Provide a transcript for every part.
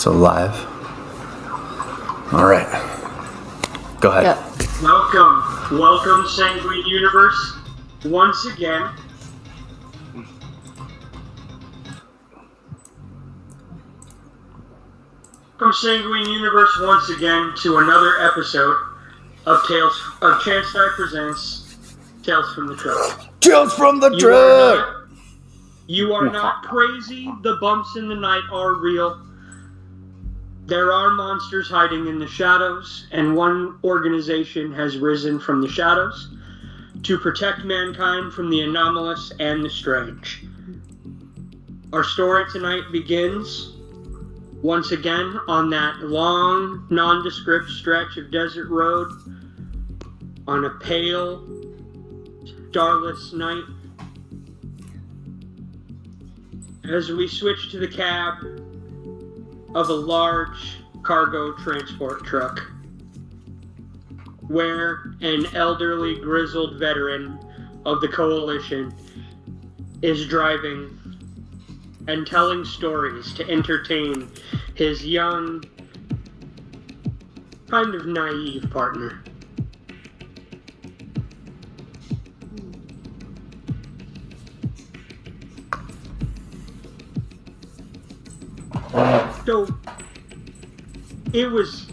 So live. All right. Go ahead. Yep. Welcome, Sanguine Universe. Once again. Welcome, Sanguine Universe, once again to another episode of Chance Die Presents Tales from the Truck. Tales from the Truck! You are not crazy. The bumps in the night are real. There are monsters hiding in the shadows, and one organization has risen from the shadows to protect mankind from the anomalous and the strange. Our story tonight begins once again on that long, nondescript stretch of desert road on a pale, starless night. As we switch to the cab of a large cargo transport truck, where an elderly, grizzled veteran of the Coalition is driving and telling stories to entertain his young, kind of naive partner. So, it was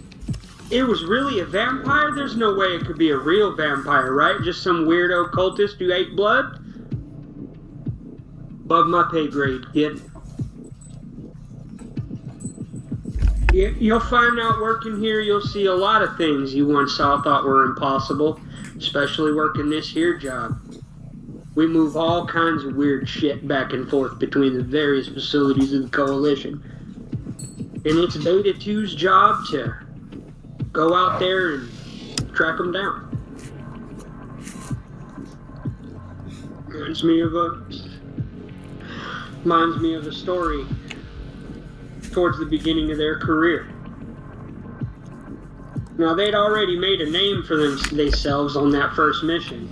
really a vampire? There's no way it could be a real vampire, right? Just some weirdo cultist who ate blood? Above my pay grade, kid. You'll find out working here, you'll see a lot of things you once thought were impossible, especially working this here job. We move all kinds of weird shit back and forth between the various facilities of the Coalition. And it's Beta 2's job to go out there and track them down. Reminds me of a story towards the beginning of their career. Now, they'd already made a name for themselves on that first mission.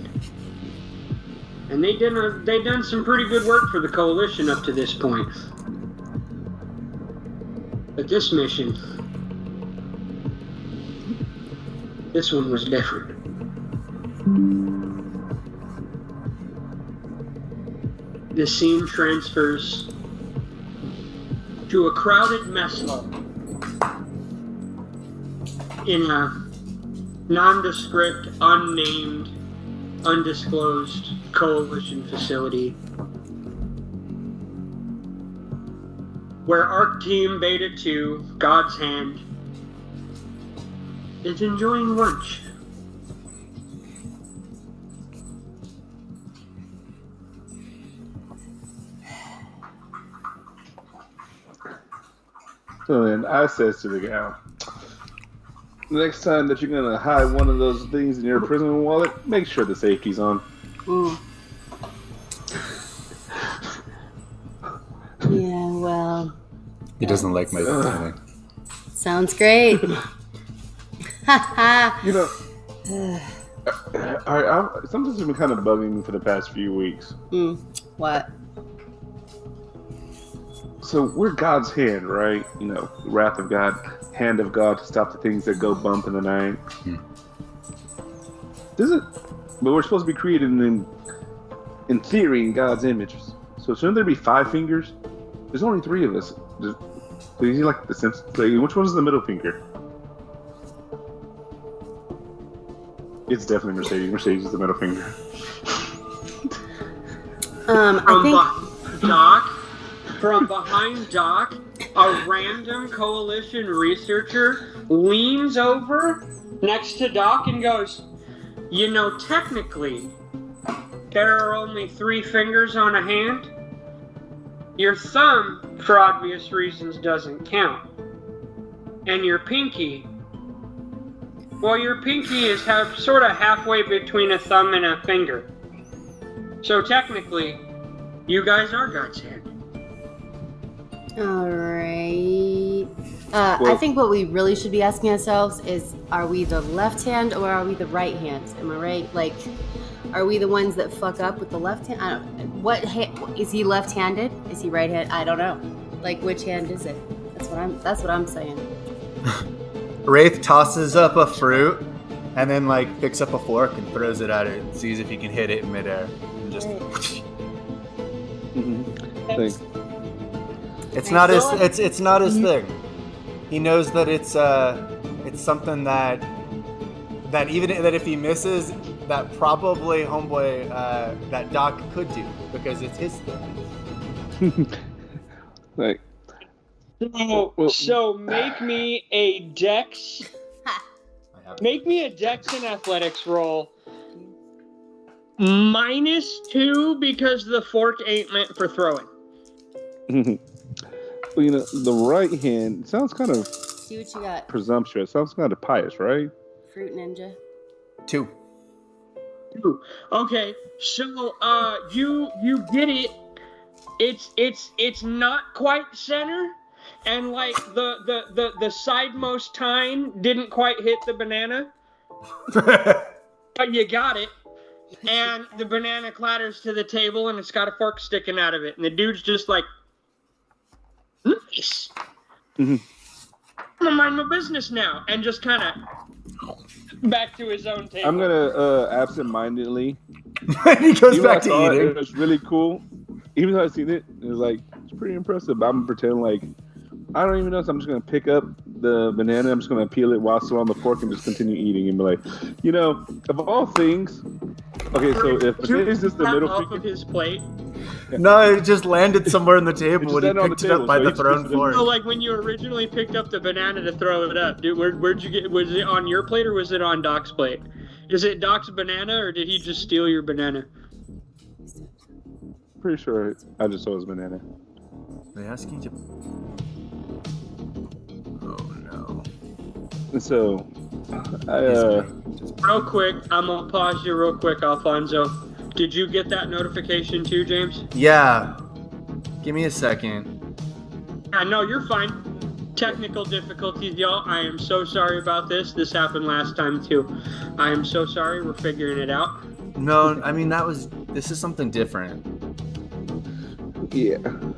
And they'd done some pretty good work for the Coalition up to this point. But this mission, this one was different. The scene transfers to a crowded mess hall in a nondescript, unnamed, undisclosed Coalition facility, where ARC Team Beta 2, God's Hand, is enjoying lunch. So then I says to the guy, next time that you're going to hide one of those things in your prison wallet, make sure the safety's on. Mm. Yeah, well... He doesn't like my feeling. Sounds great. You know, something's been kind of bugging me for the past few weeks. What? So we're God's hand, right? You know, the wrath of God, hand of God to stop the things that go bump in the night. But we're supposed to be created in theory in God's image. So shouldn't there be 5 fingers? There's only 3 of us. Is he like the Simpsons? Like, which one's the middle finger? It's definitely Mercedes. Mercedes is the middle finger. From behind Doc, a random Coalition researcher leans over next to Doc and goes, "You know, technically, there are only 3 fingers on a hand. Your thumb, for obvious reasons, doesn't count. And your pinky, well, your pinky is sort of halfway between a thumb and a finger. So technically, you guys are God's hand." Alright. I think what we really should be asking ourselves is, are we the left hand or are we the right hand? Am I right? Like, are we the ones that fuck up with the left hand? Is he left-handed? Is he right-handed? I don't know. Like, which hand is it? That's what I'm saying. Wraith tosses up a fruit and then like picks up a fork and throws it at it and sees if he can hit it in midair. And just Thanks. it's not his thing. He knows that it's something that even that if he misses, that probably homeboy that Doc could do because it's his thing. Like, So make me a dex. Make me a dex and athletics roll. -2 because the fork ain't meant for throwing. well, you know, the right hand sounds kind of See what you got. presumptuous. Sounds kind of pious, right? Fruit ninja. 2. Okay, so you get it. It's not quite center, and like the sidemost tine didn't quite hit the banana, but you got it. And the banana clatters to the table, and it's got a fork sticking out of it, and the dude's just like, nice. I'm gonna mind my business now, and just kind of back to his own table. I'm gonna absent-mindedly. He goes back to eating. It was really cool. Even though I've seen it, it was like it's pretty impressive. But I'm gonna pretend like I don't even know. So I'm just gonna pick up the banana. I'm just gonna peel it while still on the fork and just continue eating and be like, you know, of all things. Okay, so if potatoes is the middle off finger, of his plate. No, it just landed somewhere on the table when he picked it up by the thrown fork. So, like when you originally picked up the banana to throw it up, dude, where'd you get? Was it on your plate or was it on Doc's plate? Is it Doc's banana or did he just steal your banana? pretty sure I just saw his banana. They asking to. Oh no. And so, Real quick, I'm gonna pause you real quick, Alfonso. Did you get that notification too, James? Yeah. Give me a second. No, you're fine. Technical difficulties, y'all. I am so sorry about this. This happened last time too. I am so sorry. We're figuring it out. No, I mean this is something different. yeah. Damn,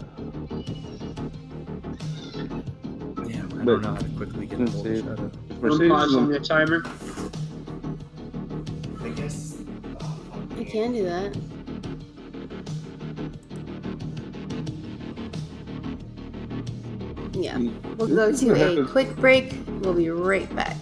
I don't know how to quickly get Let's a see. shut up. I'm pausing the timer. I guess. You can do that. Yeah. We'll go to a quick break. We'll be right back.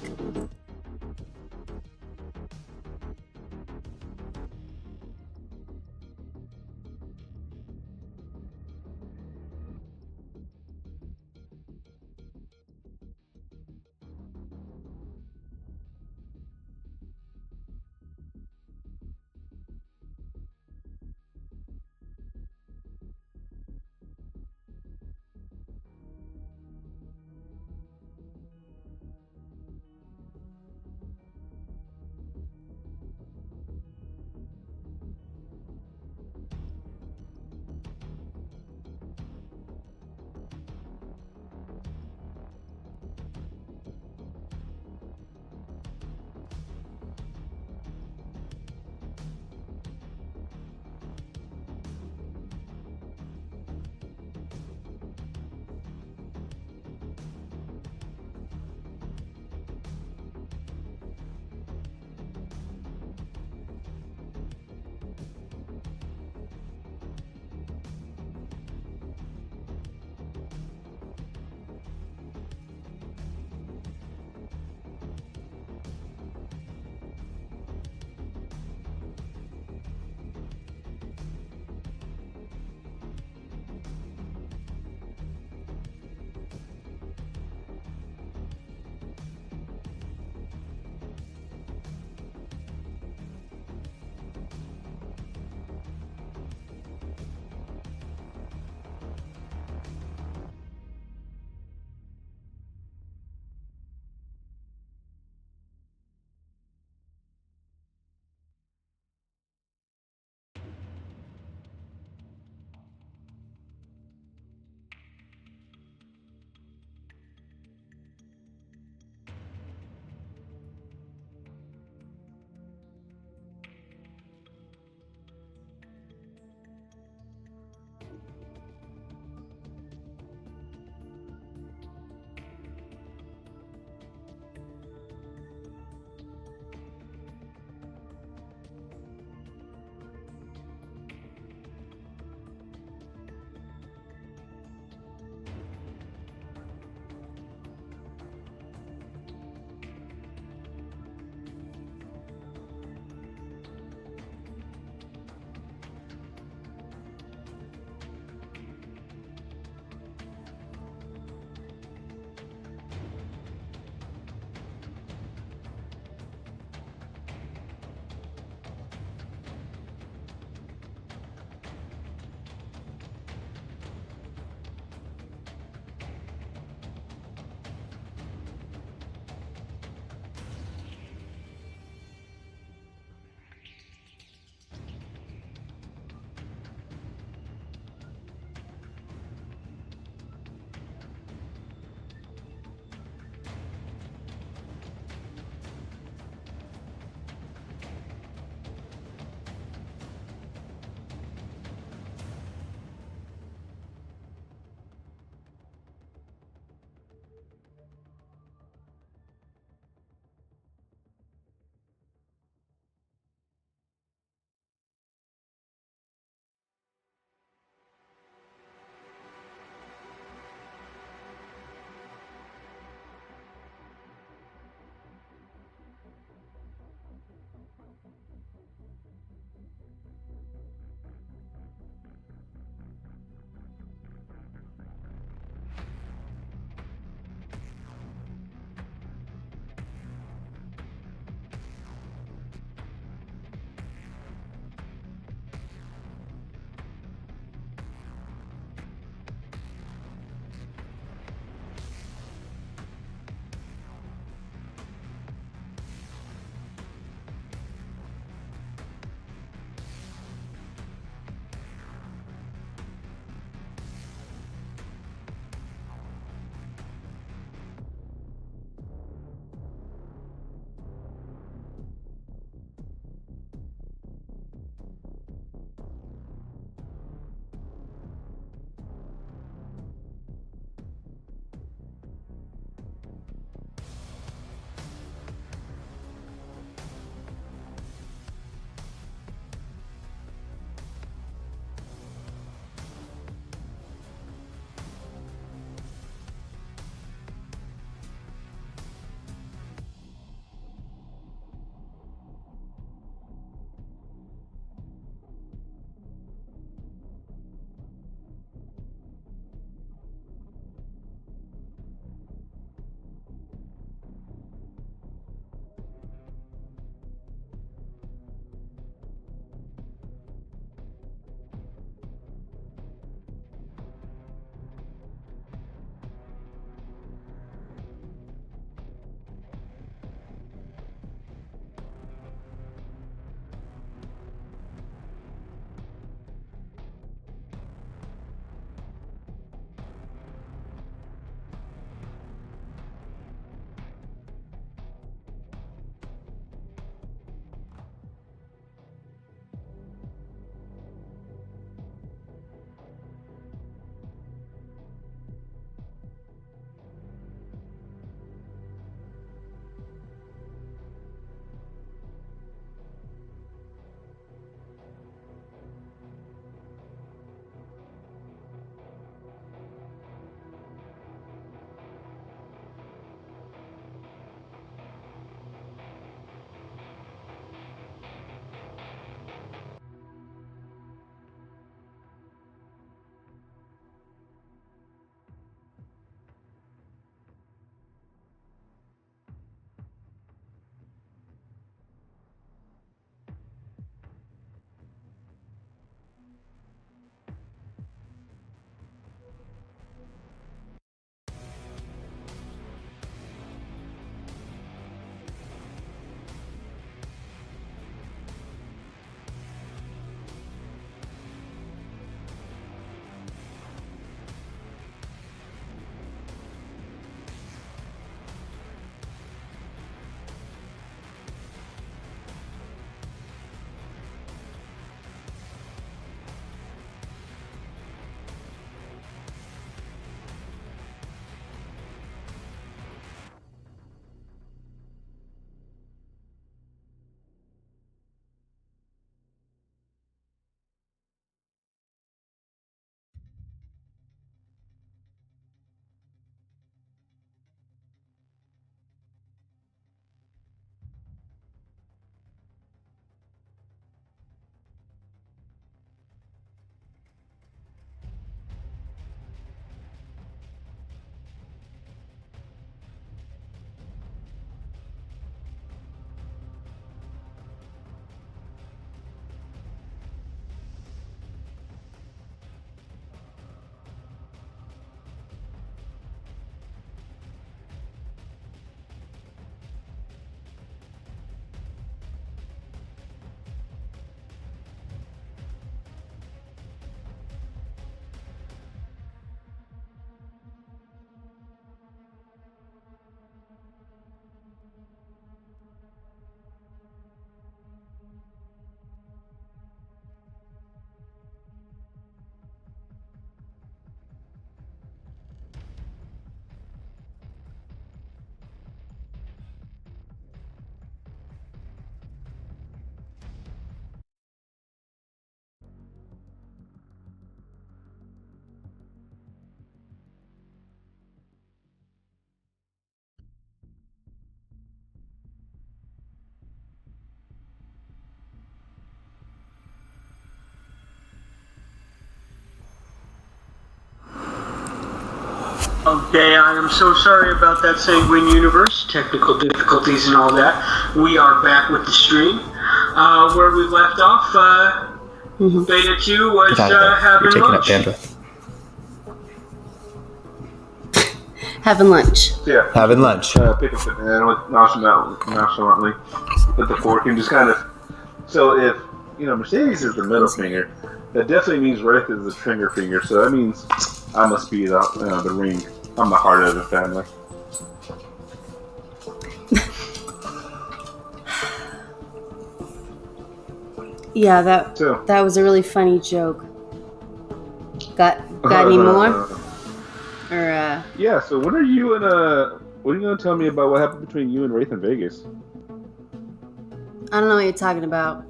Okay, I am so sorry about that Sanguine Universe, technical difficulties and all that. We are back with the stream. Where we left off, Beta 2 was You're having taking up lunch. bandwidth. Having lunch. Yeah. Having lunch. Pick up the banana with nonchalantly with the fork and just kind of. So if Mercedes is the middle finger, that definitely means Wraith is the trigger finger. So that means I must be the ring. I'm the heart of the family. Yeah, that was a really funny joke. Got any more? Or Yeah. So when are you and what are you gonna tell me about what happened between you and Wraith in Vegas? I don't know what you're talking about.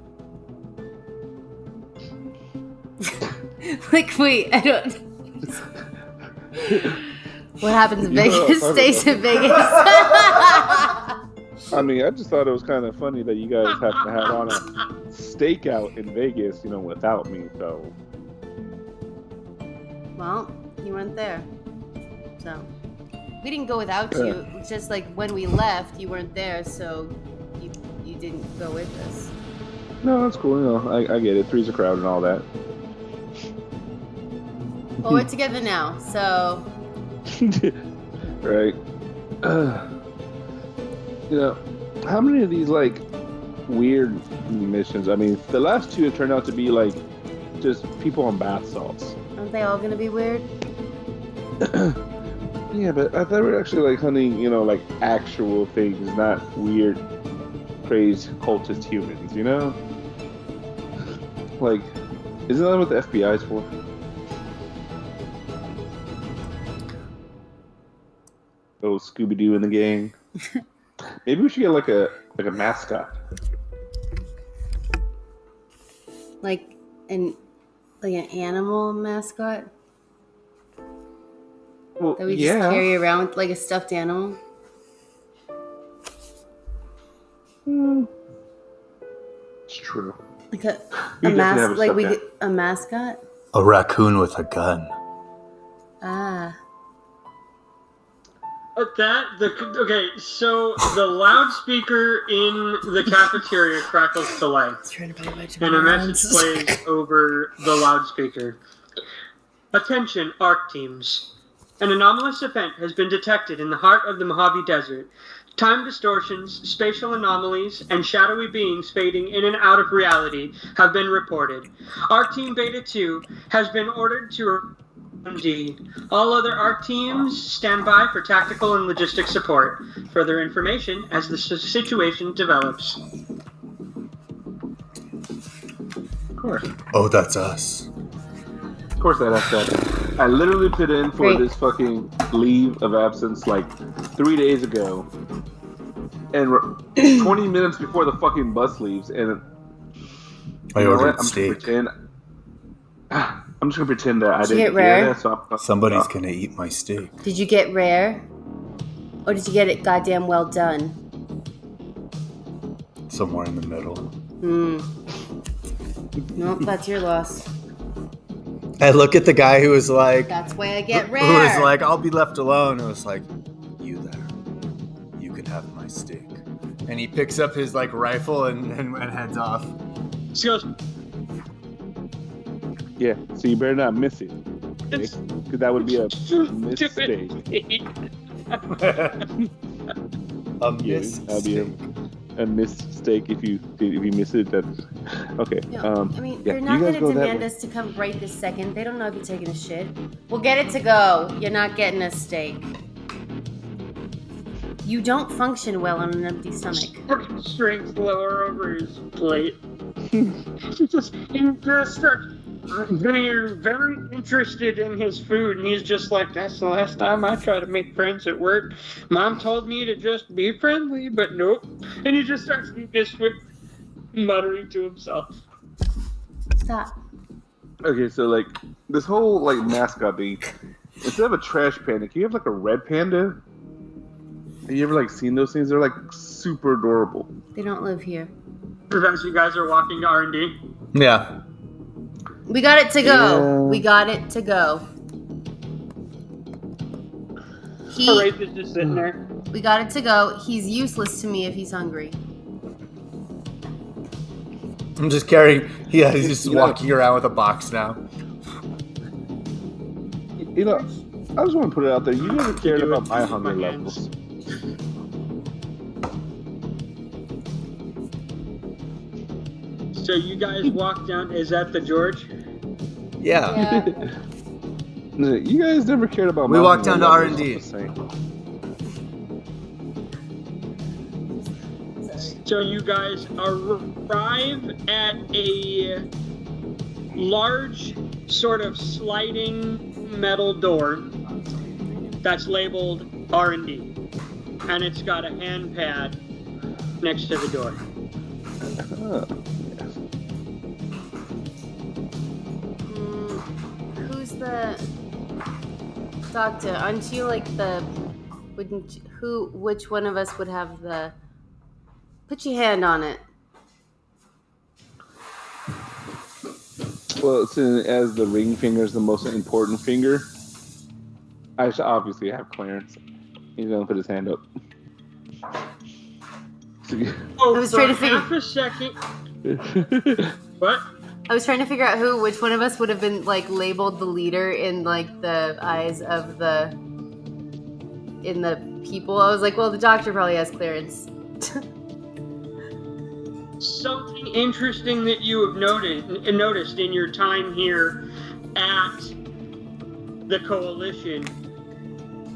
Like, wait, I don't. What happens in Vegas stays in Vegas. I mean, I just thought it was kind of funny that you guys have to have on a stakeout in Vegas, without me. So. Well, you weren't there, so we didn't go without you. It's just like when we left, you weren't there, so you didn't go with us. No, that's cool. I get it. Three's a crowd and all that. Well, we're together now, so. Right. How many of these weird missions? I mean, the last two have turned out to be just people on bath salts. Aren't they all gonna be weird? Yeah, but I thought we were actually hunting, actual things, not weird, crazed cultist humans. Isn't that what the FBI is for? Oh, Scooby-Doo and the gang. Maybe we should get a mascot. Like an animal mascot Well, that we just carry around with, like a stuffed animal. It's true. Like We definitely have a stuffed animal. a mascot. A raccoon with a gun. Ah. Okay, so the loudspeaker in the cafeteria crackles to life, and a message plays over the loudspeaker. Attention, ARC teams. An anomalous event has been detected in the heart of the Mojave Desert. Time distortions, spatial anomalies, and shadowy beings fading in and out of reality have been reported. ARC Team Beta 2 has been ordered to Indeed. All other ARC teams stand by for tactical and logistic support. Further information as the situation develops. Of course. Oh, that's us. Of course that has that. I literally put in for this fucking leave of absence 3 days ago. And 20 minutes before the fucking bus leaves, and I ordered steak. I'm just gonna pretend that I didn't get rare? hear that. Somebody's gonna eat my steak. Did you get rare? Or did you get it goddamn well done? Somewhere in the middle. Nope, that's your loss. I look at the guy who was like... That's why I get rare. Who was like, I'll be left alone. It was like, you there. You can have my steak. And he picks up his rifle and heads off. She goes, Yeah, so you better not miss it. Because that would be a mistake. A mistake. That'd be a mistake if you miss it. That's okay. No, I mean, they're not going to demand us to come right this second. They don't know if you're taking a shit. We'll get it to go. You're not getting a steak. You don't function well on an empty stomach. Strength lower over his plate. He just starts getting very interested in his food, and he's just like, that's the last time I try to make friends at work. Mom told me to just be friendly, but nope. And he just starts eating his food, muttering to himself. Stop. Okay, so this whole mascot thing, instead of a trash panda, can you have a red panda? Have you ever seen those things? They're super adorable. They don't live here. As you guys are walking to R&D. Yeah. We got it to go. Yeah. We got it to go. Wraith is just sitting there. We got it to go. He's useless to me if he's hungry. I'm just carrying. Yeah, he's just walking around with a box now. You know, I just want to put it out there. You never cared about my hunger levels. So you guys walk down. Is that the George? Yeah. You guys never cared about my We walked down hunger to levels, R&D. I'm just saying. So you guys arrive at a large, sort of sliding metal door that's labeled R&D, and it's got a hand pad next to the door. Yes. Who's the doctor? Aren't you like the? Wouldn't you, who? Which one of us would have the? Put your hand on it. Well, as the ring finger is the most important finger, I should obviously have Clarence. He's gonna put his hand up. Oh, I was trying to half a second. What? I was trying to figure out which one of us would have been like labeled the leader in like the eyes of the people. I was like, well, the doctor probably has clearance. Something interesting that you have noticed in your time here at the Coalition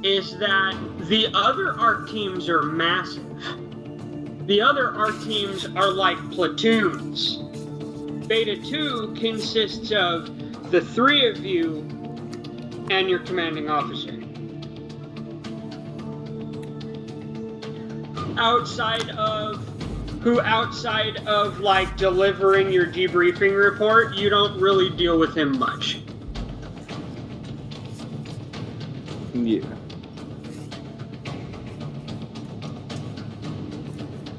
is that the other ARC teams are massive. The other ARC teams are like platoons. Beta 2 consists of the three of you and your commanding officer. Outside of like delivering your debriefing report, you don't really deal with him much. Yeah.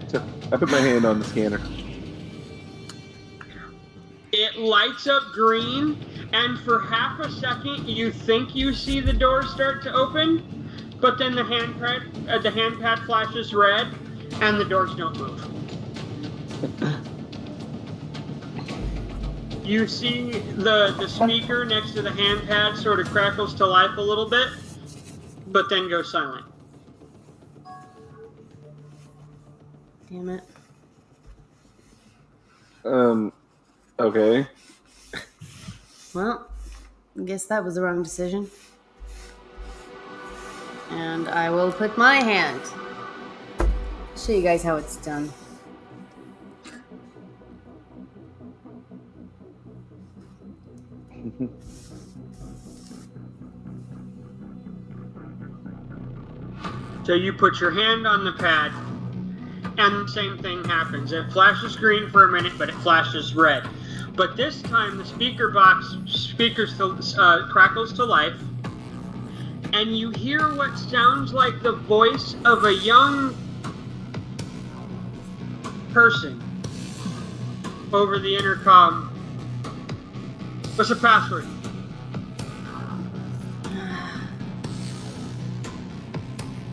So I put my hand on the scanner. It lights up green, and for half a second you think you see the door start to open, but then the handpad flashes red, and the doors don't move. You see the speaker next to the handpad sort of crackles to life a little bit, but then goes silent. Damn it. Okay. Well, I guess that was the wrong decision. And I will put my hand. Show you guys how it's done. So you put your hand on the pad, and the same thing happens. It flashes green for a minute, but it flashes red. But this time, the speaker box crackles to life, and you hear what sounds like the voice of a young person over the intercom. What's the password?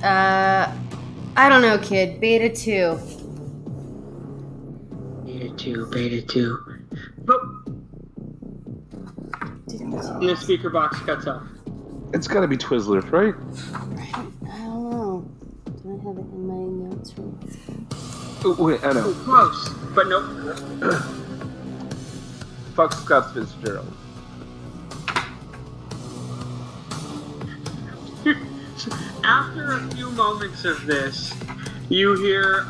I don't know, kid. Beta 2. Beta 2. But and the speaker box cuts off. It's gotta be Twizzlers, right? I don't know. Do I have it in my notes? Oh, wait, I know. Close, but nope. Fuck Scott Fitzgerald. After a few moments of this, you hear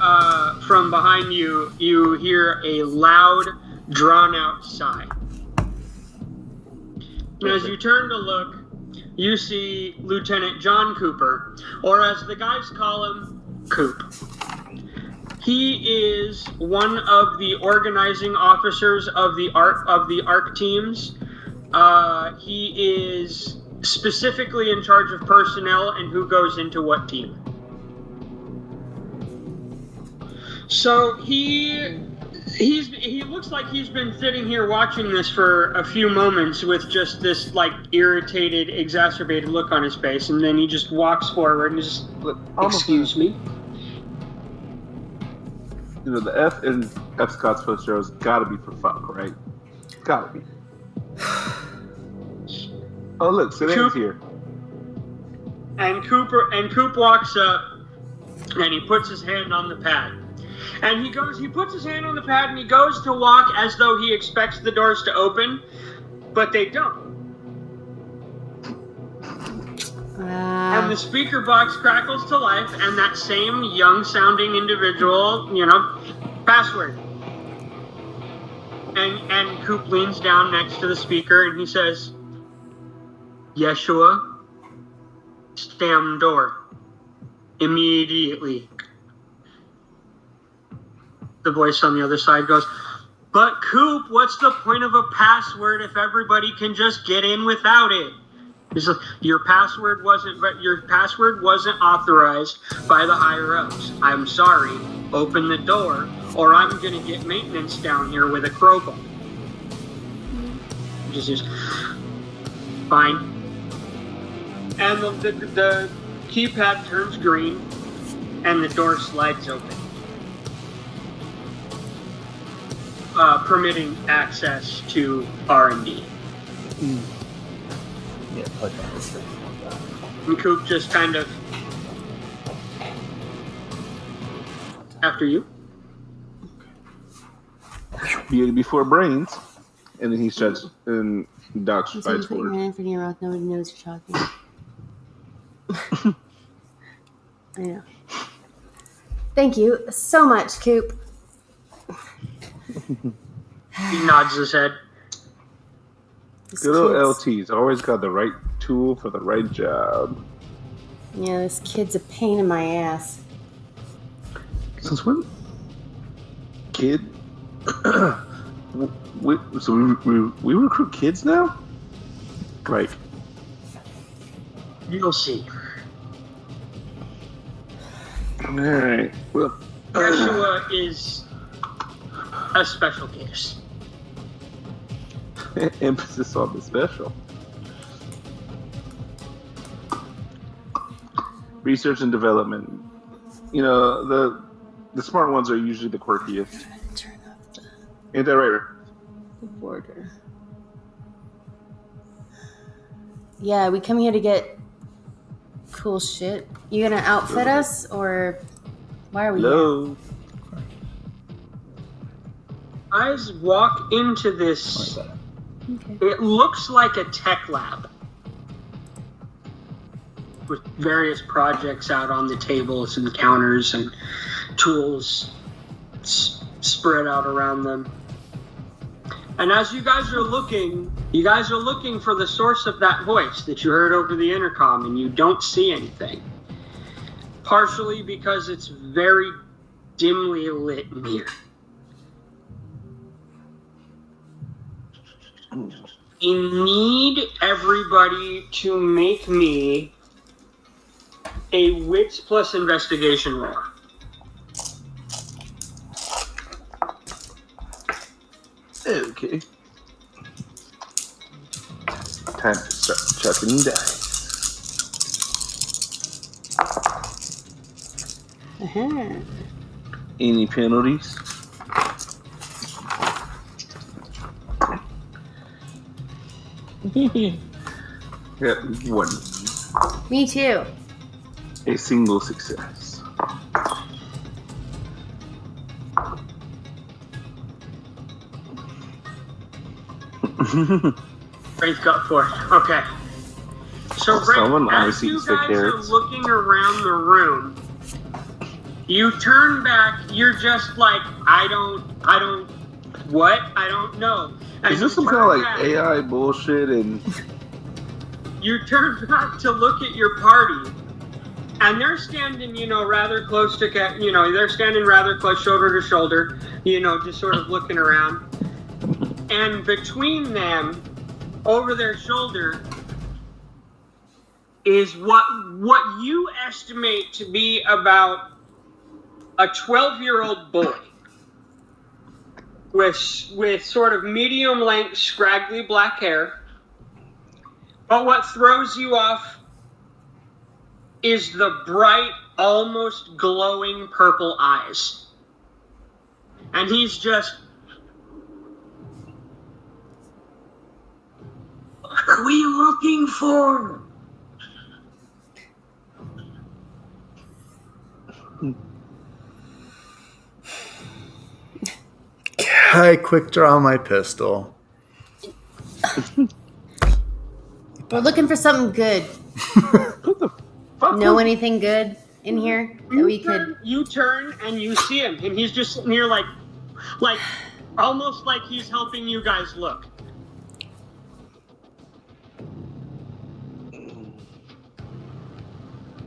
from behind you, you hear a loud, drawn-out sigh. And as you turn to look, you see Lieutenant John Cooper, or as the guys call him, Coop. He is one of the organizing officers of the ARC teams. He is specifically in charge of personnel and who goes into what team. So he He looks like he's been sitting here watching this for a few moments with just this like irritated, exacerbated look on his face, and then he just walks forward and just, Look, excuse me. You know, the F in F. Scott's poster has got to be for fuck, right? Got to be. Oh, look, Sedan's here. And Coop walks up, and he puts his hand on the pad. And he puts his hand on the pad, and he goes to walk as though he expects the doors to open, but they don't. And the speaker box crackles to life, and that same young-sounding individual, password. And Coop leans down next to the speaker, and he says, Yeshua, stam door. Immediately. The voice on the other side goes, but Coop, what's the point of a password if everybody can just get in without it? He's like, your password wasn't authorized by the higher ups. I'm sorry. Open the door, or I'm gonna get maintenance down here with a crowbar. Just fine. And the keypad turns green, and the door slides open, permitting access to R&D. Yeah, plug that this thing. And Coop just kind of, after you. Beauty before brains, and then he starts and Doc strides forward. Your hand in your mouth. Nobody knows you're talking. I know. Thank you so much, Coop. He nods his head. Good old LT's always got the right tool for the right job. Yeah, this kid's a pain in my ass. Since when? Kid? we recruit kids now? Like, You'll see. alright. Well, Yeshua is a special case. emphasis on the special. Research and development. You know, the smart ones are usually the quirkiest. Turn off Ain't that right? the border. Yeah, we come here to get cool shit. You gonna outfit us, or why are we here? Hello. Guys walk into this. Okay. It looks like a tech lab with various projects out on the tables and counters and tools spread out around them. And as you guys are looking for the source of that voice that you heard over the intercom, and you don't see anything. Partially because it's very dimly lit in here. I need everybody to make me a wits plus investigation roll. Okay. Time to start chucking dice. Uh-huh. Any penalties? Got one. Me too. A single success. Wraith got 4. Okay. So Someone Wraith, as obviously you eats their guys carrots. are looking around the room, you turn back, you're just like, I don't know. And Is this you some kind turn of like back- AI bullshit? And You turn back to look at your party, and they're standing, rather close to, they're standing rather close, shoulder to shoulder, just sort of looking around. And between them, over their shoulder, is what you estimate to be about a 12-year-old boy. with sort of medium length, scraggly black hair. But what throws you off is the bright, almost glowing purple eyes. And he's just, what are we looking for? I quick draw my pistol. We're looking for something good. What the fuck? Know anything good in here that we could? You turn and you see him, and he's just sitting here like almost like he's helping you guys look.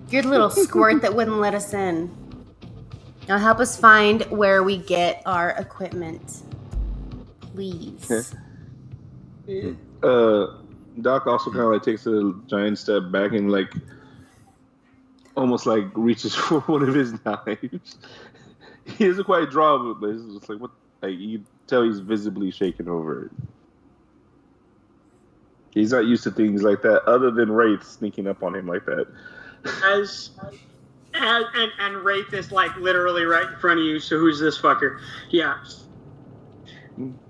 Good little squirt that wouldn't let us in. Now help us find where we get our equipment, please. Doc also kind of like takes a giant step back and like almost like reaches for one of his knives. He doesn't quite draw it, but it's just like what, like you tell he's visibly shaken over it. He's not used to things like that, other than Wraith sneaking up on him like that. And Wraith is like literally right in front of you. So who's this fucker? Yeah.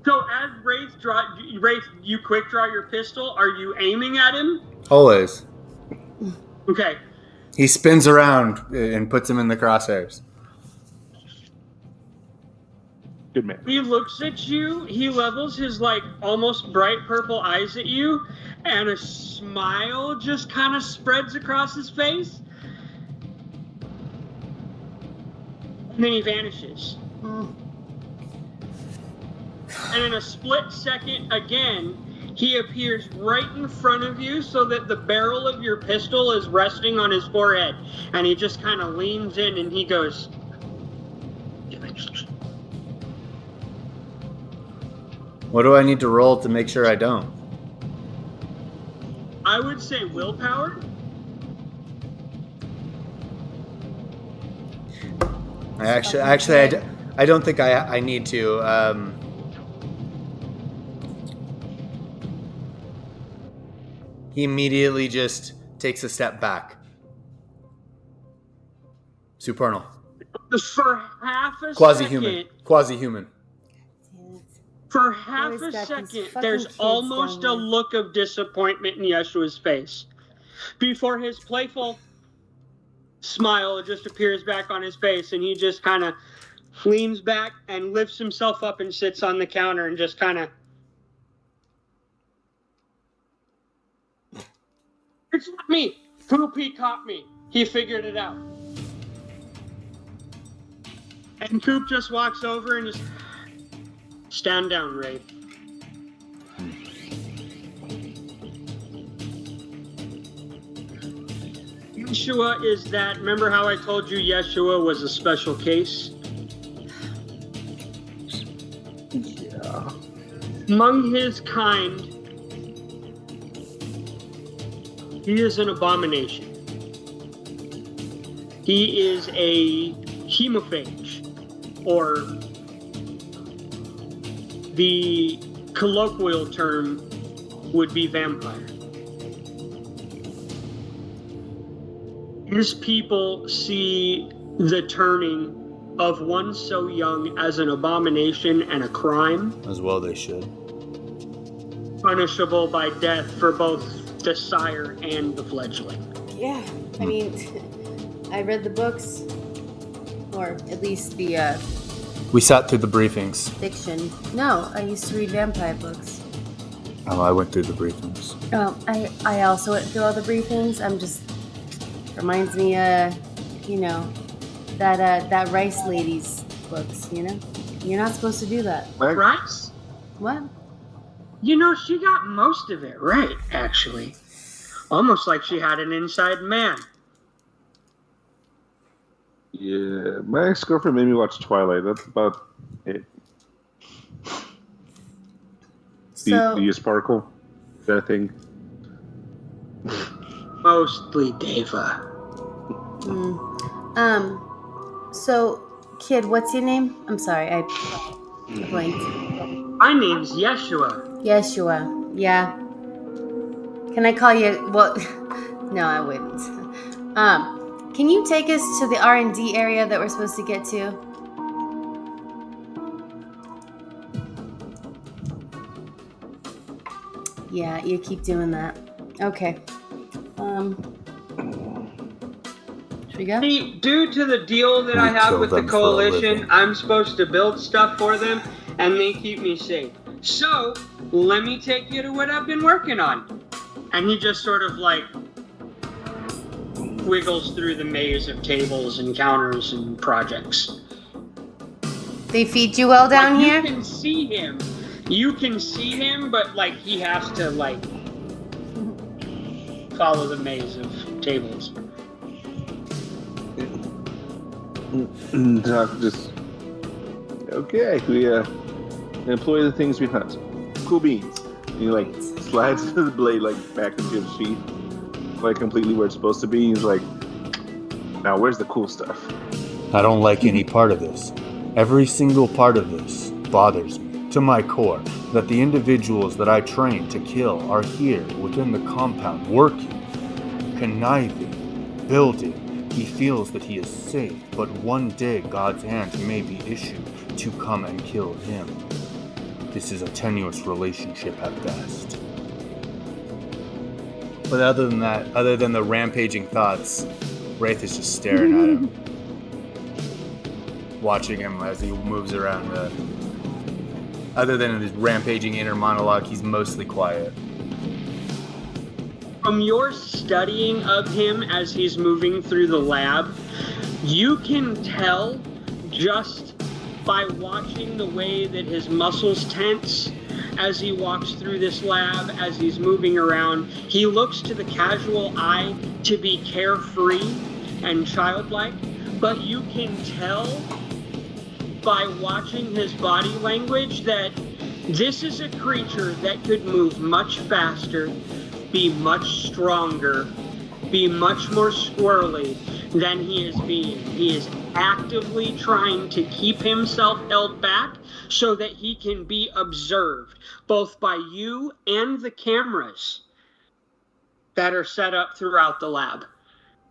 So as Wraith, you quick draw your pistol. Are you aiming at him? Always. Okay. He spins around and puts him in the crosshairs. Good man. He looks at you. He levels his like almost bright purple eyes at you, and a smile just kind of spreads across his face. And then he vanishes. And in a split second again, he appears right in front of you so that the barrel of your pistol is resting on his forehead. And he just kind of leans in and he goes, What do I need to roll to make sure I don't? I would say willpower. I don't think I need to. He immediately just takes a step back. Supernal. For half a Quasi-human. second. Quasi-human. For half Always a got these second, fucking there's kids almost down a there. look of disappointment in Yeshua's face. Before his playful smile just appears back on his face, and he just kind of leans back and lifts himself up and sits on the counter and just kind of... It's not me. Poopy caught me. He figured it out. And Coop just walks over and just... Stand down, Ray. Yeshua is that... Remember how I told you Yeshua was a special case? Yeah. Among his kind, he is an abomination. He is a hemophage, or the colloquial term would be vampire. His people see the turning of one so young as an abomination and a crime, As well they should. punishable by death for both the sire and the fledgling. Yeah, I mean, I read the books, or at least the We sat through the briefings. fiction. No, I used to read vampire books. Oh, I went through the briefings. I also went through all the briefings. I'm just reminds me, that Rice Ladies books. You're not supposed to do that. Rice? What? You know, she got most of it right, actually. Almost like she had an inside man. Yeah, my ex-girlfriend made me watch Twilight. That's about it. So, Do you sparkle? That thing? Mostly Deva. so, kid, what's your name? I'm sorry. Blank. My name's Yeshua. Yeshua. Yeah. Can I call you? Well, no, I wouldn't. Can you take us to the R&D area that we're supposed to get to? Yeah, you keep doing that. Okay. Should we go? See, due to the deal that I have kill with the them for a coalition, living. I'm supposed to build stuff for them, and they keep me safe. So, let me take you to what I've been working on. And he just sort of like wiggles through the maze of tables and counters and projects. They feed you well down Like, here? You can see him. You can see him, but like he has to like follow the maze of tables. Doc just okay. We employ the things we hunt. Cool beans. And he like slides the blade like back into his sheath, like completely where it's supposed to be. He's like, now where's the cool stuff? I don't like any part of this. Every single part of this bothers me to my core that the individuals that I train to kill are here within the compound working, conniving, building. He feels that he is safe, but one day God's hand may be issued to come and kill him. This is a tenuous relationship at best. But other than that, other than the rampaging thoughts, Wraith is just staring at him. Watching him as he moves around. Other than his rampaging inner monologue, he's mostly quiet. From your studying of him as he's moving through the lab, you can tell just by watching the way that his muscles tense as he walks through this lab, as he's moving around. He looks to the casual eye to be carefree and childlike, but you can tell by watching his body language that this is a creature that could move much faster, be much stronger, be much more squirrely than he is being. He is actively trying to keep himself held back so that he can be observed, both by you and the cameras that are set up throughout the lab.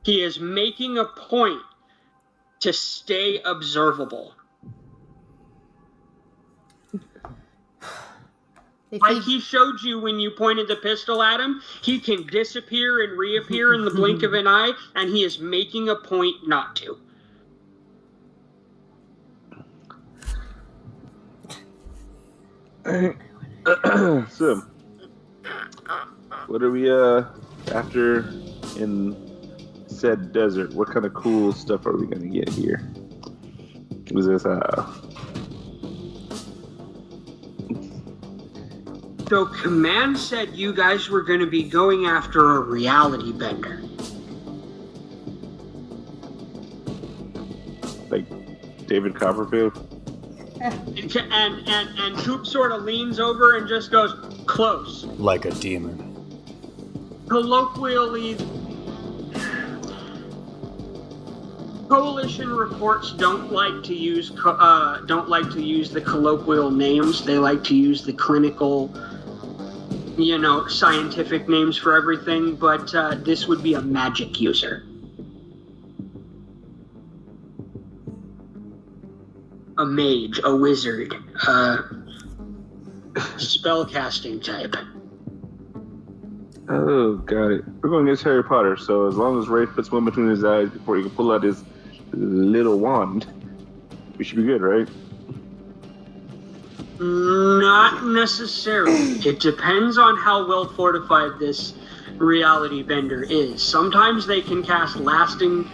He is making a point to stay observable. Like he showed you when you pointed the pistol at him, he can disappear and reappear in the blink of an eye, and he is making a point not to. So, what are we after in said desert? What kind of cool stuff are we gonna get here? Was this So Command said you guys were going to be going after a reality bender. like David Copperfield? And Coop sort of leans over and just goes, close. Like a demon. Colloquially, Coalition reports don't like to use the colloquial names. They like to use the clinical, scientific names for everything. But this would be a magic user, a mage, a wizard, spellcasting type. Oh, got it. We're going against Harry Potter, so as long as Ray puts one between his eyes before he can pull out his little wand, we should be good, right? Not necessarily. It depends on how well fortified this reality bender is. Sometimes they can cause lasting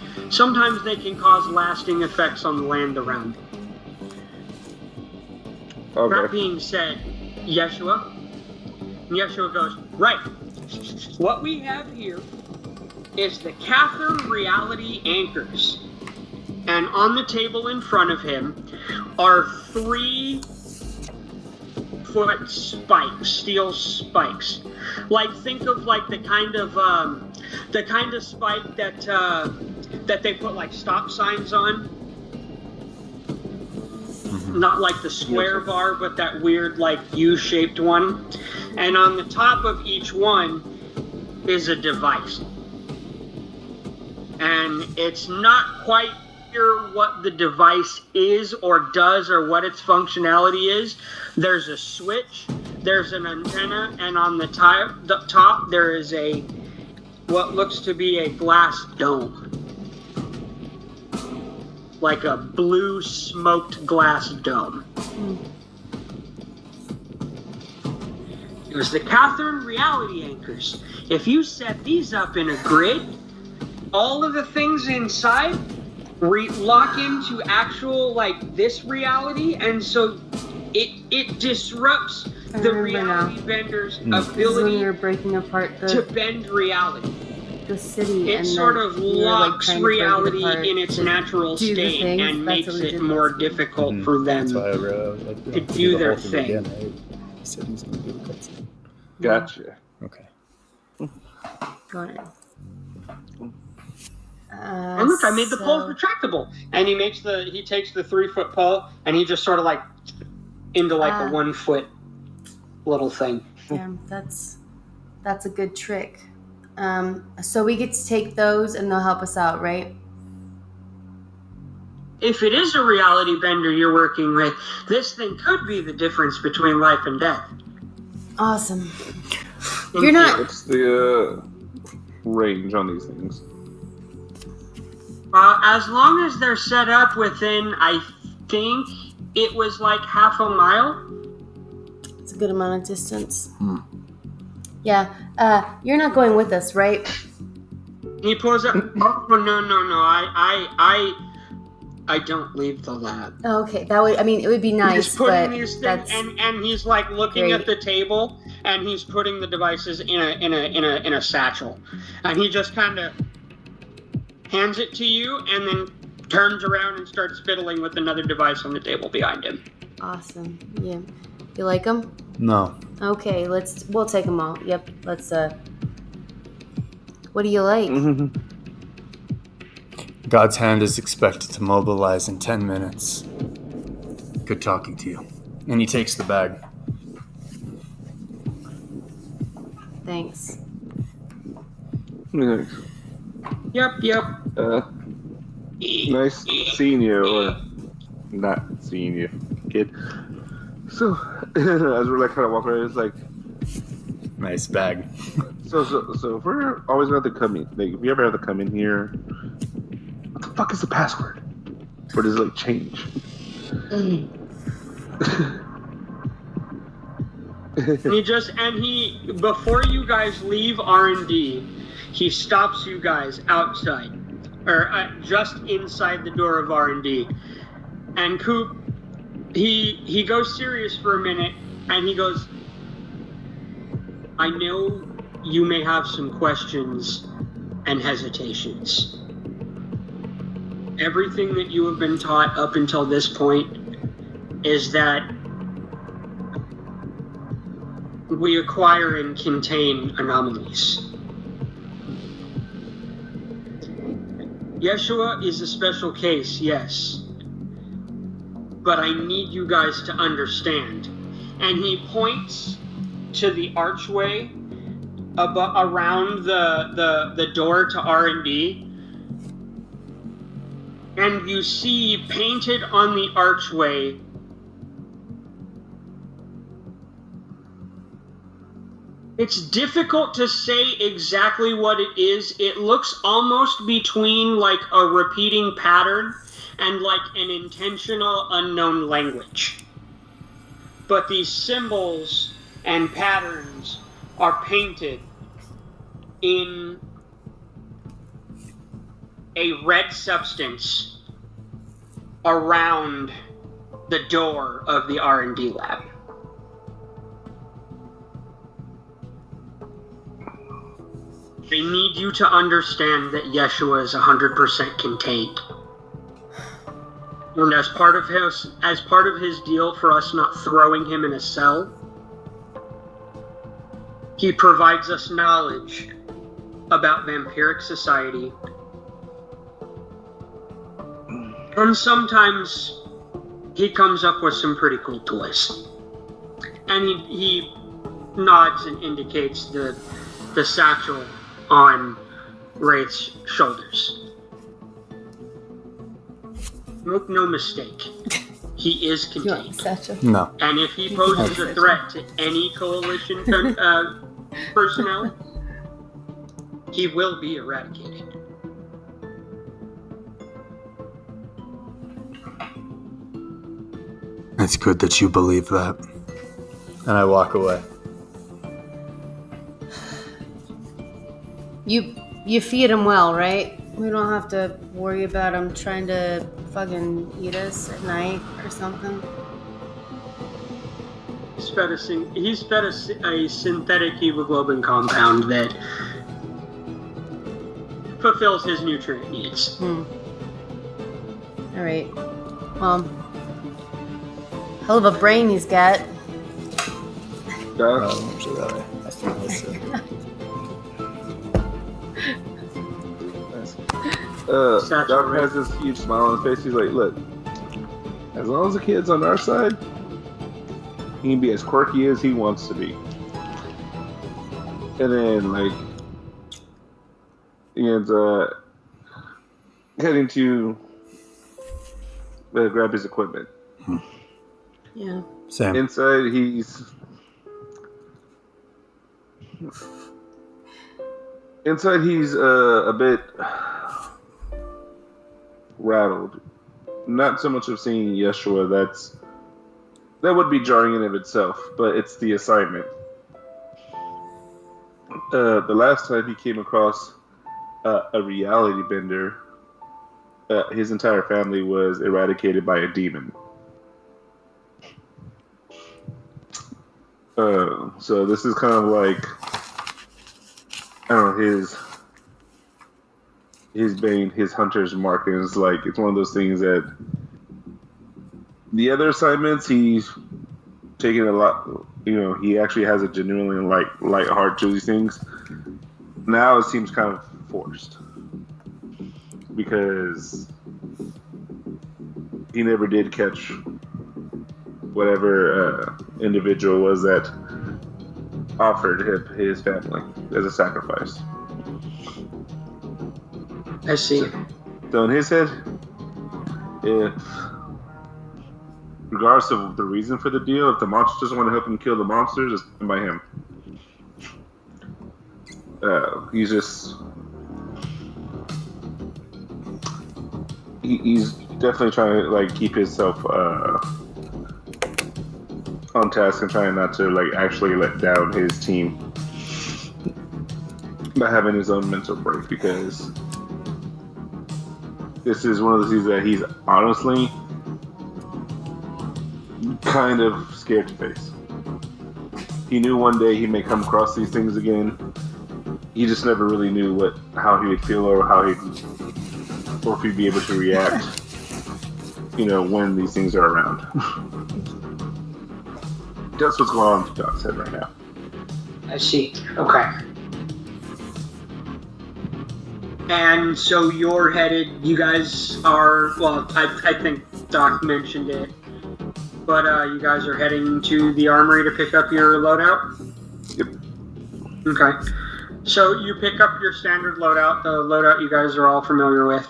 effects on the land around them. Okay. That being said, Yeshua goes, right. What we have here is the Catherine reality anchors. And on the table in front of him are 3-foot spikes, steel spikes. Like, think of like the kind of spike that they put like stop signs on. not like the square bar, but that weird like U-shaped one. And on the top of each one is a device. And it's not quite clear what the device is or does or what its functionality is. There's a switch, there's an antenna, and on the top there is a what looks to be a glass dome. Like a blue smoked glass dome. It was the Catherine reality anchors. If you set these up in a grid, all of the things inside lock into actual like this reality, and so it disrupts the reality bender's ability you're breaking apart to bend reality. The city. It sort of locks reality in its natural state and makes it more difficult for them to do their thing. Again, right? He said he's going to do the cutscene. Gotcha. Okay. Go ahead. And look, I made the poles retractable. And he takes the 3-foot pole and he just sort of like into like a 1 foot little thing. Yeah, that's a good trick. So we get to take those and they'll help us out, right? If it is a reality bender you're working with, this thing could be the difference between life and death. Awesome. You're not... What's the range on these things? As long as they're set up within, I think it was like half a mile. It's a good amount of distance. Yeah. You're not going with us, right? He pulls up. Oh, no. I don't leave the lab. Oh, okay. That would. I mean, it would be nice. He's putting but these things, and he's like looking at the table, and he's putting the devices in a satchel, and he just kind of hands it to you, and then turns around and starts fiddling with another device on the table behind him. Awesome. Yeah. You like them? No. Okay. We'll take them all. Yep. Let's. What do you like? God's hand is expected to mobilize in 10 minutes. Good talking to you. And he takes the bag. Thanks. Yep. Nice seeing you, or not seeing you, kid. So, as we're like kind of walking around, it's like, Nice bag. so if we're always going to come in, like, if we ever have to come in here, what the fuck is the password? Or does it like change? Before you guys leave R&D, he stops you guys outside, or just inside the door of R&D. And Coop, he goes serious for a minute, and he goes, I know you may have some questions and hesitations. Everything that you have been taught up until this point is that we acquire and contain anomalies. Yeshua is a special case, yes. But I need you guys to understand. And he points to the archway around the door to R&D. And you see painted on the archway it's difficult to say exactly what it is. It looks almost between like a repeating pattern and like an intentional unknown language. But these symbols and patterns are painted in a red substance around the door of the R&D lab. They need you to understand that Yeshua is 100% contained. And as part of his deal for us not throwing him in a cell, he provides us knowledge about vampiric society. And sometimes he comes up with some pretty cool toys. And he nods and indicates the satchel on Wraith's shoulders. Make no mistake, he is contained. No. And if he poses a threat to any coalition personnel, he will be eradicated. It's good that you believe that. And I walk away. You feed him well, right? We don't have to worry about him trying to fucking eat us at night or something. He's fed a synthetic hemoglobin compound that fulfills his nutrient needs. Alright. Well, hell of a brain he's got. Doc has this huge smile on his face. He's like, look, as long as the kid's on our side, he can be as quirky as he wants to be. And then, like, he ends heading to grab his equipment. Yeah. Same. Inside, he's a bit rattled. Not so much of seeing Yeshua, that would be jarring in of itself, but it's the assignment. The last time he came across a reality bender, his entire family was eradicated by a demon. So this is kind of like, I don't know, his bane, his hunter's mark, and it's like, it's one of those things that the other assignments he's taking a lot, he actually has a genuinely light heart to these things. Now it seems kind of forced because he never did catch whatever individual was that offered him his family as a sacrifice. I see. So in his head, if regardless of the reason for the deal, if the monsters want to help him kill the monsters, it's done by him. He's just he's definitely trying to keep himself on task and trying not to actually let down his team by having his own mental break, because this is one of the things that he's honestly kind of scared to face. He knew one day he may come across these things again. He just never really knew how he would feel or if he'd be able to react, when these things are around. That's what's going on in Doc's head right now. I see. Okay. And so you're headed, you guys are, well, I think Doc mentioned it, but you guys are heading to the armory to pick up your loadout? Yep. Okay. So you pick up your standard loadout, the loadout you guys are all familiar with.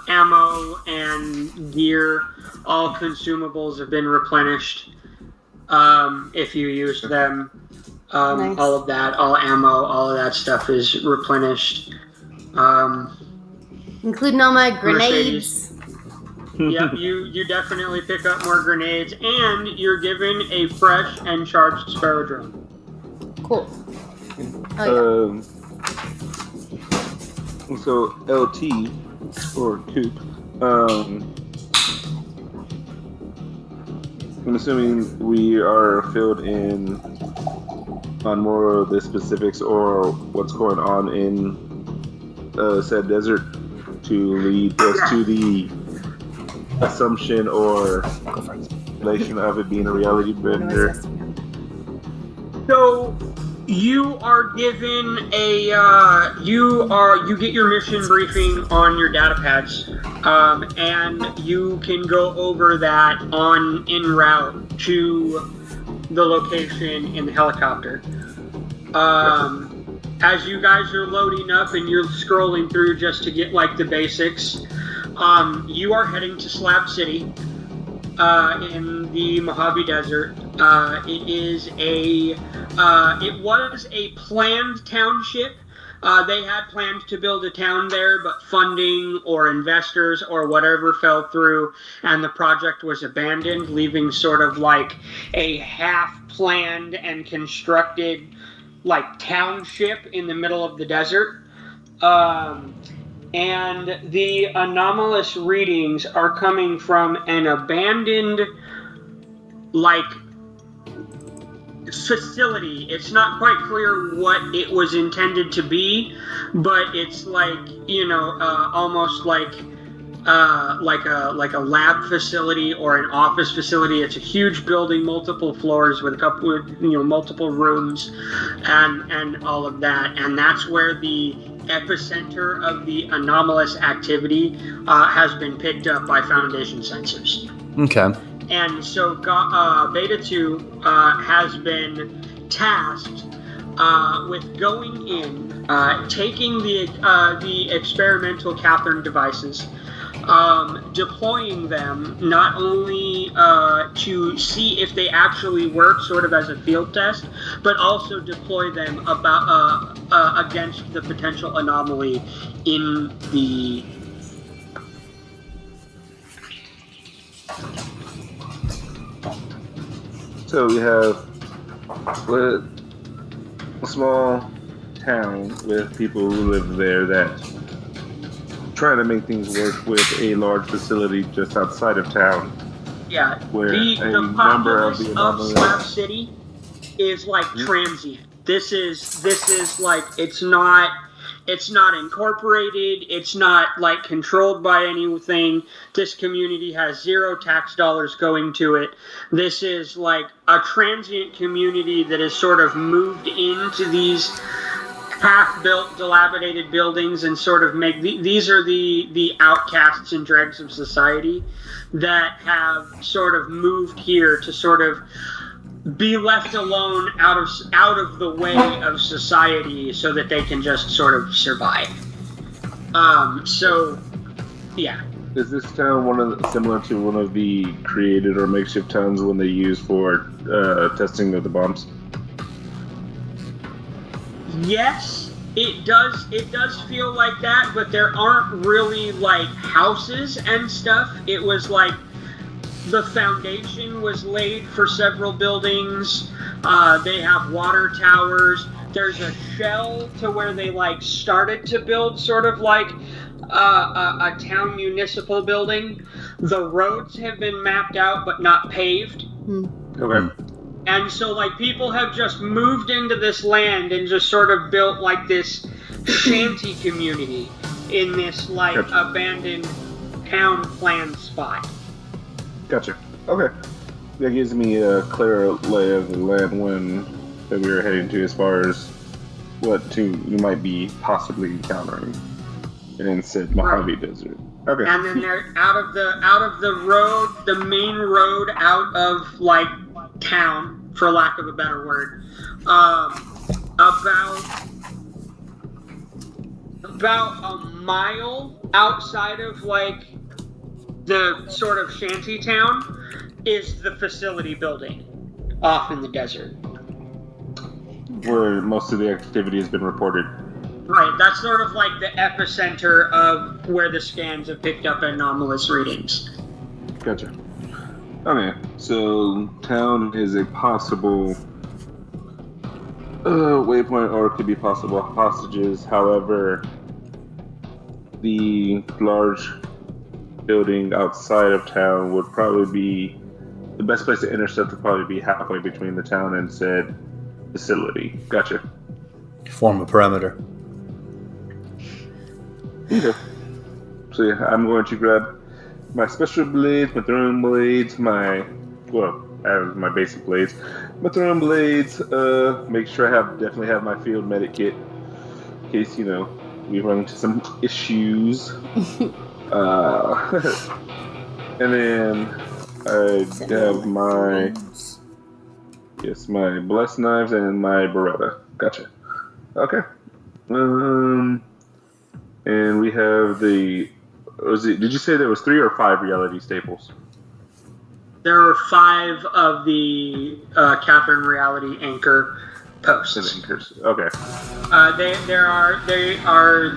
Ammo and gear, all consumables have been replenished. If you use them. Nice. All of that, all ammo, all of that stuff is replenished. Including all my grenades. Yeah, you definitely pick up more grenades, and you're given a fresh and charged sparrow drone. Cool. Oh, yeah. So LT or Coop. I'm assuming we are filled in on more of the specifics or what's going on in said desert to lead us to the assumption or relation of it being a reality bender. So You are given a you get your mission briefing on your data pads, and you can go over that en route to the location in the helicopter. As you guys are loading up and you're scrolling through just to get like the basics, you are heading to Slab City in the Mojave Desert. It was a planned township. They had planned to build a town there, but funding or investors or whatever fell through, and the project was abandoned, leaving sort of like a half-planned and constructed like township in the middle of the desert. And the anomalous readings are coming from an abandoned like facility. It's not quite clear what it was intended to be, but it's like, almost like a lab facility or an office facility. It's a huge building, multiple floors with a couple of, multiple rooms and all of that. And that's where the epicenter of the anomalous activity has been picked up by Foundation sensors. Okay. And so Beta 2 has been tasked with going in, taking the experimental Catherine devices, deploying them not only to see if they actually work, sort of as a field test, but also deploy them against the potential anomaly in the. So we have a small town with people who live there that trying to make things work with a large facility just outside of town. Yeah, where the populace of Slab City is like transient. This is like it's not incorporated. It's not like controlled by anything. This community has zero tax dollars going to it. This is like a transient community that has sort of moved into these half-built, dilapidated buildings and sort of make these are the outcasts and dregs of society that have sort of moved here to sort of be left alone out of the way of society so that they can just sort of survive. So, yeah. Is this town similar to one of the created or makeshift towns when they use for testing of the bombs? Yes, it does. It does feel like that, but there aren't really like houses and stuff. It was like the foundation was laid for several buildings. They have water towers. There's a shell to where they like started to build sort of like a town municipal building. The roads have been mapped out but not paved. Okay. And so like people have just moved into this land and just sort of built like this shanty community in this like abandoned town plan spot. Gotcha. Okay. That gives me a clearer lay of the land that we were heading to as far as what you might be possibly encountering in said Mojave Desert. Okay. And then they're out of the road, the main road out of like town, for lack of a better word. About a mile outside of like the sort of shanty town is the facility building off in the desert. Where most of the activity has been reported. Right, that's sort of like the epicenter of where the scans have picked up anomalous readings. Gotcha. Okay, so town is a possible waypoint, or it could be possible hostages. However, the large building outside of town would probably be the best place to intercept. Would probably be halfway between the town and said facility. Gotcha. Form a perimeter. Okay. So yeah, I'm going to grab my special blades, my throwing blades, my I have my basic blades, my throwing blades. Make sure I definitely have my field medic kit in case we run into some issues. And then I have my blessed knives and my Beretta. Gotcha. Okay. And we have did you say there was 3 or 5 reality staples? There are 5 of the Catherine Reality Anchor posts. Anchors. Okay. They are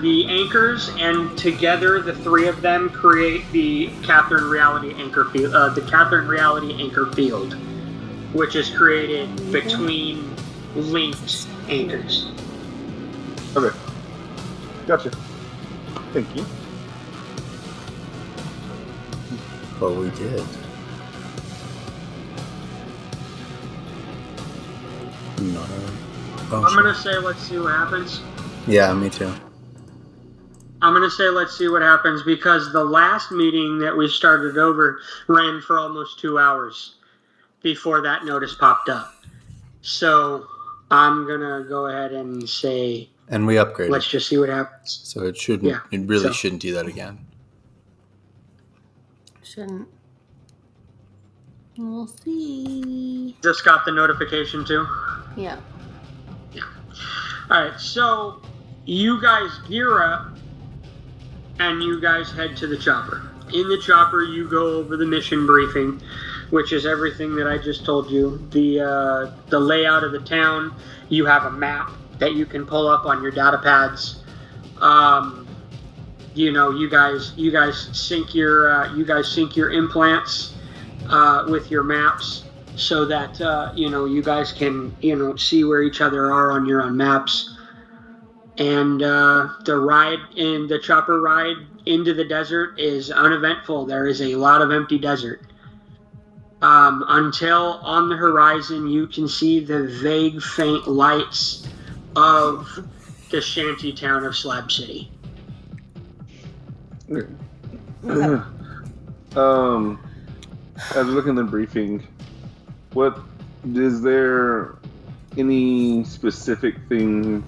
the anchors, and together the 3 of them create the Catherine Reality Anchor field. The Catherine Reality Anchor field, which is created between linked anchors. Okay. Gotcha. Thank you. Well, we did. No. Oh, I'm gonna say let's see what happens. Yeah, me too. I'm gonna say let's see what happens because the last meeting that we started over ran for almost 2 hours before that notice popped up. So I'm gonna go ahead and say, and we upgraded. Let's just see what happens. So it shouldn't. Yeah. It really shouldn't do that again. Shouldn't. We'll see. Just got the notification too? Yeah. Alright, so you guys gear up and you guys head to the chopper. In the chopper, you go over the mission briefing, which is everything that I just told you. The layout of the town. You have a map that you can pull up on your data pads. You guys sync your implants with your maps so that you guys can see where each other are on your own maps. And the chopper ride into the desert is uneventful. There is a lot of empty desert. Until on the horizon you can see the vague, faint lights of the shanty town of Slab City. As we look in the briefing, is there any specific thing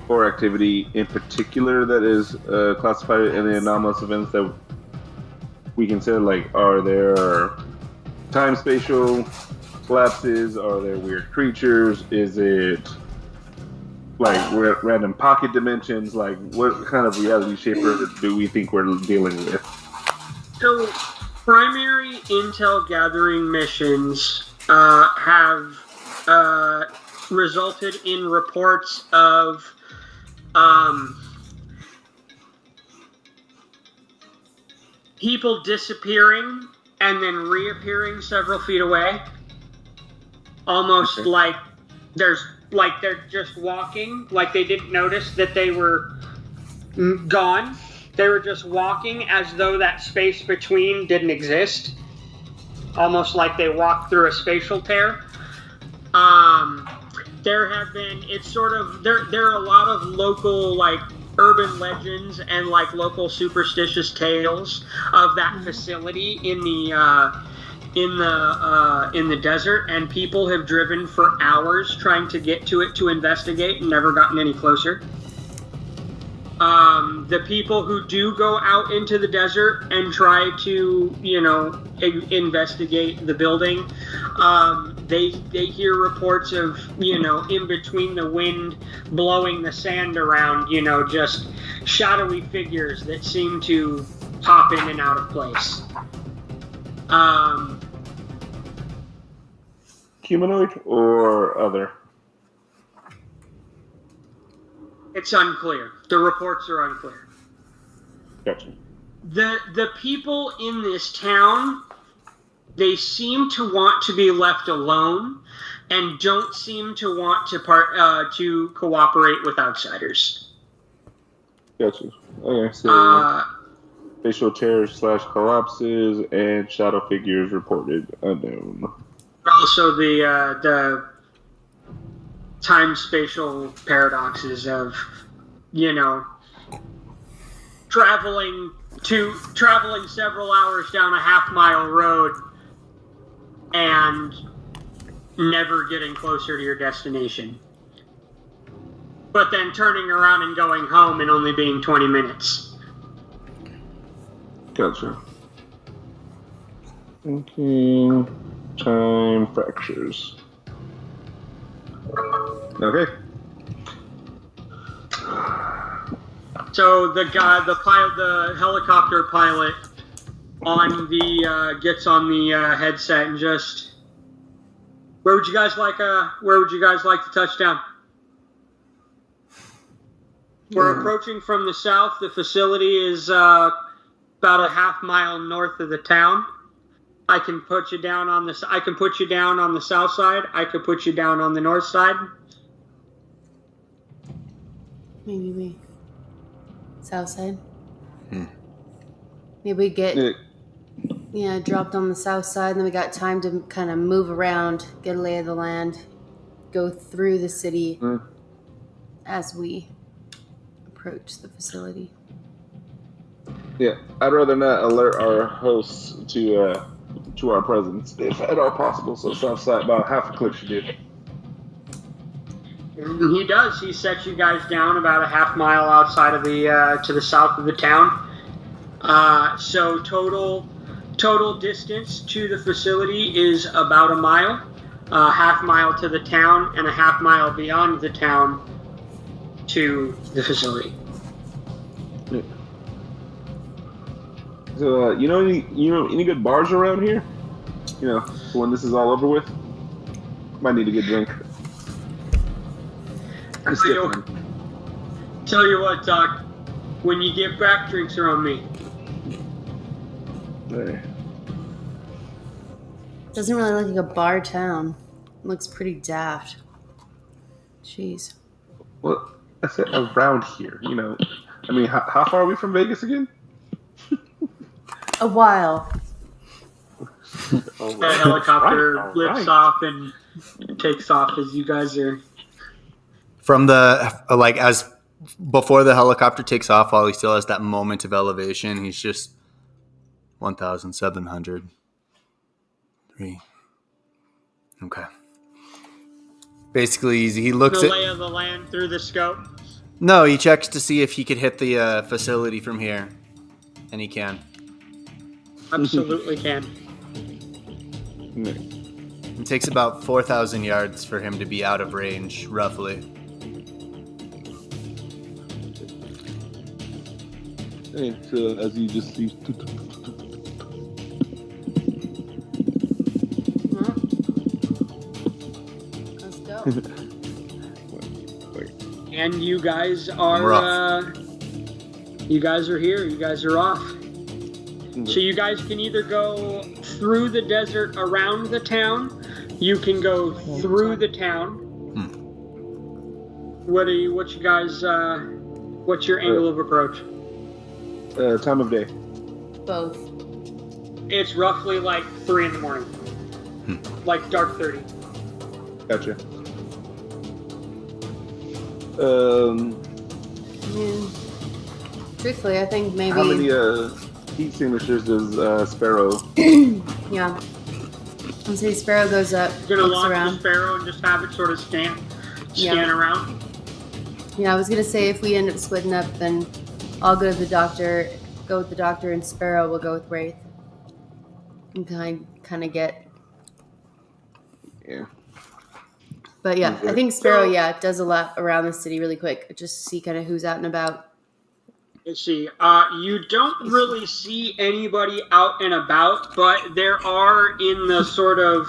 or activity in particular that is classified in the anomalous events that we consider? Like, are there time spatial collapses? Are there weird creatures? Is it like random pocket dimensions? Like, what kind of reality shaper do we think we're dealing with? So, primary intel gathering missions have resulted in reports of people disappearing and then reappearing several feet away. Almost like they're just walking, like they didn't notice that they were gone. They were just walking as though that space between didn't exist. Almost like they walked through a spatial tear. There have been, there are a lot of local, like, urban legends and, like, local superstitious tales of that facility in the desert, and people have driven for hours trying to get to it to investigate and never gotten any closer. The people who do go out into the desert and try to, investigate the building, they hear reports of, in between the wind blowing the sand around, just shadowy figures that seem to pop in and out of place. Humanoid or other? It's unclear. The reports are unclear. Gotcha. The people in this town, they seem to want to be left alone and don't seem to want to cooperate with outsiders. Gotcha. Okay, so facial tears / collapses and shadow figures reported unknown. Also the time spatial paradoxes of, traveling several hours down a half-mile road and never getting closer to your destination. But then turning around and going home and only being 20 minutes. Gotcha. Okay. Time fractures. Okay. So the helicopter pilot, gets on the headset and just, where would you guys like to touch down? We're approaching from the south. The facility is about a half mile north of the town. I can put you down on the south side. I could put you down on the north side. Maybe south side. Maybe we get dropped on the south side, and then we got time to kind of move around, get a lay of the land, go through the city as we approach the facility. Yeah, I'd rather not alert our hosts to our presence if at all possible. So south side, about half a click should do. He does. He sets you guys down about a half mile outside of to the south of the town. So total distance to the facility is about a mile, half mile to the town, and a half mile beyond the town to the facility. Yeah. So any good bars around here? So when this is all over with, might need a good drink. Tell you what, Doc. When you get back, drinks are on me. Hey. Doesn't really look like a bar town. It looks pretty daft. Jeez. Well, I said around here. I mean, how far are we from Vegas again? A while. The helicopter lifts off and takes off as you guys are. From as before the helicopter takes off, while he still has that moment of elevation, he's just 1,703. Okay. Basically, he looks the at lay of the land through the scope. No, he checks to see if he could hit the facility from here, and he can. Absolutely can. It takes about 4,000 yards for him to be out of range, roughly. And so as you just see, Let's go. And you guys are you guys are here. You guys are off. So you guys can either go through the desert around the town. You can go through the town. What's your angle of approach? time of day. Both. It's roughly like 3 a.m. Like dark 30. Gotcha. Truthfully, I think maybe. How many heat extinguishers does Sparrow? Yeah. I'll say Sparrow goes up. You're gonna looks launch around. the Sparrow and just have it sort of scan around. Yeah, I was gonna say if we end up splitting up, then I'll go to the doctor. Go with the doctor, and Sparrow will go with Wraith. And kind of get. Yeah. But yeah, I think Sparrow, does a lot around the city really quick. Just see kind of who's out and about. Let's see. You don't really see anybody out and about, but there are in the sort of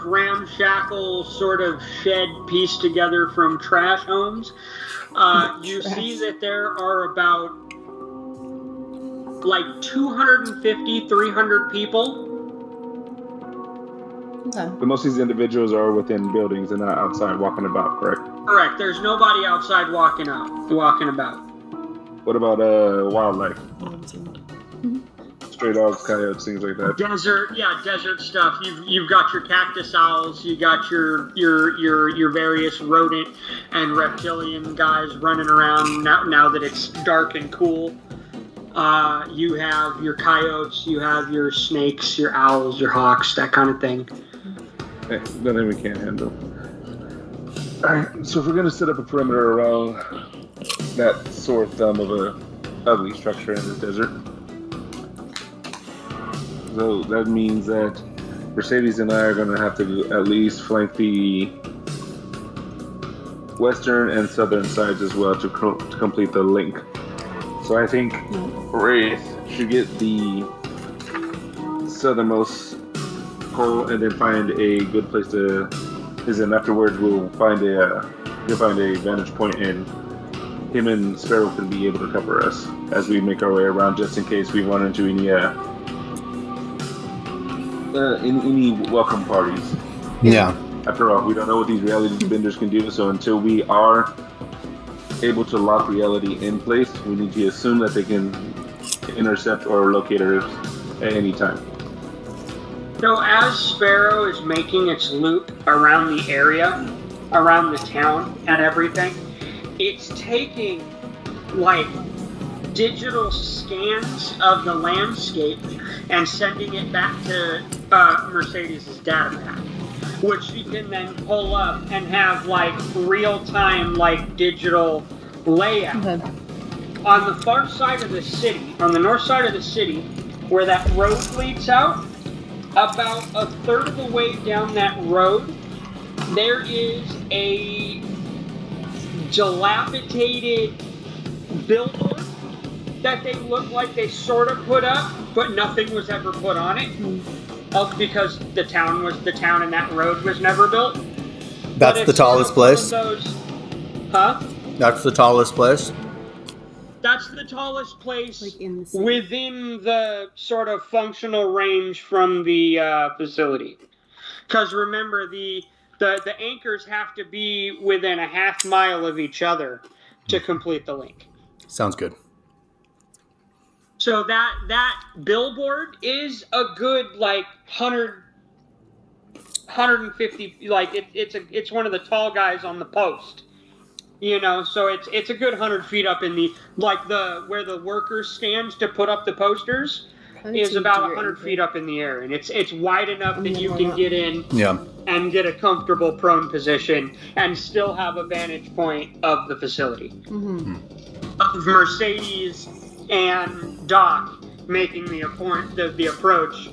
ramshackle sort of shed pieced together from trash homes. You see that there are about like 250, 300 people. Okay. But most of these individuals are within buildings and not outside walking about, correct? Correct. There's nobody outside walking about. What about wildlife? Stray dogs, coyotes, things like that. Desert stuff. You've got your cactus owls, you got your various rodent and reptilian guys running around now that it's dark and cool. You have your coyotes, you have your snakes, your owls, your hawks, that kind of thing. Okay, nothing we can't handle. Alright, so if we're going to set up a perimeter around that sore thumb of a ugly structure in the desert, so that means that Mercedes and I are going to have to at least flank the western and southern sides as well to complete the link. So I think Wraith should get the southernmost pole and then find a good place to. Is then afterwards we'll find a vantage point and him and Sparrow can be able to cover us as we make our way around, just in case we run into any welcome parties. Yeah. After all, we don't know what these reality benders can do, so until we are able to lock reality in place, we need to assume that they can intercept or locate us at any time. So as Sparrow is making its loop around the area, around the town and everything, it's taking like digital scans of the landscape and sending it back to Mercedes' data pack, which she can then pull up and have like real-time like digital layout. Okay. On the far side of the city, on the north side of the city, where that road leads out, about a third of the way down that road, there is a dilapidated billboard that they look like they sort of put up, but nothing was ever put on it. Because the town and that road was never built. That's the tallest place? Huh? That's the tallest place? That's the tallest place Like in the city. within the sort of functional range from the facility. Because remember, the anchors have to be within a half mile of each other to complete the link. Sounds good. So that billboard is a good like 150, like it's one of the tall guys on the post. You know, so it's a good 100 feet up in the where the workers stand to put up the posters is about 100 feet up in the air, and it's wide enough that you can get in and get a comfortable prone position and still have a vantage point of the facility. Mm-hmm. Of Mercedes and Doc making the approach,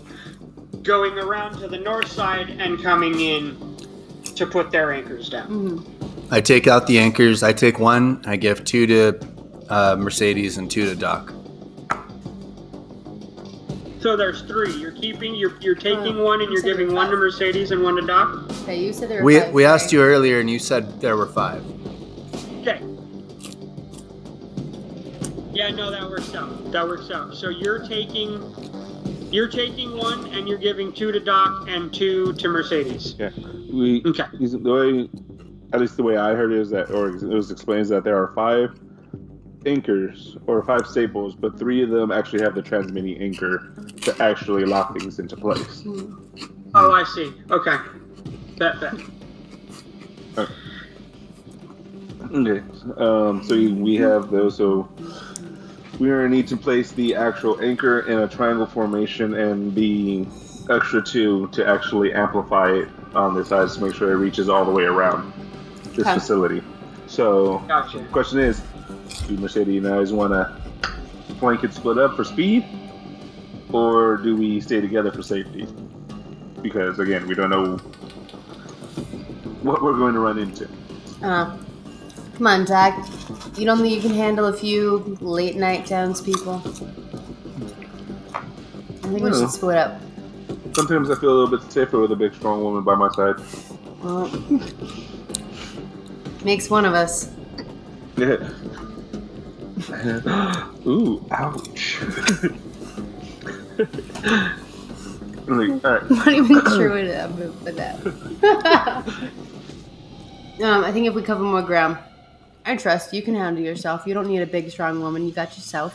going around to the north side and coming in to put their anchors down. Mm-hmm. I take out the anchors. I take one. I give 2 to Mercedes and 2 to Doc. So there's 3. You're taking one and you're giving 1 to Mercedes and 1 to Doc. Okay, you said there were 5. We asked you earlier and you said there were 5. Okay. Yeah, no, that works out. So you're taking 1 and you're giving 2 to Doc and 2 to Mercedes. Yeah. At least the way I heard it is that, or it was explained, is that there are 5 anchors or 5 staples, but 3 of them actually have the transmitting anchor to actually lock things into place. Oh, I see. Okay. Bet. Okay. So we have those. So we are going to need to place the actual anchor in a triangle formation and the extra 2 to actually amplify it on the sides to make sure it reaches all the way around this facility. So Gotcha. The question is, do Mercedes and I want to flank and split up for speed, or do we stay together for safety? Because again, we don't know what we're going to run into. Come on, Doc. You don't think you can handle a few late night townspeople? I think we should split up. Sometimes I feel a little bit safer with a big, strong woman by my side. Well, makes one of us. Yeah. Ooh, ouch. All right. I'm not even sure what to move for that. I think if we cover more ground, I trust you can handle yourself. You don't need a big, strong woman. You got yourself.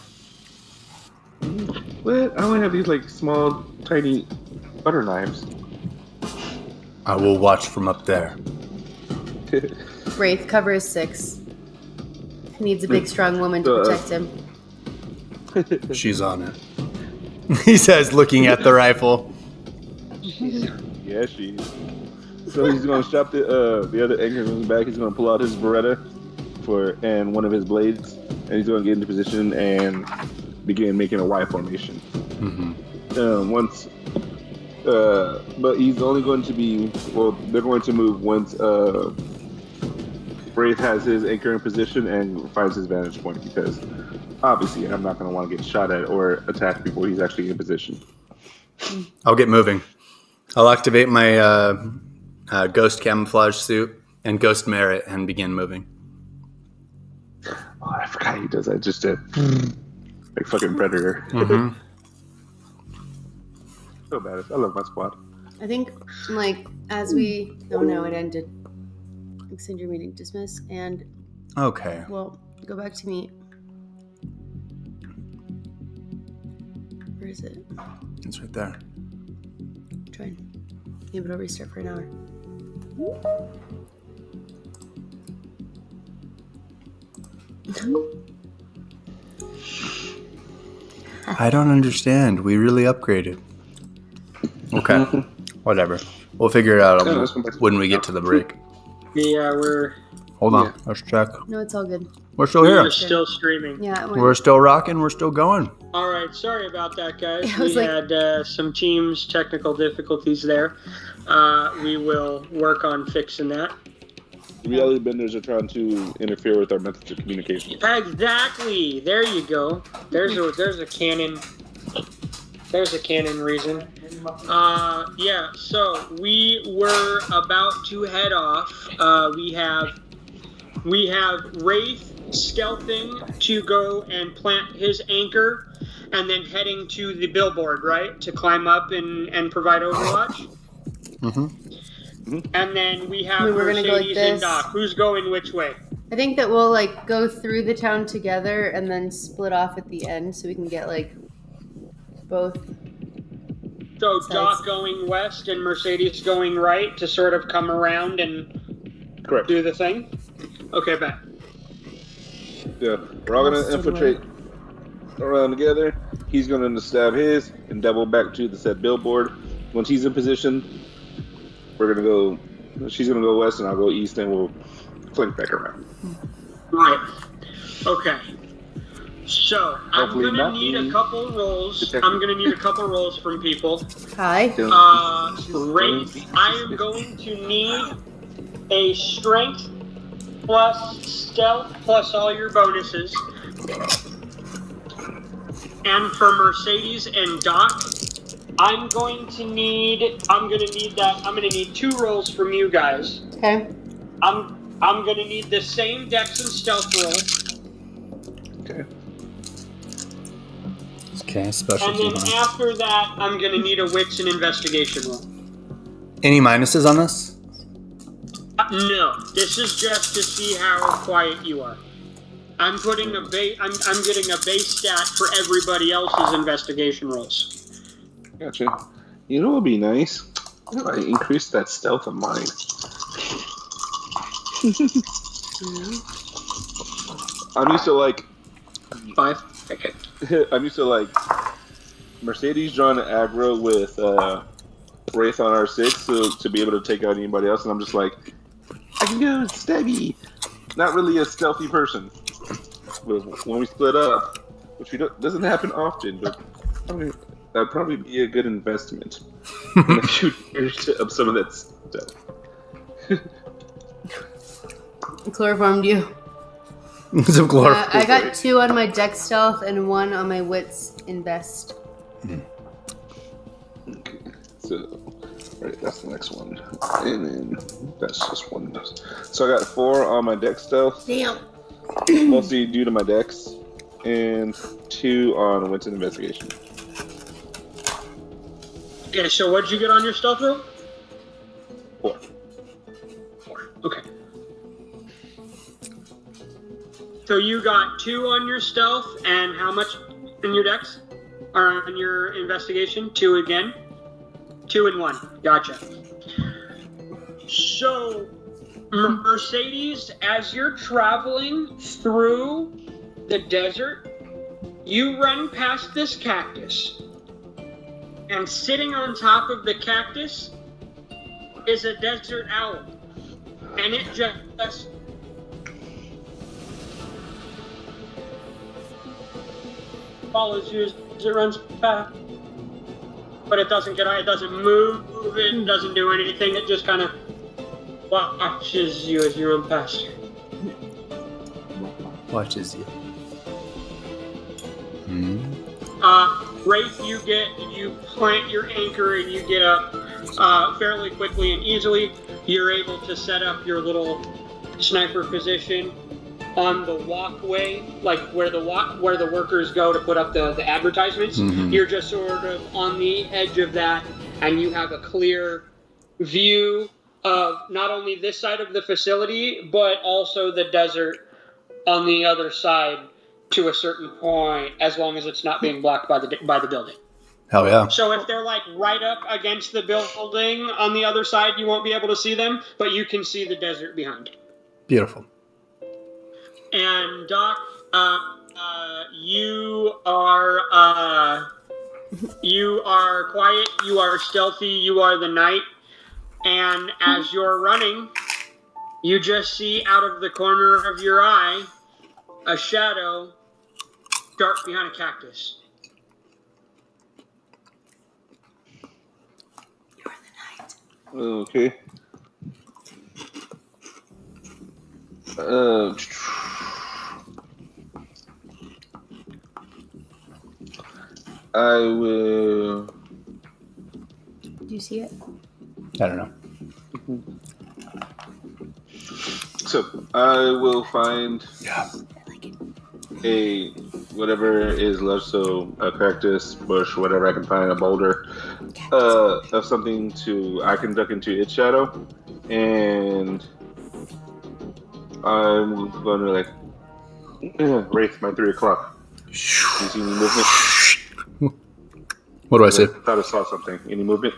What? I only have these like small, tiny butter knives. I will watch from up there. Wraith, cover is 6. He needs a big, strong woman to protect him. She's on it. He says, looking at the rifle. Yeah, she is. So he's gonna strap the other anchor on his back. He's gonna pull out his Beretta and one of his blades, and he's gonna get into position and begin making a Y formation. But he's only going to be they're going to move once Wraith has his anchor in position and finds his vantage point, because obviously I'm not going to want to get shot at or attacked before he's actually in position. I'll get moving. I'll activate my ghost camouflage suit and ghost merit and begin moving. Oh, I forgot he does that. Just like fucking Predator. So bad. I love my squad. I think, like, as we... Oh, no, it ended. Extend your meeting, dismiss, and... Okay. Well, go back to meet. Where is it? It's right there. Join. Maybe it'll restart for an hour. I don't understand. We really upgraded. Okay. Whatever. We'll figure it out when we get to the break. Yeah, we're Hold on. Let's check. No, it's all good. We're still here. We're still streaming. Yeah, it went. We're still rocking. We're still going. All right, sorry about that, guys. I was We like- had some Teams technical difficulties there. We will work on fixing that. Reality benders are trying to interfere with our methods of communication. Exactly. There you go. There's a canon. There's a canon reason. Yeah. So we were about to head off. We have Wraith stealthing to go and plant his anchor, and then heading to the billboard, right, to climb up and provide overwatch. And then we have We're gonna go like Mercedes and this. Doc. Who's going which way? I think that we'll, like, go through the town together and then split off at the end so we can get, like, both. So Sides. Doc going west and Mercedes going right to sort of come around and Correct. do the thing? Okay, bet. Yeah. We're all going to Lost in infiltrate around together. He's going to stab his and double back to the said billboard. Once he's in position, we're going to go... She's going to go west and I'll go east, and we'll flank back around. Right. Okay. So, I'm Hopefully going to not need me. a couple rolls. Detective. I'm going to need a couple rolls from people. Hi. Wraith, I am going to need a strength plus stealth plus all your bonuses. And for Mercedes and Doc, I'm going to need 2 rolls from you guys. Okay. I'm going to need the same dex and stealth roll. Okay. Okay, And specialty. then after that, I'm going to need a wits and investigation roll. Any minuses on this? No, this is just to see how quiet you are. I'm putting I'm getting a base stat for everybody else's investigation rolls. Gotcha. You know what would be nice? I increased that stealth of mine. I'm used to like 5. Okay. I'm used to like Mercedes drawing an aggro with Wraith on R6 to be able to take out anybody else, and I'm just like, I can go stabby. Not really a stealthy person. But when we split up, which doesn't happen often, but that'd probably be a good investment in a few years to up some of that stuff. Chloroformed you. Some chloroform. I got 2 on my dex stealth and 1 on my wits invest. Okay, so right, that's the next one, and then that's just one. So I got 4 on my dex stealth, Damn. mostly due to my dex, and 2 on wits and investigation. Okay, so what did you get on your stealth roll? 4. 4. Okay. So you got 2 on your stealth, and how much in your dex? Or on your investigation? 2 again? 2 and 1. Gotcha. So, Mercedes, as you're traveling through the desert, You run past this cactus, and sitting on top of the cactus is a desert owl, and it just follows you as it runs past. But it doesn't move, it doesn't do anything, it just kind of watches you as you run past. Watches you. Wraith, you plant your anchor and you get up fairly quickly and easily. You're able to set up your little sniper position on the walkway, like where the workers go to put up the advertisements. Mm-hmm. You're just sort of on the edge of that, and you have a clear view of not only this side of the facility, but also the desert on the other side to a certain point, as long as it's not being blocked by the building. Hell yeah. So if they're like right up against the building on the other side, you won't be able to see them, but you can see the desert behind. Beautiful. And Doc, you are quiet, you are stealthy, you are the night, and as you're running, you just see out of the corner of your eye a shadow dart behind a cactus. You're the night. Okay. I will. Do you see it? I don't know. So I will find a whatever is left. So a cactus, bush, whatever I can find, a boulder, of something I can duck into its shadow, and I'm gonna Wraith my 3 o'clock. You see any movement? What do I say? I thought I saw something. Any movement?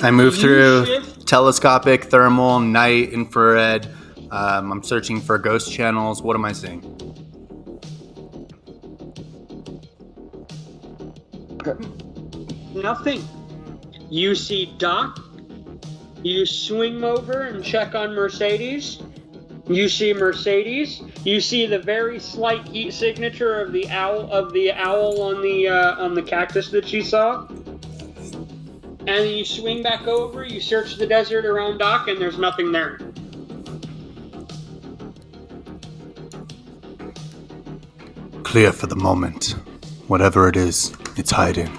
I move through shift? telescopic, thermal, night, infrared. I'm searching for ghost channels. What am I seeing? Nothing. You see Doc. You swing over and check on Mercedes. You see Mercedes. You see the very slight heat signature of the owl on the cactus that she saw. And then you swing back over. You search the desert around Doc, and there's nothing there. Clear for the moment. Whatever it is, it's hiding.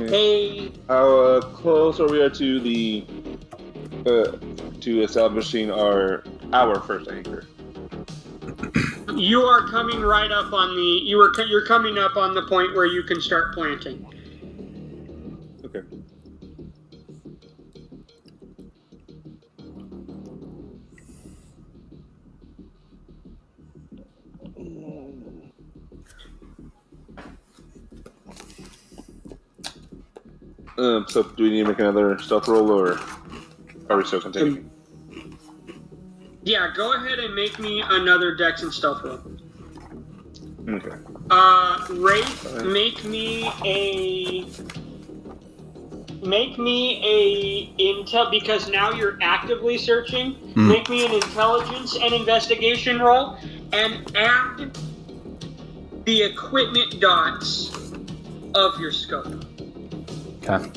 Hey. How close are we to to establishing our first anchor? You are coming right up on you're coming up on the point where you can start planting. Okay. So do we need to make another stealth roll, or are we still continuing? Yeah, go ahead and make me another Dex and Stealth roll. Okay. Wraith, make me a intel, because now you're actively searching. Make me an intelligence and investigation roll, and add the equipment dots of your scope. Okay.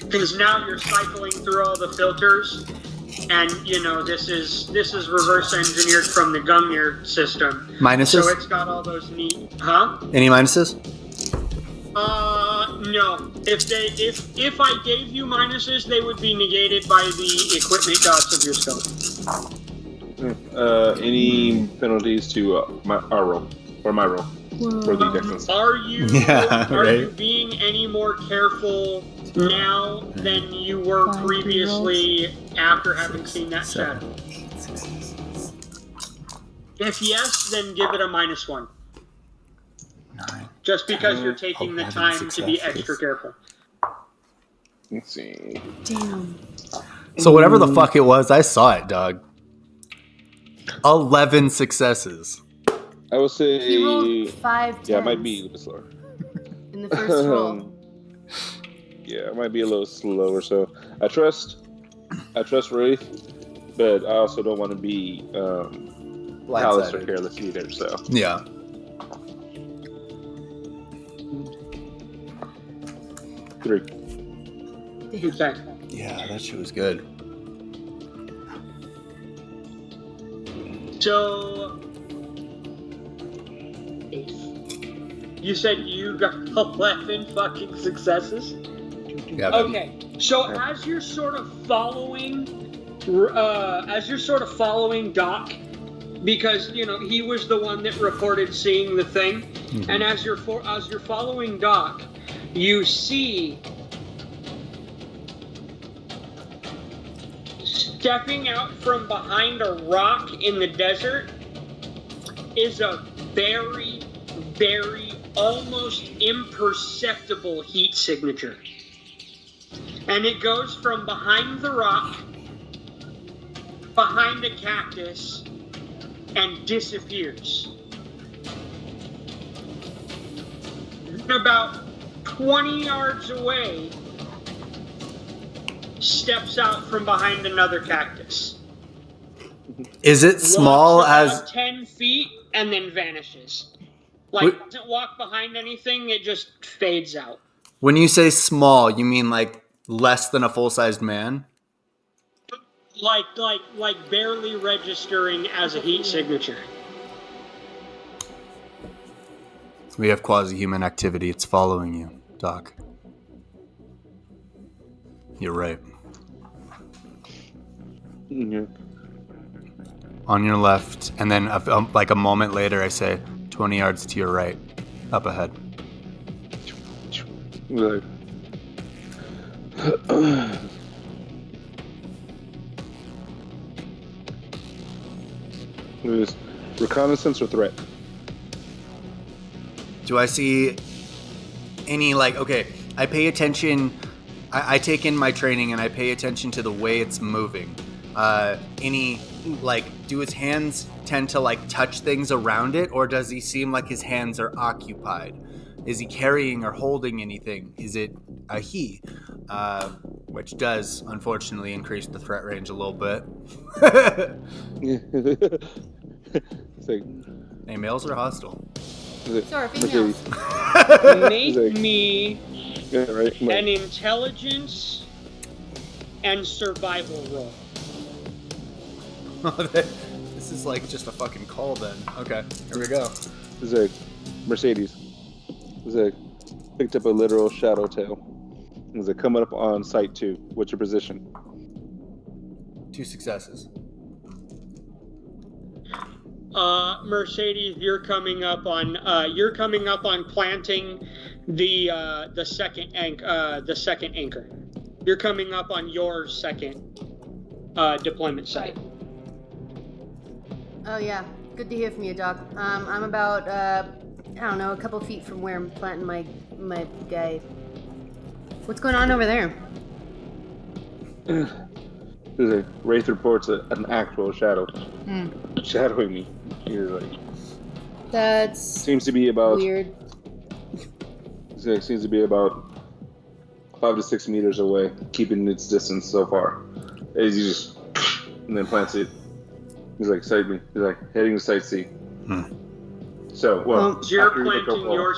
Because now you're cycling through all the filters, and this is reverse engineered from the Gungnir system. Minuses? So it's got all those neat, huh? Any minuses? No. If I gave you minuses, they would be negated by the equipment dots of your scope. Any penalties to our roll or my roll for the Dex? Are you you being any more careful now than you were previously after having seen that shadow? If yes, then give it a -1. 9. Just because you're taking the time to be extra careful. Let's see. Damn. So whatever the fuck it was, I saw it, dog. 11 successes. I would say. He rolled 5 tens Yeah, it might be a little bit slower. in the first roll. Yeah, it might be a little slower. So I trust Wraith, but I also don't want to be callous or careless either. So Yeah. three. Okay. Yeah, that shit was good. So, you said you got 11 fucking successes? Yeah. Okay, so as you're sort of following Doc, because he was the one that reported seeing the thing, Mm-hmm. and as you're following Doc, you see stepping out from behind a rock in the desert is a very, very almost imperceptible heat signature. And it goes from behind the rock, behind a cactus, and disappears. And about 20 yards away, steps out from behind another cactus. Is it small Walks as... about 10 feet and then vanishes. Like, doesn't walk behind anything, it just fades out. When you say small, you mean like less than a full-sized man? Like barely registering as a heat signature. We have quasi-human activity. It's following you, Doc. You're right. Mm-hmm. On your left, and then like a moment later, I say 20 yards to your right, up ahead. Like, is reconnaissance or threat? Do I see any, like, okay, I pay attention, I take in my training and I pay attention to the way it's moving. Any, like, do his hands tend to, like, touch things around it, or does he seem like his hands are occupied? Is he carrying or holding anything? Is it a he? Which does, unfortunately, increase the threat range a little bit. It's like, Hey, males are hostile. Sorry, females. Make me yeah, right. an intelligence and survival roll. This is like just a fucking call then. Okay, here we go. It's like Mercedes. It's like picked up a literal shadow tail. It's like coming up on site 2. What's your position? 2 successes. Mercedes, you're coming up on planting the second anchor. You're coming up on your second deployment site. Oh yeah, good to hear from you, Doc. I'm about I don't know, a couple feet from where I'm planting my guy. What's going on over there? There's a Wraith reports an actual shadow shadowing me. He's like, That's seems to be about weird. Seems to be about 5 to 6 meters away, keeping its distance so far. As he just and then plants it. He's like, he's like heading to site C. So, well, As you're after we planting go your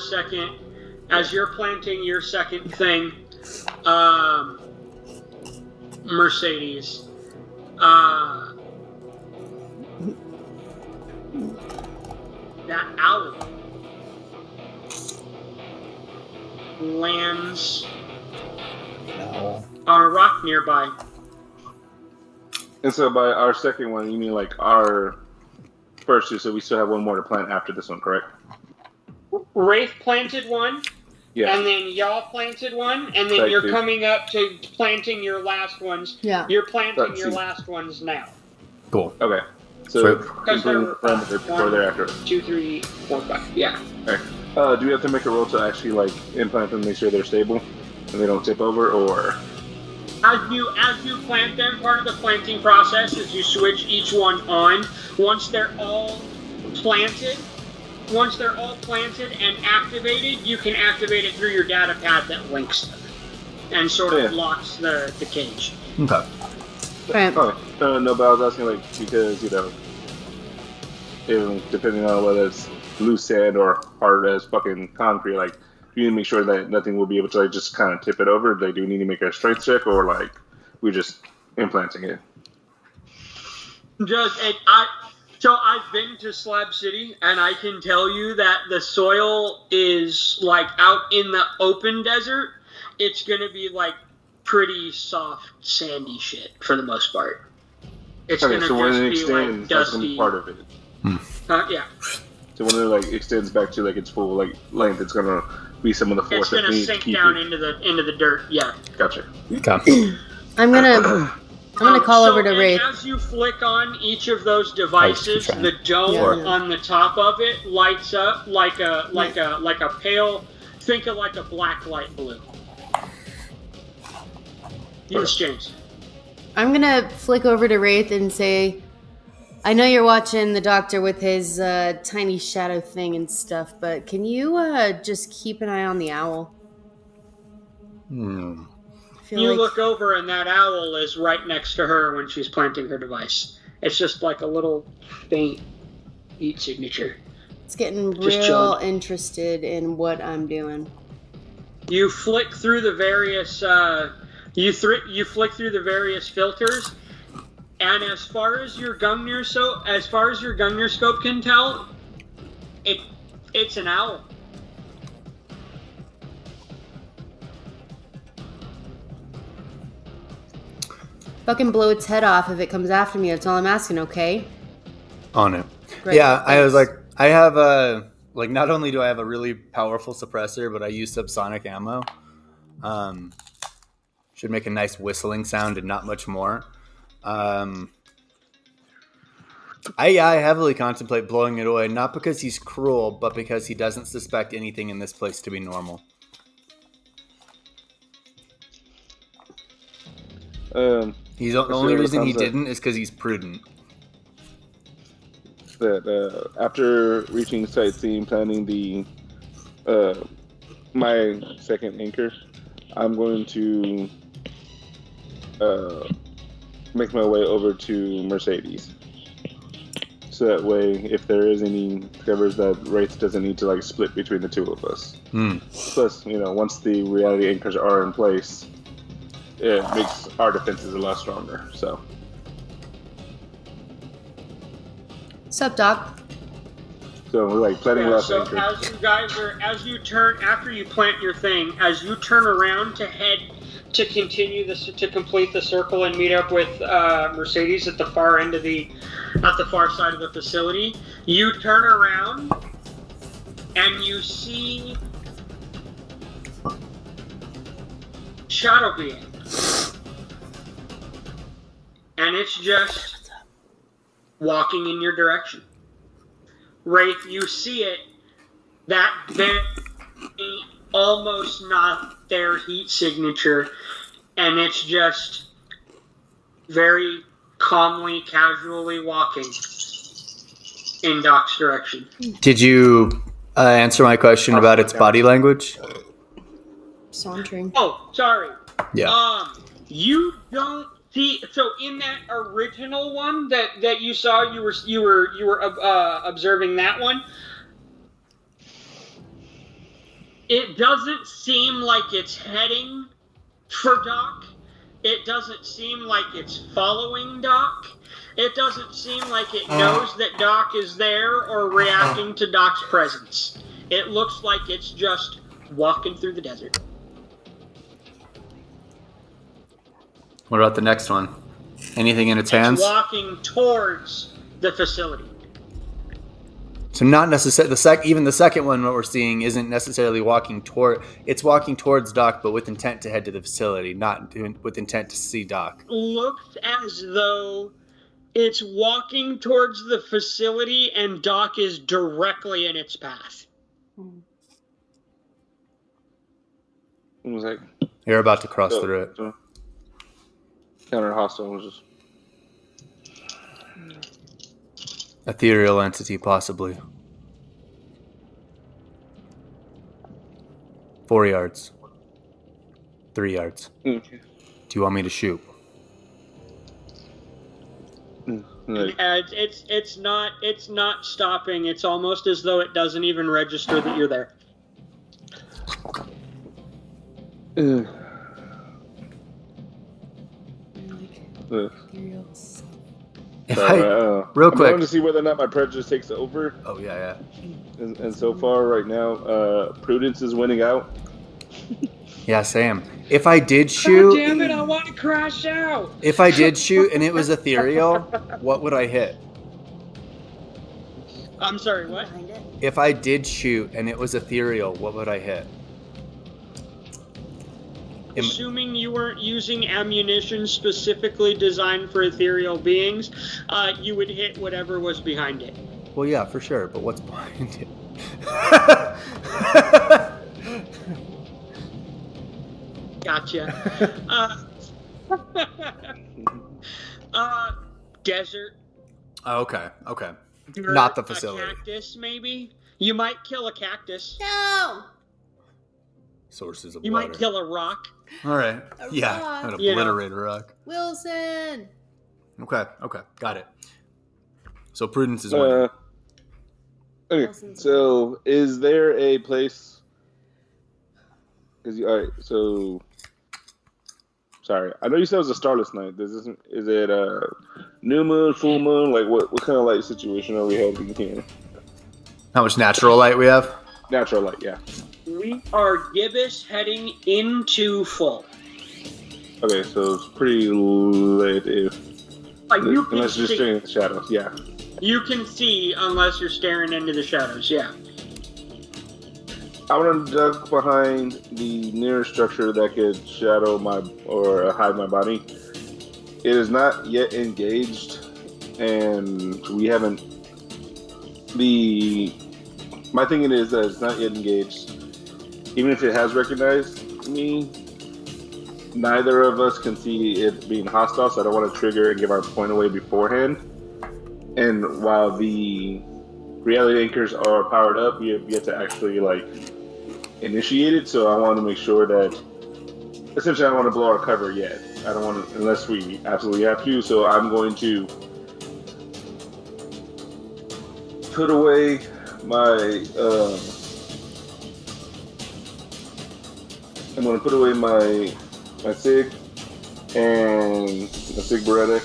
second thing, Mercedes, that owl lands on a rock nearby. And so by our second one, you mean like our first 2, so we still have one more to plant after this one, correct? Wraith planted one, Yeah. and then y'all planted one, and then you're coming up to planting your last ones. Yeah. You're planting your last ones now. Cool. Okay. So Because they're before they're after. 2, 3, 4, 5. Yeah. Okay. Do we have to make a roll to actually like implant them, make sure they're stable and they don't tip over, or As you plant them, part of the planting process is you switch each one on. Once they're all planted and activated, you can activate it through your data pad that links them and sort of locks the cage. Okay. Right. No, but I was asking because depending on whether it's loose sand or hard as fucking concrete, you need to make sure that nothing will be able to just kind of tip it over. Do we need to make a strength check, or we're just implanting it? So I've been to Slab City, and I can tell you that the soil is out in the open desert. It's gonna be pretty soft, sandy shit for the most part. It's gonna so when it just be extends, that's gonna be dusty. part of it. Yeah. So when it extends back to its full length, it's gonna be some of the force It's gonna sink down into the dirt. Yeah. Gotcha. Okay. I'm gonna call over to Wraith. As you flick on each of those devices, the dome on the top of it lights up like a pale. Think of a black light blue. Yes, James. I'm gonna flick over to Wraith and say, I know you're watching the doctor with his tiny shadow thing and stuff, but can you just keep an eye on the owl? You look over and that owl is right next to her when she's planting her device. It's just like a little faint heat signature. It's getting real interested in what I'm doing. You flick through the various you flick through the various filters, and as far as your Gungnir scope can tell, it's an owl. Fucking blow its head off if it comes after me. That's all I'm asking, okay? On it. Great, yeah, thanks. I was I have not only do I have a really powerful suppressor, but I use subsonic ammo. Should make a nice whistling sound and not much more. I heavily contemplate blowing it away, not because he's cruel, but because he doesn't suspect anything in this place to be normal. He's the only reason he didn't is because he's prudent. That after reaching sightseeing, planning the my second anchor, I'm going to make my way over to Mercedes. So that way, if there is any discovers that Wraith doesn't need to split between the two of us. Plus, once the reality anchors are in place, it makes our defenses a lot stronger. So. Sup, Doc? So we're planting last so anchor. as you guys are, after you plant your thing, as you turn around to head to continue this to complete the circle and meet up with Mercedes at the far side of the facility, you turn around and you see Shadow Being, and it's just walking in your direction. Wraith, you see it, that very almost not their heat signature, and it's just very calmly, casually walking in Doc's direction. Did you answer my question about its body language? Sauntering. Oh, sorry. Yeah. You don't see. So in that original one that you saw, you were observing that one. It doesn't seem like it's heading for Doc. It doesn't seem like it's following Doc. It doesn't seem like it knows that Doc is there or reacting to Doc's presence. It looks like it's just walking through the desert. What about the next one? Anything in its hands? It's walking towards the facility. So not necessarily even the second one. What we're seeing isn't necessarily walking toward. It's walking towards Doc, but with intent to head to the facility, not with intent to see Doc. Looks as though it's walking towards the facility, and Doc is directly in its path. It was You're about to cross through it. Counter hostile. Ethereal entity, possibly. 4 yards. 3 yards. Okay. Do you want me to shoot? Like, It's not stopping. It's almost as though it doesn't even register that you're there. If real I'm quick. going to see whether or not my prejudice takes over. Oh yeah. And so far, right now, prudence is winning out. Yeah, Sam. If I did shoot, God damn it! I want to crash out. if I did shoot and it was ethereal, what would I hit? I'm sorry. What? Behind it. If I did shoot and it was ethereal, what would I hit? Assuming you weren't using ammunition specifically designed for ethereal beings, you would hit whatever was behind it. Well, yeah, for sure. But what's behind it? Gotcha. Desert. Okay. Dirt, Not the facility. A cactus, maybe. You might kill a cactus. No. Sources of You water. might kill a rock. All right. A Yeah, rock. I'd Yeah. obliterate a rock. Wilson. Okay, got it. So prudence is winning. Okay, so is there a place? All right, so sorry, I know you said it was a starless night. Is it a new moon, full moon? Like what kind of light situation are we having here? How much natural light we have? Natural light, yeah. We are gibbous heading into full. Okay, so it's pretty lit if Like you can unless you're see. staring at the shadows, yeah. You can see unless you're staring into the shadows, yeah. I want to duck behind the nearest structure that could shadow or hide my body. It is not yet engaged, and we haven't. My thinking is that it's not yet engaged. Even if it has recognized me, neither of us can see it being hostile, so I don't want to trigger and give our point away beforehand. And while the reality anchors are powered up, we have yet to actually initiate it. So I want to make sure that essentially I don't want to blow our cover yet. I don't want to, unless we absolutely have to. So I'm going to put away my I'm going to put away my SIG and a SIG Beretta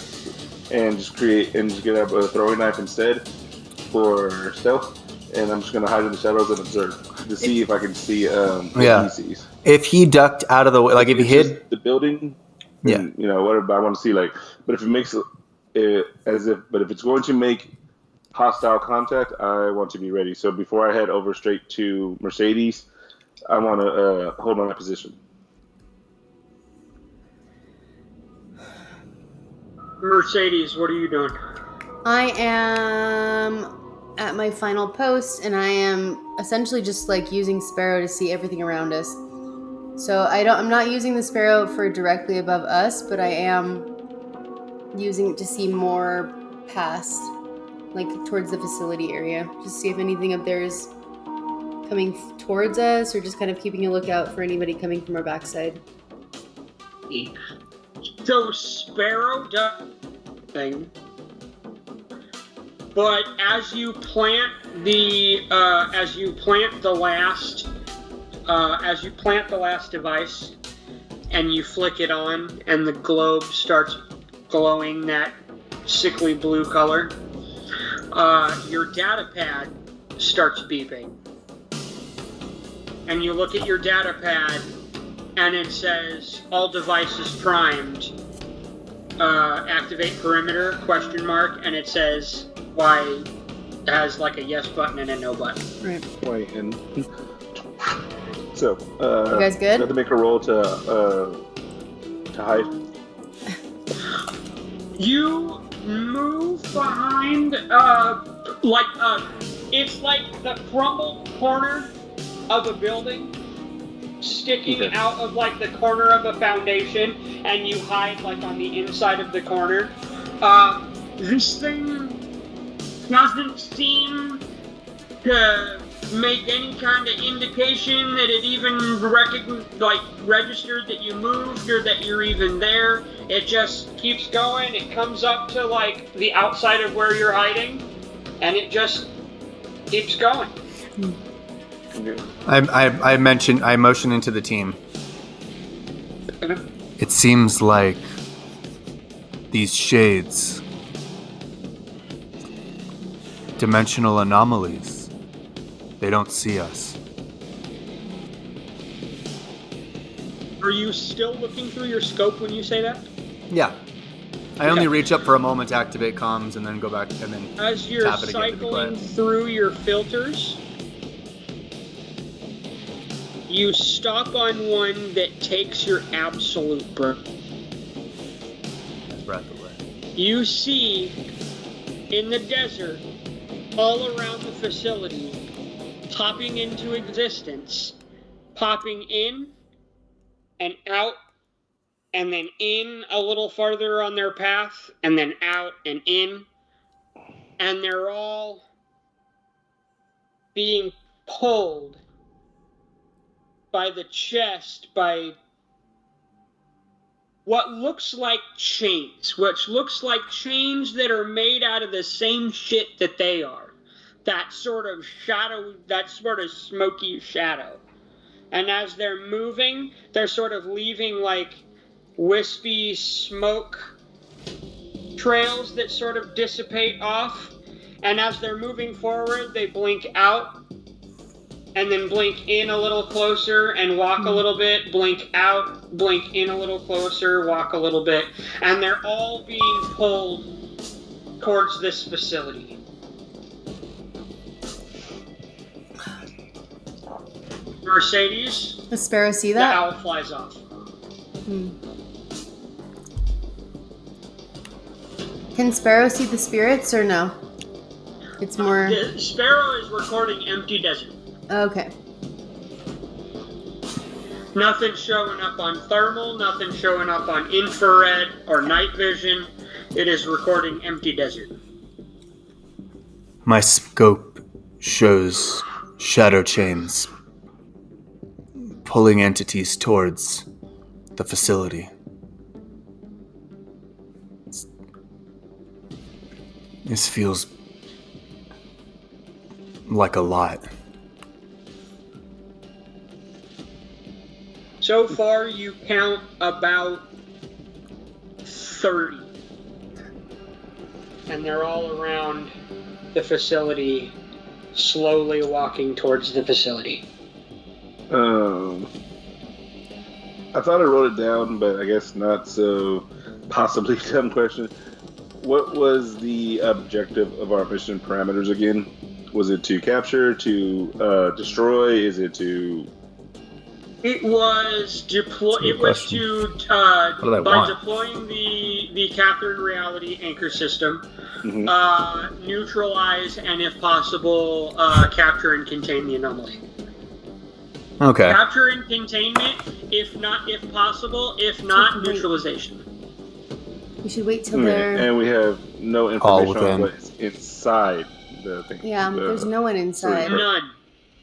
and just get out a throwing knife instead for stealth. And I'm just going to hide in the shadows and observe to see if I can see what he sees. If he ducked out of the way, like if he hid the building, then, whatever. I want to see but if it makes it but if it's going to make hostile contact, I want to be ready. So before I head over straight to Mercedes, I want to hold my position. Mercedes, what are you doing? I am at my final post, and I am essentially just using Sparrow to see everything around us. So I'm not using the Sparrow for directly above us, but I am using it to see more past, towards the facility area, just see if anything up there is coming towards us, or just kind of keeping a lookout for anybody coming from our backside. So Sparrow does thing, but as you plant the last device, and you flick it on, and the globe starts glowing that sickly blue color, your data pad starts beeping. And you look at your data pad, and it says, all devices primed, activate perimeter, ? And it says, why, it has a yes button and a no button. Right. Wait, and so, you guys good? I have to make a roll to hide. You move behind, it's like the crumbled corner of a building, sticking out of like the corner of a foundation, and you hide like on the inside of the corner. This thing doesn't seem to make any kind of indication that it even registered that you moved or that you're even there. It just keeps going. It comes up to like the outside of where you're hiding, and it just keeps going. I motion into the team. It seems like these shades, dimensional anomalies, they don't see us. Are you still looking through your scope when you say that? Yeah. I only reach up for a moment to activate comms and then go back and then as you're tap it again to be cycling quiet. through your filters, you stop on one that takes your absolute breath. Breath away. You see in the desert, all around the facility, popping into existence, popping in and out, and then in a little farther on their path, and then out and in. And they're all being pulled by the chest by what looks like chains, that are made out of the same shit that they are. That sort of shadow, that sort of smoky shadow. And as they're moving, they're sort of leaving like wispy smoke trails that sort of dissipate off. And as they're moving forward, they blink out and then blink in a little closer and walk a little bit, blink out, blink in a little closer, walk a little bit. And they're all being pulled towards this facility. Mercedes, Does Sparrow see the that? owl flies off. Can Sparrow see the spirits or no? It's more. The Sparrow is recording empty desert. Okay. Nothing showing up on thermal, nothing showing up on infrared or night vision. It is recording empty desert. My scope shows shadow chains pulling entities towards the facility. This feels like a lot. So far, you count about 30. And they're all around the facility, slowly walking towards the facility. I thought I wrote it down, but I guess not, so possibly dumb question. What was the objective of our mission parameters again? Was it to capture, to destroy? Is it to... It was deploy. It was to by deploying the Catherine Reality Anchor System, neutralize and, if possible, capture and contain the anomaly. Okay. Capture and containment, if possible, if not neutralization. We should wait till they're. And we have no information on what's inside the thing. Yeah, there's no one inside. None.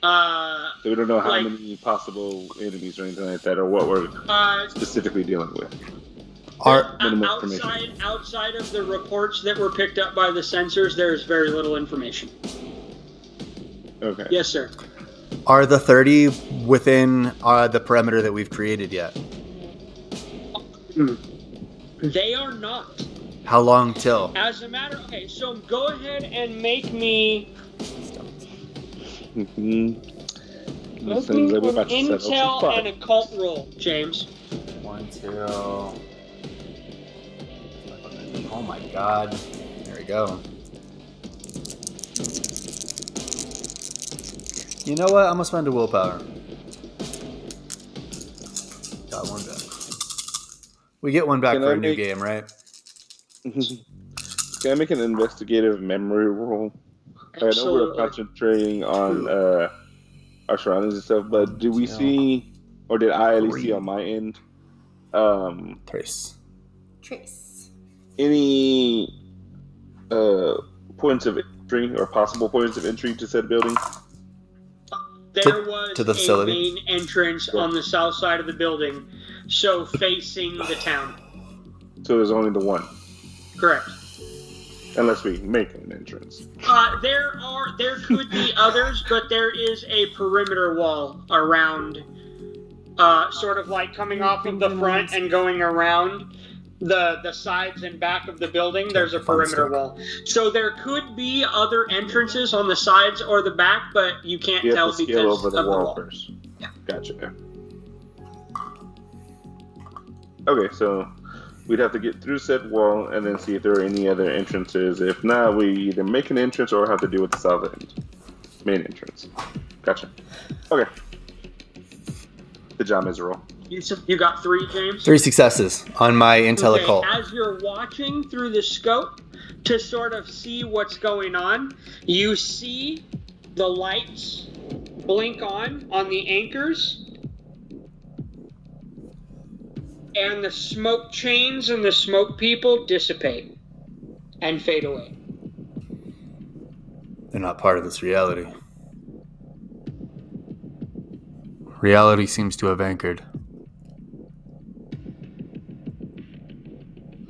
So we don't know how many possible enemies or anything like that, or what we're specifically dealing with. Outside of the reports that were picked up by the sensors, there's very little information. Okay. Yes, sir. Are the 30 within the perimeter that we've created yet? They are not. How long till? As a matter, okay, so go ahead and make me. Make me an intel and occult roll, James. 1, 2. Oh my god. There we go. You know what? I'm gonna spend a willpower. Got one back. We get one back for a new game, right? Can I make an investigative memory roll? Absolutely. I know we're concentrating on our surroundings and stuff, but do we see or did I at least 3. see on my end, Trace. any points of entry or possible points of entry to said building? There was to the a facility? main entrance on the south side of the building, so facing the town. So there's only the one, Correct. unless we make an entrance. There could be others, but there is a perimeter wall around, sort of like coming off of the front and going around the sides and back of the building. There's a perimeter wall, so there could be other entrances on the sides or the back, but you can't You tell have to because scale over the of wall the wall. first. Yeah. Gotcha. Okay, so we'd have to get through said wall and then see if there are any other entrances. If not, we either make an entrance or have to deal with the south end. Main entrance. Gotcha. Okay. Good job, Israel. You got 3, James? 3 successes on my intellicult. Okay, as you're watching through the scope to sort of see what's going on, you see the lights blink on the anchors, and the smoke chains and the smoke people dissipate and fade away. They're not part of this reality. Reality seems to have anchored.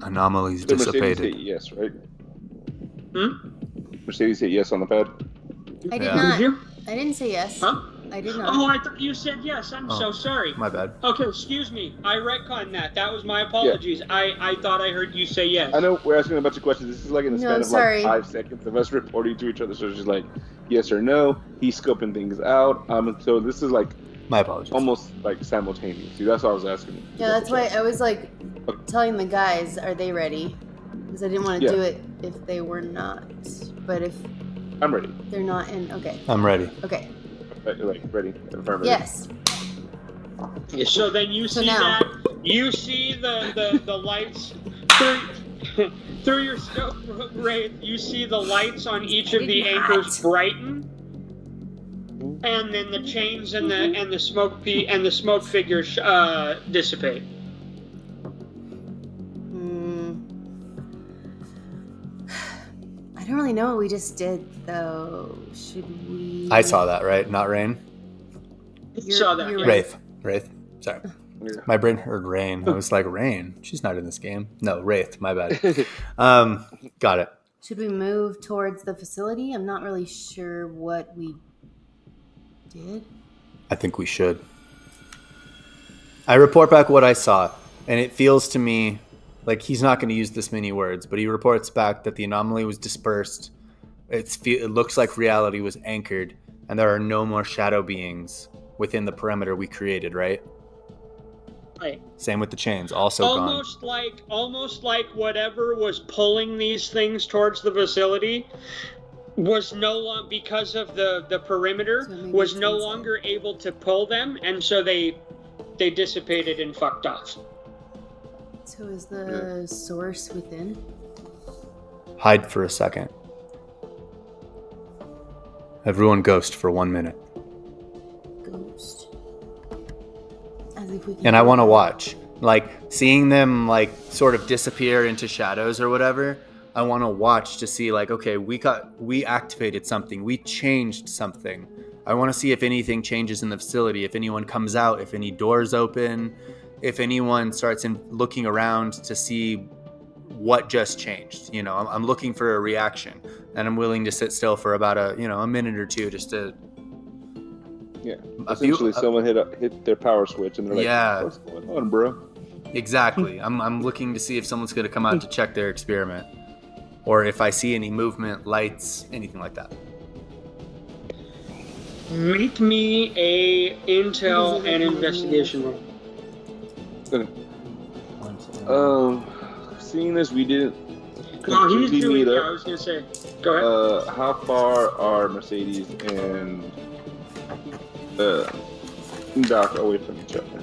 Anomalies So Mercedes dissipated. hit yes, right? Hmm? Mercedes hit yes on the pad. I did Yeah. not. Did you? I didn't say yes. Huh? I did not. Oh, I thought you said yes. I'm so sorry. My bad. Okay, excuse me. I retconned that. That was my apologies. I thought I heard you say yes. I know we're asking a bunch of questions. This is like in the No, span of sorry. like 5 seconds of us reporting to each other. So it's just like yes or no. He's scoping things out. So this is like My apologies. almost like simultaneous. See, that's what I was asking. Yeah, that's why I was like telling the guys, are they ready? Because I didn't want to do it if they were not. But if I'm ready. they're not in, okay. I'm ready. Okay. Like ready. Affirmative. Yes. So then you So see now- that. You see the lights through your scope, Wraith. You see the lights on each of the anchors brighten, and then the chains and the smoke figures dissipate. I don't really know what we just did, though. Should we? I saw that, right? Not Rain? You saw that. you're Yeah. right. Wraith. Sorry. Yeah. My brain heard Rain. I was like, Rain? She's not in this game. No, Wraith. My bad. Got it. Should we move towards the facility? I'm not really sure what we did. I think we should. I report back what I saw, and it feels to me like he's not going to use this many words, but he reports back that the anomaly was dispersed. It looks like reality was anchored, and there are no more shadow beings within the perimeter we created, right? Right. Same with the chains, also gone. Almost like whatever was pulling these things towards the facility was no longer, because of the perimeter, So maybe was it's no inside. longer able to pull them, and so they dissipated and fucked off. So is the source within? Hide for a second. Everyone ghost for 1 minute. Ghost. As if we can. And I want to watch. Like, seeing them, like, sort of disappear into shadows or whatever, I want to watch to see, like, okay, we activated something. We changed something. I want to see if anything changes in the facility, if anyone comes out, if any doors open, if anyone starts looking around to see what just changed. You know, I'm looking for a reaction, and I'm willing to sit still for about a minute or two just to... Yeah. Essentially, someone hit their power switch, and they're like, Yeah. "What's going on, bro?" Exactly. I'm looking to see if someone's going to come out to check their experiment, or if I see any movement, lights, anything like that. Make me a intel and investigation roll. Seeing as we didn't Oh, he's completely doing. meet Yeah, I up, was gonna say. Go ahead. how far are Mercedes and Doc away from each other?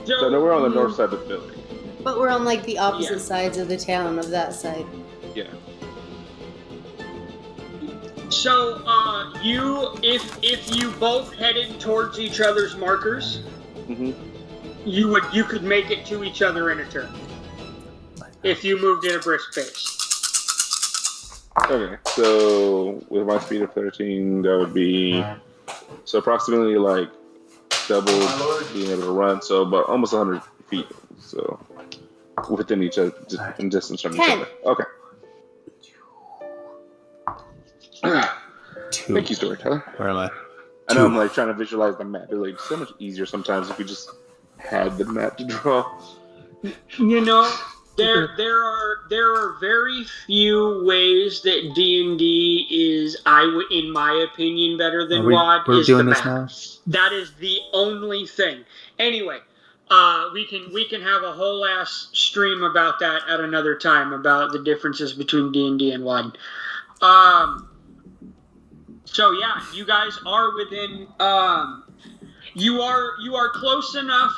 So I know we're on the north side of the building. But we're on like the opposite Yeah. sides of the town of that side. Yeah. So, if you both headed towards each other's markers, Mm-hmm. you could make it to each other in a turn. If you moved at a brisk pace. Okay, so with my speed of 13, that would be so approximately like double being able to run, so about almost 100 feet. So within each other, in distance from each 10. other. Okay. Two. Thank you, storyteller. Where am I? I know I'm like trying to visualize the map. It's like so much easier sometimes if you just had the map to draw. You know, there are very few ways that D&D is, in my opinion, better than WoD. We're is doing the this map. now? That is the only thing. Anyway, we can have a whole ass stream about that at another time, about the differences between D&D and WoD. So yeah, you guys are within. You are close enough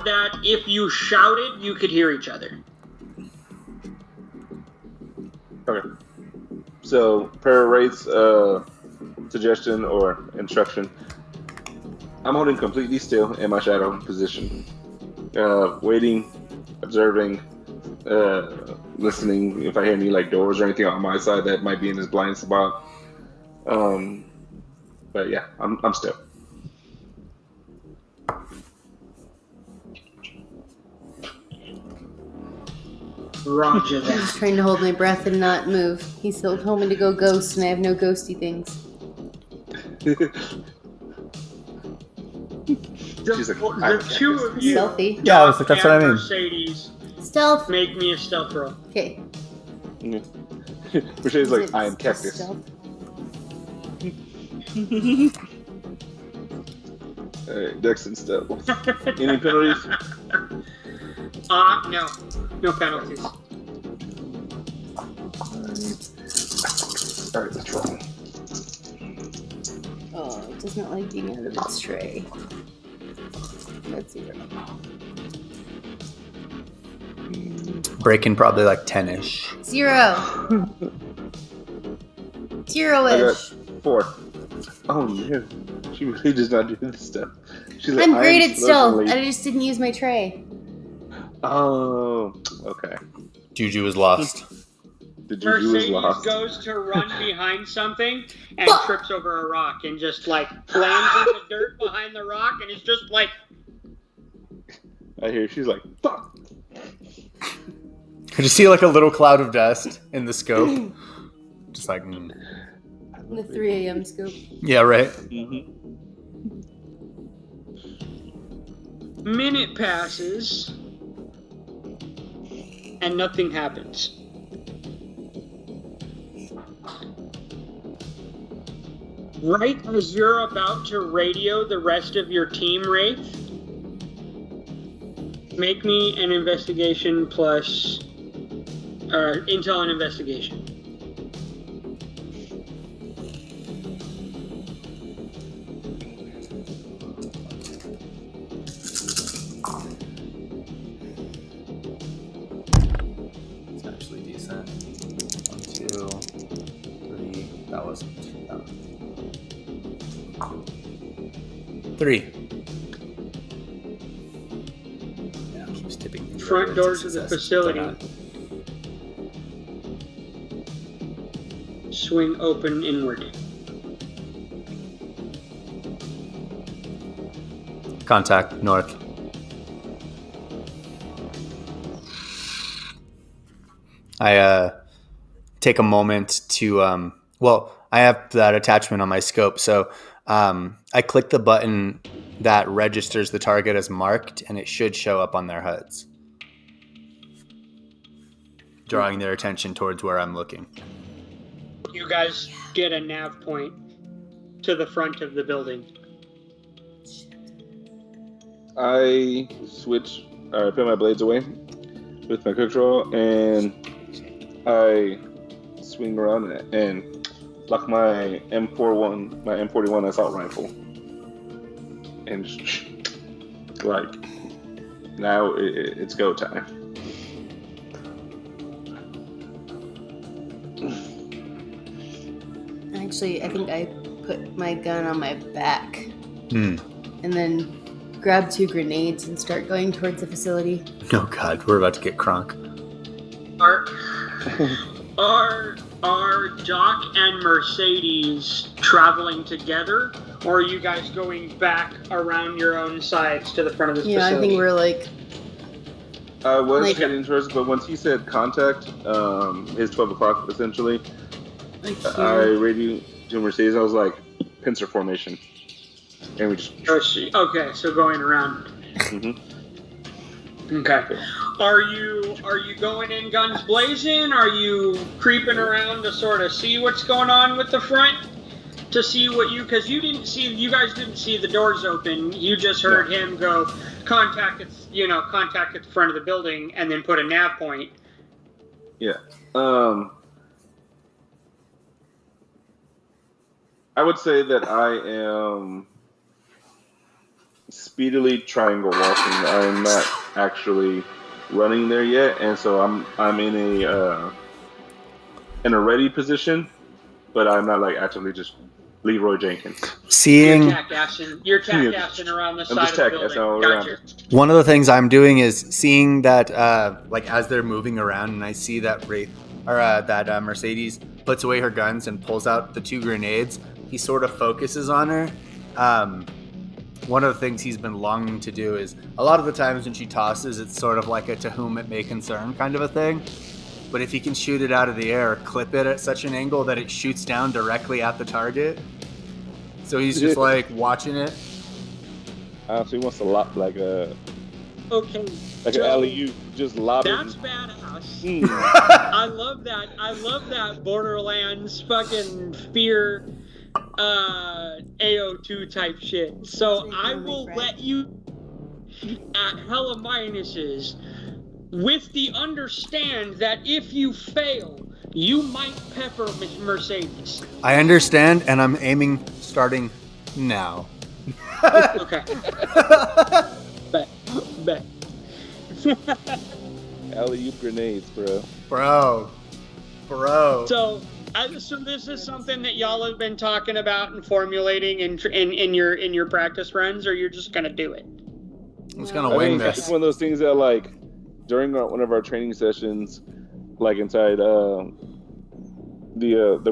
that if you shouted, you could hear each other. Okay. So per Wraith's suggestion or instruction, I'm holding completely still in my shadow position, waiting, observing, listening if I hear any like doors or anything on my side that might be in this blind spot. But yeah, I'm still. Roger I'm that. just trying to hold my breath and not move. He still told me to go ghost, and I have no ghosty things. She's like, The two of you, Stealthy. Yeah, I was like, that's what I and mean. Mercedes, Stealth. make me a stealth roll. Okay. Mercedes like, Is it I am just cactus. stealth? Alright, Dex and stealth. Any penalties? No. No penalties. Alright, let's roll. Oh, it does not like being out of its tray. That's 0. Breaking probably like 10-ish. 0. I 0-ish. got 4. Oh no. She really does not do this stuff. She's like, I'm I great am at stealth. supposedly- I just didn't use my tray. Oh, okay. Juju was lost. The juju was Mercedes lost. goes to run behind something and trips over a rock and just like lands in the dirt behind the rock and is just like, I hear she's like, fuck. Could you see like a little cloud of dust in the scope? Just like, In the 3 a.m. scope. yeah, right. Mm-hmm. minute passes and nothing happens. Right as you're about to radio the rest of your team, Wraith, make me an investigation plus intel and investigation. It's actually decent. 1, 2, 3. That wasn't. That one. 3. Yeah, it keeps tipping things Front over. doors It's of the success. facility Why not? swing open inward. Contact north. I take a moment to I have that attachment on my scope, so I click the button that registers the target as marked, and it should show up on their HUDs, drawing their attention towards where I'm looking. You guys get a nav point to the front of the building. I switch, put my blades away with my quick draw, and I swing around and lock my M41 assault rifle, and just, like, now it's go time. Actually, I think I put my gun on my back Hmm. and then grab 2 grenades and start going towards the facility. Oh God, we're about to get crunk. Are Doc and Mercedes traveling together, or are you guys going back around your own sides to the front of this Yeah, facility? I think we're like. I was Like- heading towards, but once he said contact, it's 12 o'clock essentially. I here. radioed to Mercedes. I was like, pincer formation, and we just. Okay, so going around. Mhm. Okay. Are you going in guns blazing? Are you creeping around to sort of see what's going on with the front? To see what because you guys didn't see the doors open. You just heard him go contact at the front of the building and then put a nav point. Yeah. I would say that I am speedily triangle walking. I'm not actually running there yet, and so I'm in a ready position, but I'm not like actively just Leroy Jenkins. Seeing You're tack-assing around the I'm side just of the tack-assing all building. around. Gotcha. one of the things I'm doing is seeing that like as they're moving around, and I see that Mercedes puts away her guns and pulls out the 2 grenades. He sort of focuses on her. One of the things he's been longing to do is a lot of the times when she tosses, it's sort of like a to whom it may concern kind of a thing. But if he can shoot it out of the air or clip it at such an angle that it shoots down directly at the target. So he's just like watching it. So he wants to lob like an alley-oop, just lob That's it. badass. I love that Borderlands fucking fear AO2 type shit. So I will let you at hella minuses with the understand that if you fail, you might pepper Mercedes. I understand, and I'm aiming starting now. Okay. Bet. Alley-oop grenades, bro. Bro. So this is something that y'all have been talking about and formulating in your practice runs, or you're just gonna do it? I'm just gonna wing It's this. one of those things that, like, during one of our training sessions, like inside the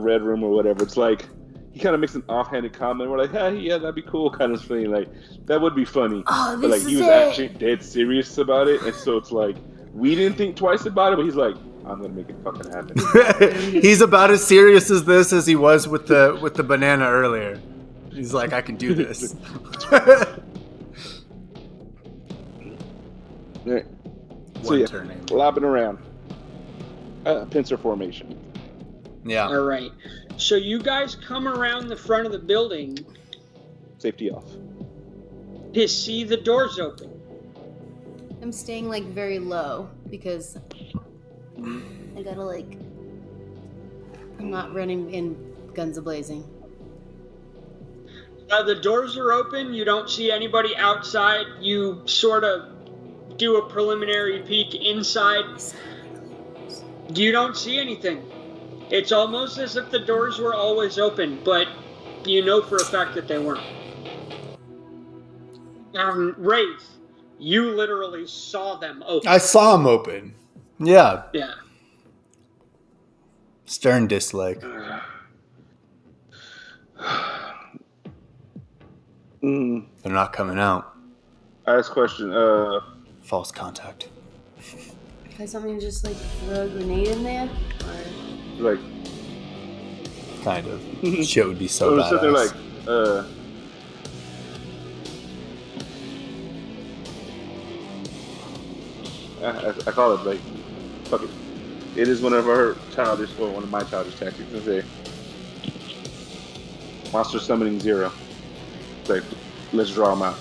red room or whatever, it's like he kind of makes an offhanded comment. We're like, hey, yeah, that'd be cool, kind of feeling like that would be funny. Oh, but like he was actually dead serious about it, and so it's like we didn't think twice about it, but he's like, I'm gonna make it fucking happen. He's about as serious as this as he was with the banana earlier. He's like, I can do this. Right. So One yeah, turning. lobbing around. Pincer formation. Yeah. All right. So you guys come around the front of the building Safety off. to see the doors open. I'm staying like very low because I gotta like. I'm not running in guns a-blazing. The doors are open. You don't see anybody outside. You sort of do a preliminary peek inside. You don't see anything. It's almost as if the doors were always open, but you know for a fact that they weren't. Wraith, you literally saw them open. I saw him open. Yeah. Yeah. Stern dislike. They're not coming out. I asked a question. False contact. Can something just like throw a grenade in there? Or... Like, Kind of. Shit would be so I was badass. sitting there like, I call it like, fuck it. It is one of my childish tactics. I say, monster summoning 0. Like, let's draw them out.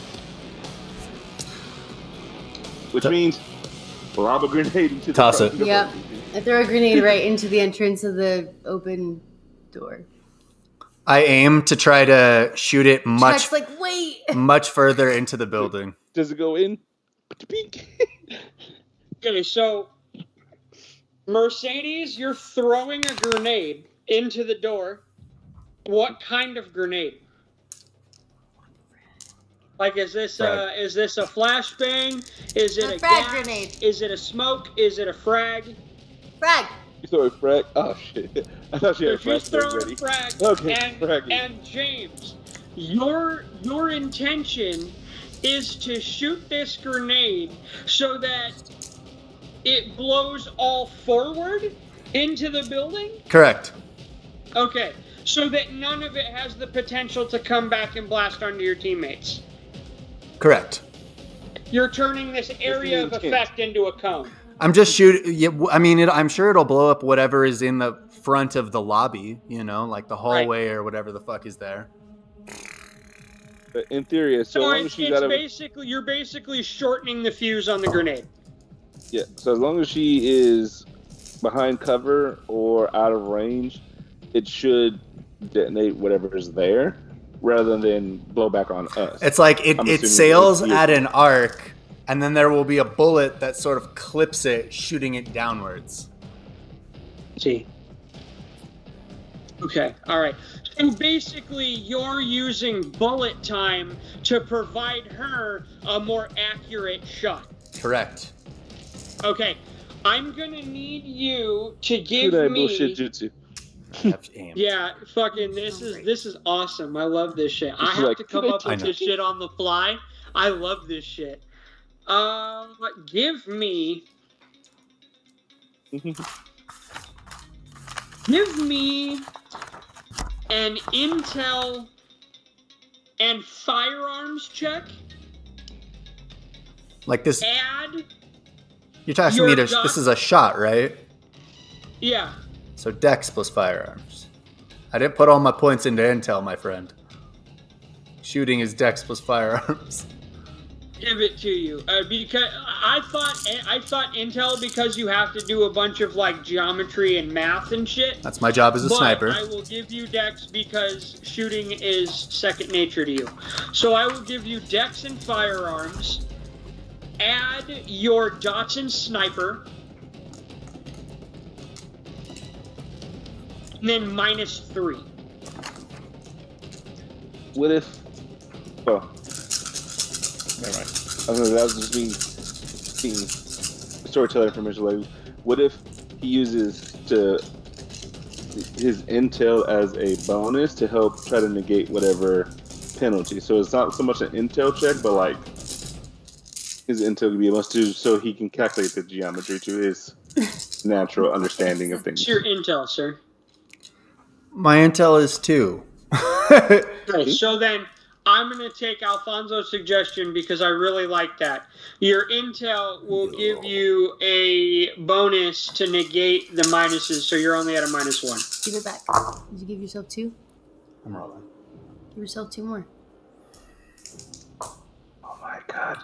Which means lob a grenade into the Toss front it. door. Yep. I throw a grenade right into the entrance of the open door. I aim to try to shoot it much Chuck's like, wait! much further into the building. Does it go in? Peek. Okay, so Mercedes, you're throwing a grenade into the door. What kind of grenade? Like, is this a flashbang? Is it a frag gas? grenade. Is it a smoke? Is it a frag? Frag. You throw a frag? Oh shit! I thought she So had a she's flashbang throwing ready. frag. Okay, fragging. And James, your intention is to shoot this grenade so that it blows all forward into the building? Correct. Okay, so that none of it has the potential to come back and blast onto your teammates. Correct. You're turning this area of effect into a cone. I'm just shooting. Yeah, I mean, I'm sure it'll blow up whatever is in the front of the lobby. You know, like the hallway or whatever the fuck is there. But in theory, so long as she's out of you're basically shortening the fuse on the grenade. Yeah, so as long as she is behind cover or out of range, it should detonate whatever is there rather than blow back on us. It's like it sails at an arc, and then there will be a bullet that sort of clips it, shooting it downwards. See. Okay, all right. So basically, you're using bullet time to provide her a more accurate shot. Correct. Okay, I'm gonna need you to give me. Bullshit jutsu. Yeah, fucking. This is awesome. I love this shit. I have to come up with this shit on the fly. I love this shit. Give me. Give me an intel and firearms check. Like this. Add. You're asking me to. This is a shot, right? Yeah. So Dex plus firearms. I didn't put all my points into intel, my friend. Shooting is Dex plus firearms. Give it to you because I thought intel because you have to do a bunch of like geometry and math and shit. That's my job as a sniper. I will give you Dex because shooting is second nature to you. So I will give you Dex and firearms. Add your Dotson sniper. And then -3. What if? Oh, never mind. That was just being storyteller information. Like, what if he uses his intel as a bonus to help try to negate whatever penalty? So it's not so much an intel check, but like his intel could be able to, so he can calculate the geometry to his natural understanding of things. What's your intel, sir? My intel is 2. Okay, so then I'm going to take Alfonso's suggestion because I really like that. Your intel will give you a bonus to negate the minuses, so you're only at a -1. Give it back. Did you give yourself 2? I'm rolling. Give yourself 2 more. Oh my god.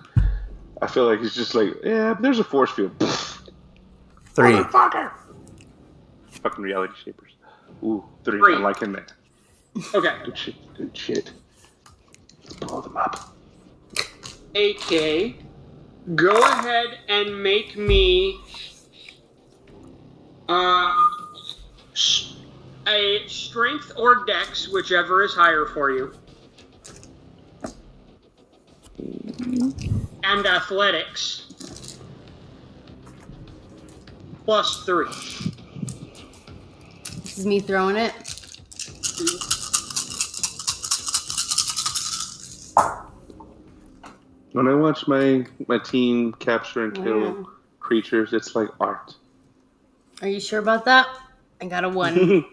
I feel like he's just like, yeah, there's a force field. 3. Motherfucker! Fucking reality shapers. Ooh, 3. I'm liking that. Okay. Good shit. Blow them up. AK, go ahead and make me a strength or dex, whichever is higher for you. And athletics. +3. This is me throwing it. When I watch my team capture and kill creatures, it's like art. Are you sure about that? I got a 1.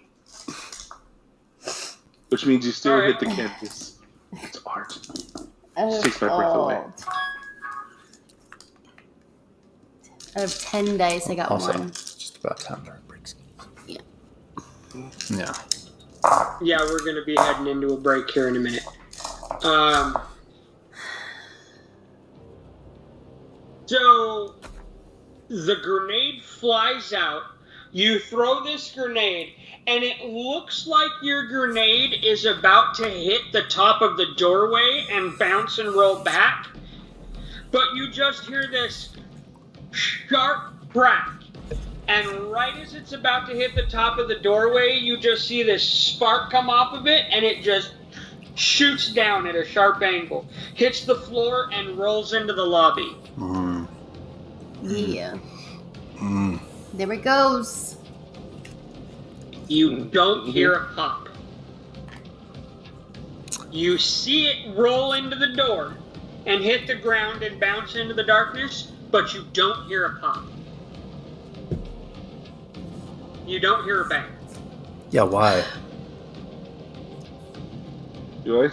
Which means you still hit the canvas. It's art. It takes my breath away. Out of 10 dice, I got Also, 1. just about time for a break. Yeah. Yeah. Yeah, we're going to be heading into a break here in a minute. So, the grenade flies out. You throw this grenade, and it looks like your grenade is about to hit the top of the doorway and bounce and roll back. But you just hear this sharp crack, and right as it's about to hit the top of the doorway, you just see this spark come off of it, and it just shoots down at a sharp angle, hits the floor, and rolls into the lobby. Yeah. There it goes. You don't hear a pop. You see it roll into the door and hit the ground and bounce into the darkness, but you don't hear a pop. You don't hear a bang. Yeah, why? Do I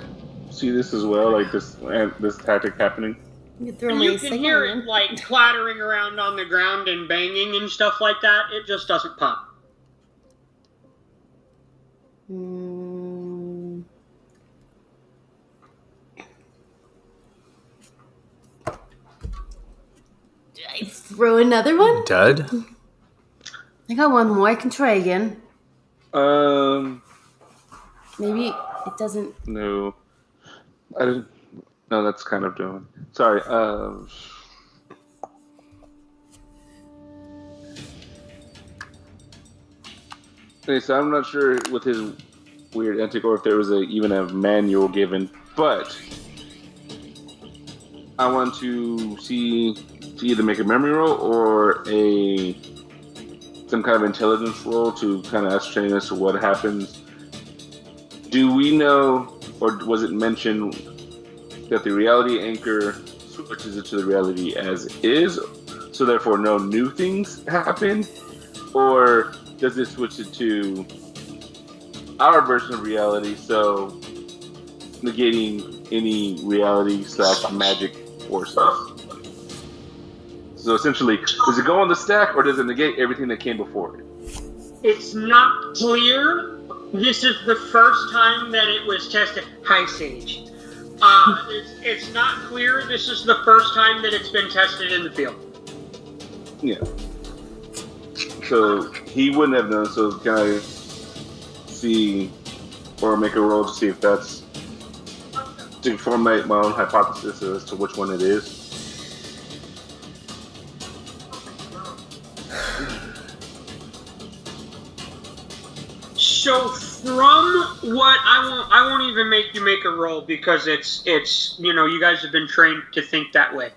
see this as well? Like this tactic happening? You throw And my you can hear signal it like clattering around on the ground and banging and stuff like that. It just doesn't pop. in. Did I throw another one? Dud? I got one more. I can try again. Maybe it doesn't. No. I didn't. No, that's kind of doing. Sorry. Okay, so I'm not sure with his weird antic or if there was even a manual given, but I want to either make a memory roll or some kind of intelligence roll to kind of ascertain as to what happens. Do we know, or was it mentioned that the reality anchor switches it to the reality as is, so therefore no new things happen, or does it switch it to our version of reality, so negating any reality / magic forces? So essentially, does it go on the stack, or does it negate everything that came before it? It's not clear. This is the first time that it was tested. Hi, Sage. It's not clear. This is the first time that it's been tested in the field. Yeah. So he wouldn't have known. So can I see or make a roll to see if that's to formulate my own hypothesis as to which one it is? So from what I won't even make you make a roll because it's you guys have been trained to think that way.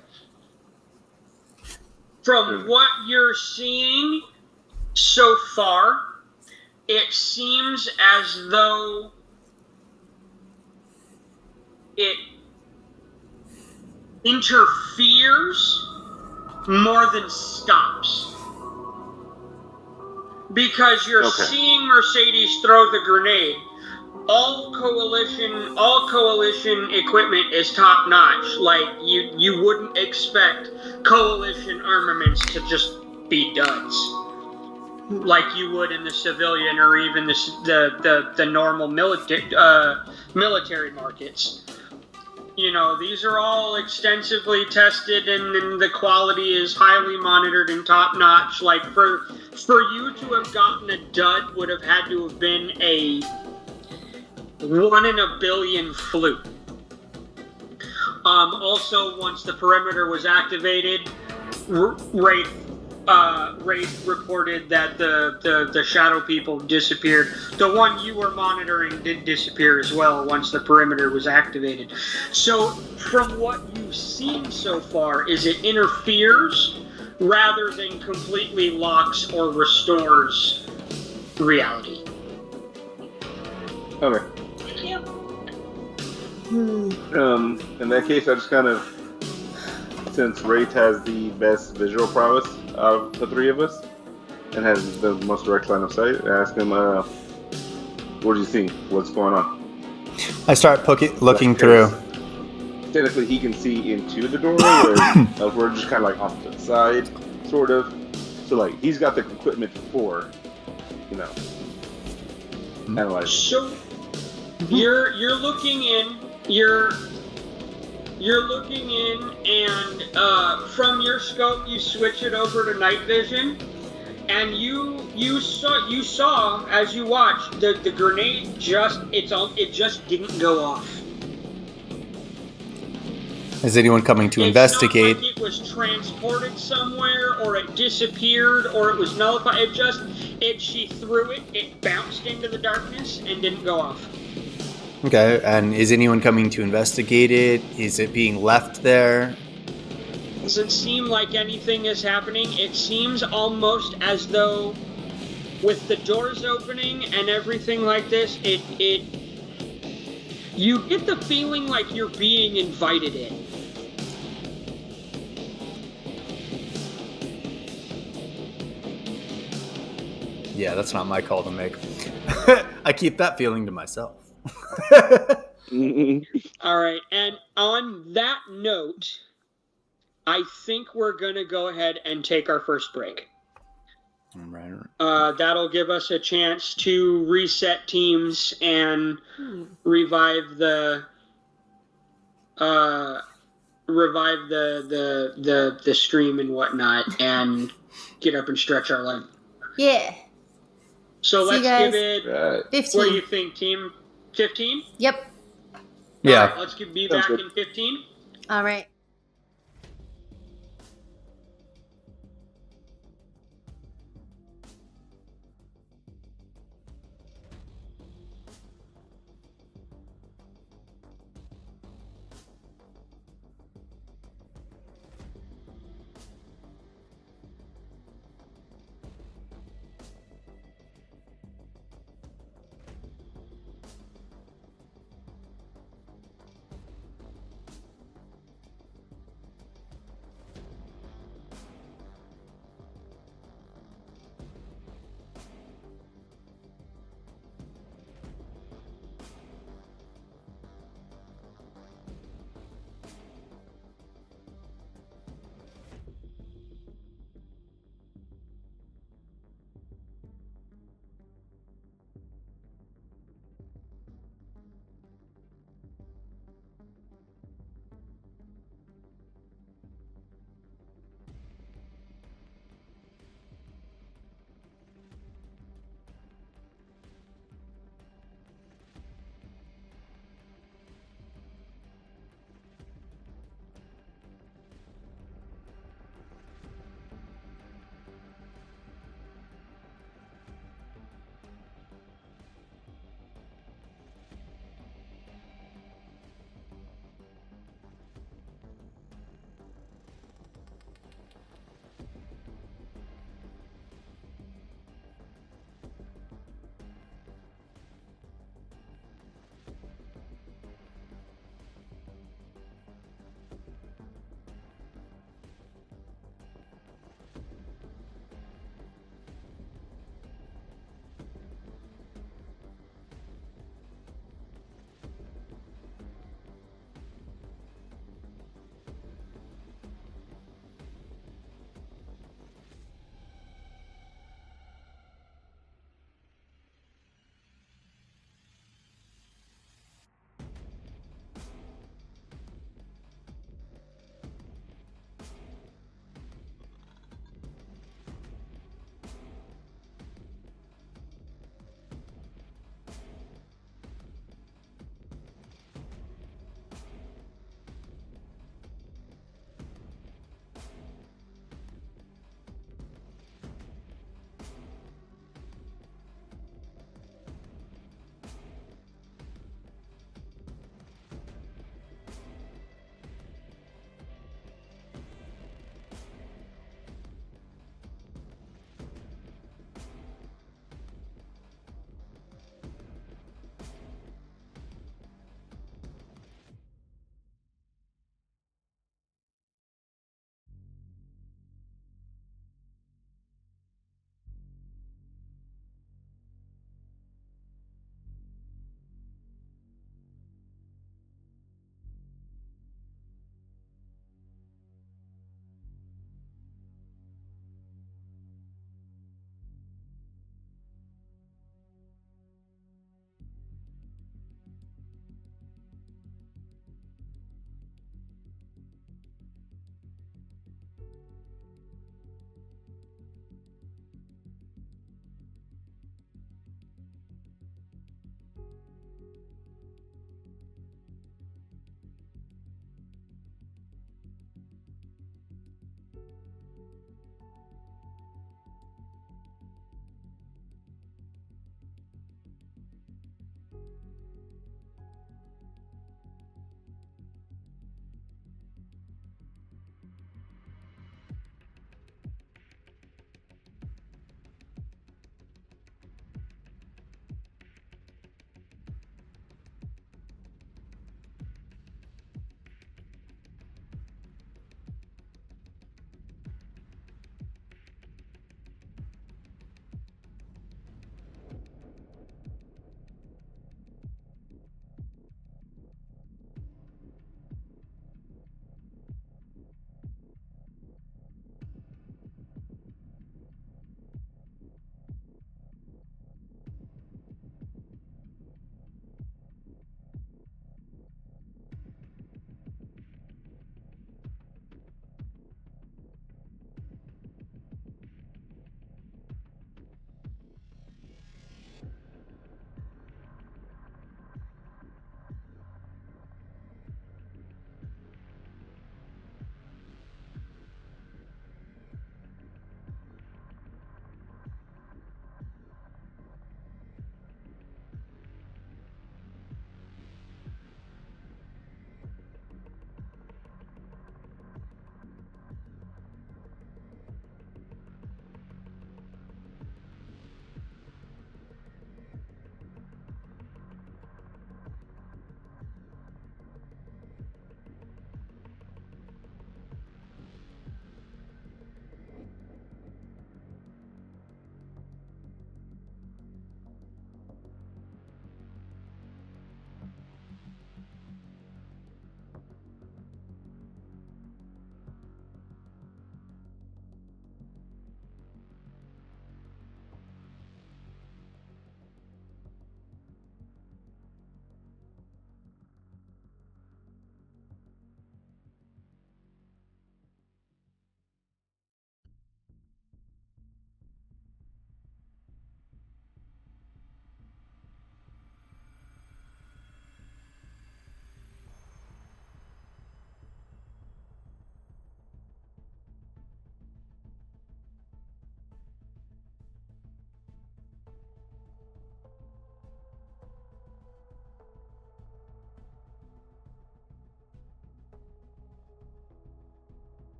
From what you're seeing so far, it seems as though it interferes more than stops. Because you're seeing Mercedes throw the grenade. All coalition equipment is top notch. Like you wouldn't expect coalition armaments to just be duds, like you would in the civilian or even the normal military markets. These are all extensively tested, and the quality is highly monitored and top notch. Like for you to have gotten a dud would have had to have been a 1 in a billion fluke. Also, once the perimeter was activated, Wraith reported that the shadow people disappeared. The one you were monitoring did disappear as well once the perimeter was activated. So, from what you've seen so far, is it interferes rather than completely locks or restores reality. Okay. In that case, I just kind of, since Wraith has the best visual prowess out of the three of us and has the most direct line of sight, I ask him, what do you see? What's going on? I start looking through. Technically, he can see into the doorway, where we're just kind of like off to the side, sort of. So, like, he's got the equipment for, analyzing. So, you're looking in. You're looking in, and from your scope, you switch it over to night vision, and you saw as you watched the grenade it just didn't go off. Is anyone coming to investigate? It's not like it was transported somewhere, or it disappeared, or it was nullified. She threw it, it bounced into the darkness, and didn't go off. Okay, and is anyone coming to investigate it? Is it being left there? Doesn't seem like anything is happening. It seems almost as though, with the doors opening and everything like this, you get the feeling like you're being invited in. Yeah, that's not my call to make. I keep that feeling to myself. All right, and on that note, I think we're going to go ahead and take our first break. Right. That'll give us a chance to reset teams and revive the stream and whatnot, and get up and stretch our leg. Yeah. So See you let's guys. give it 15. What do you think, team? 15? Yep. Yeah. All right, let's be back in 15. All right.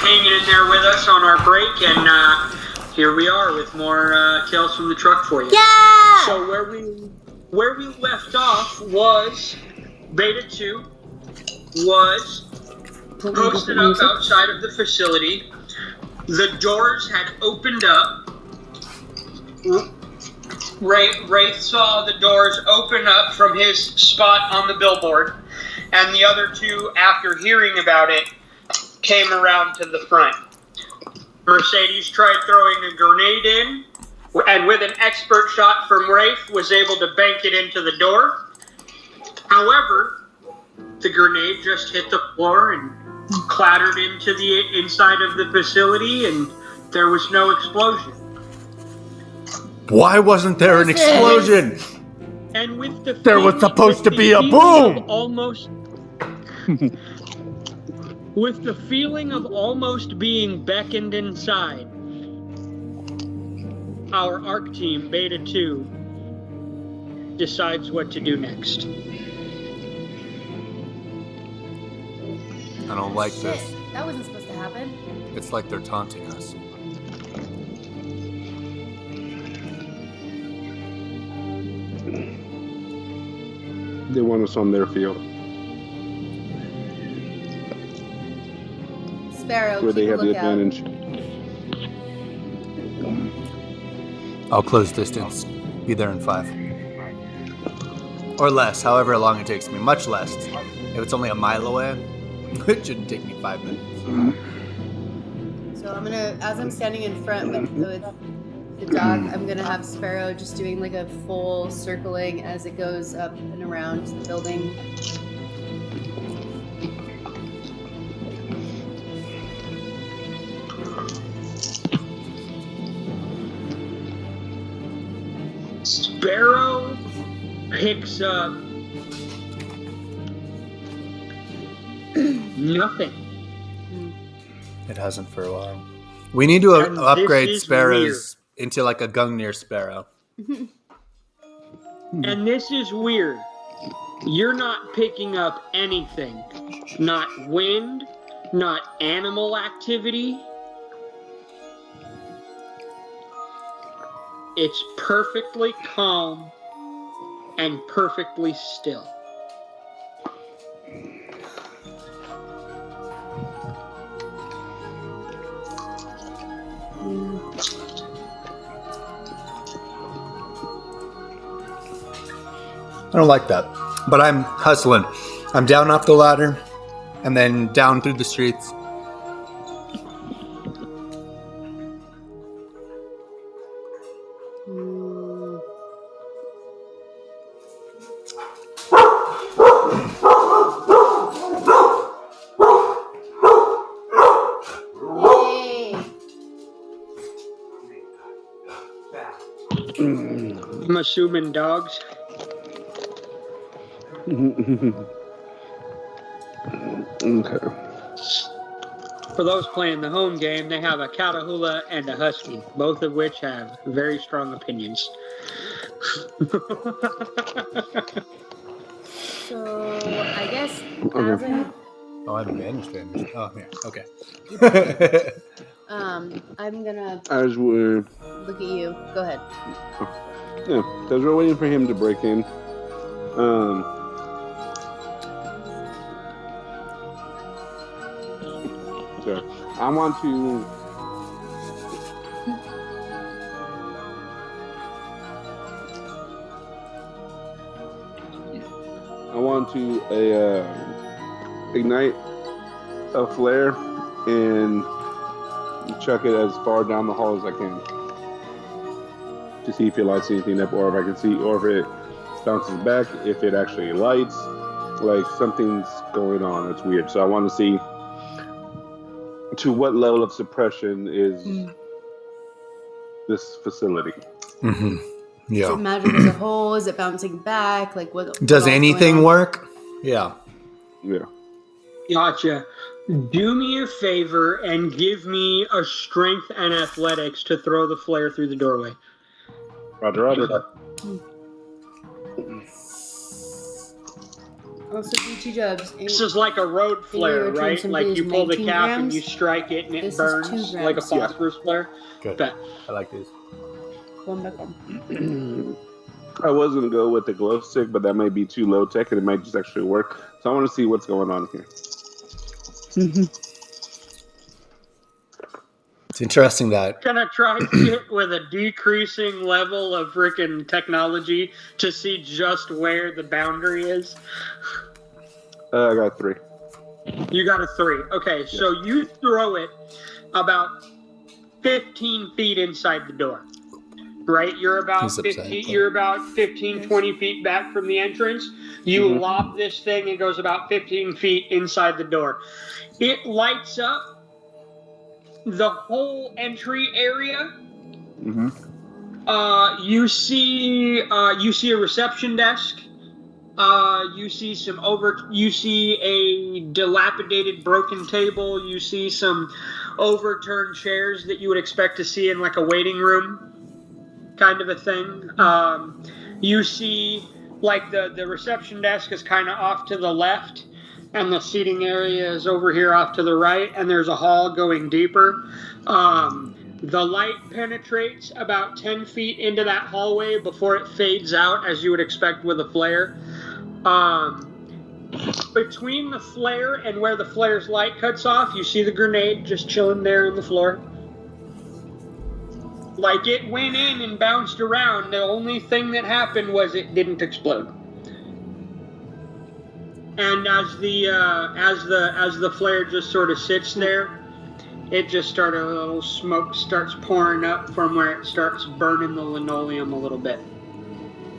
hanging in there with us on our break, and here we are with more Tales from the Truck for you. Yeah! So where we left off was Beta 2 was posted up outside of the facility. The doors had opened up. Wraith saw the doors open up from his spot on the billboard, and the other two, after hearing about it, came around to the front. Mercedes tried throwing a grenade in, and with an expert shot from Wraith, was able to bank it into the door. However, the grenade just hit the floor and clattered into the inside of the facility, and there was no explosion. Why wasn't there an explosion? And with the There was supposed to be a boom! With the feeling of almost being beckoned inside, our ARC team, Beta 2, decides what to do next. I don't like this. That wasn't supposed to happen. It's like they're taunting us. They want us on their field. Sparrow, Where they keep a have the lookout. advantage. I'll close distance. Be there in 5. Or less, however long it takes me. Much less. If it's only a mile away, it shouldn't take me 5 minutes. So I'm gonna, as I'm standing in front with the dog, I'm gonna have Sparrow just doing like a full circling as it goes up and around the building. Sparrow picks up nothing. It hasn't for a while. We need to And upgrade this is sparrows into like a Gungnir sparrow. And this is weird. You're not picking up anything. Not wind, not animal activity. It's perfectly calm and perfectly still. I don't like that. But I'm hustling. I'm down off the ladder and then down through the streets. I'm assuming dogs. Okay. For those playing the home game, they have a Catahoula and a Husky, both of which have very strong opinions. So I guess Okay. Oh, I haven't vanished. Oh, yeah. Okay. I'm gonna As we're look at you. Go ahead. as we're waiting for him to break in, so I want to ignite a flare and chuck it as far down the hall as I can to see if it lights anything up, or if I can see, or if it bounces back, if it actually lights. Like something's going on. It's weird. So I want to see to what level of suppression is this facility. Mm-hmm. Is Yeah. it magic as a whole? Is it bouncing back? Like what? Does all's anything going on? work? Yeah. Yeah. Gotcha. Do me a favor and give me a strength and athletics to throw the flare through the doorway. Roger, Roger. Also, BT Dubs. This is like a road flare, return right? some Like days you pull the 19 cap and grams. you strike it and it This is burns 2 like a grams. phosphorus flare. Good. Bet. I like these. Going back on. I was gonna go with the glow stick, but that might be too low tech, and it might just actually work. So I want to see what's going on here. It's interesting that Gonna try it with a decreasing level of freaking technology to see just where the boundary is. I got 3. You got a 3. Okay, so you throw it about 15 feet inside the door. Right? You're about He's upset, 15 but- you're about 15, 20 feet back from the entrance. You lob this thing, it goes about 15 feet inside the door. It lights up the whole entry area. You see a reception desk. You see a dilapidated, broken table. You see some overturned chairs that you would expect to see in like a waiting room, kind of a thing. You see like the reception desk is kind of off to the left, and the seating area is over here off to the right, and there's a hall going deeper. The light penetrates about 10 feet into that hallway before it fades out, as you would expect with a flare. Between the flare and where the flare's light cuts off, you see the grenade just chilling there on the floor. Like it went in and bounced around. The only thing that happened was it didn't explode. And as the flare just sort of sits there, it just started, a little smoke starts pouring up from where it starts burning the linoleum a little bit,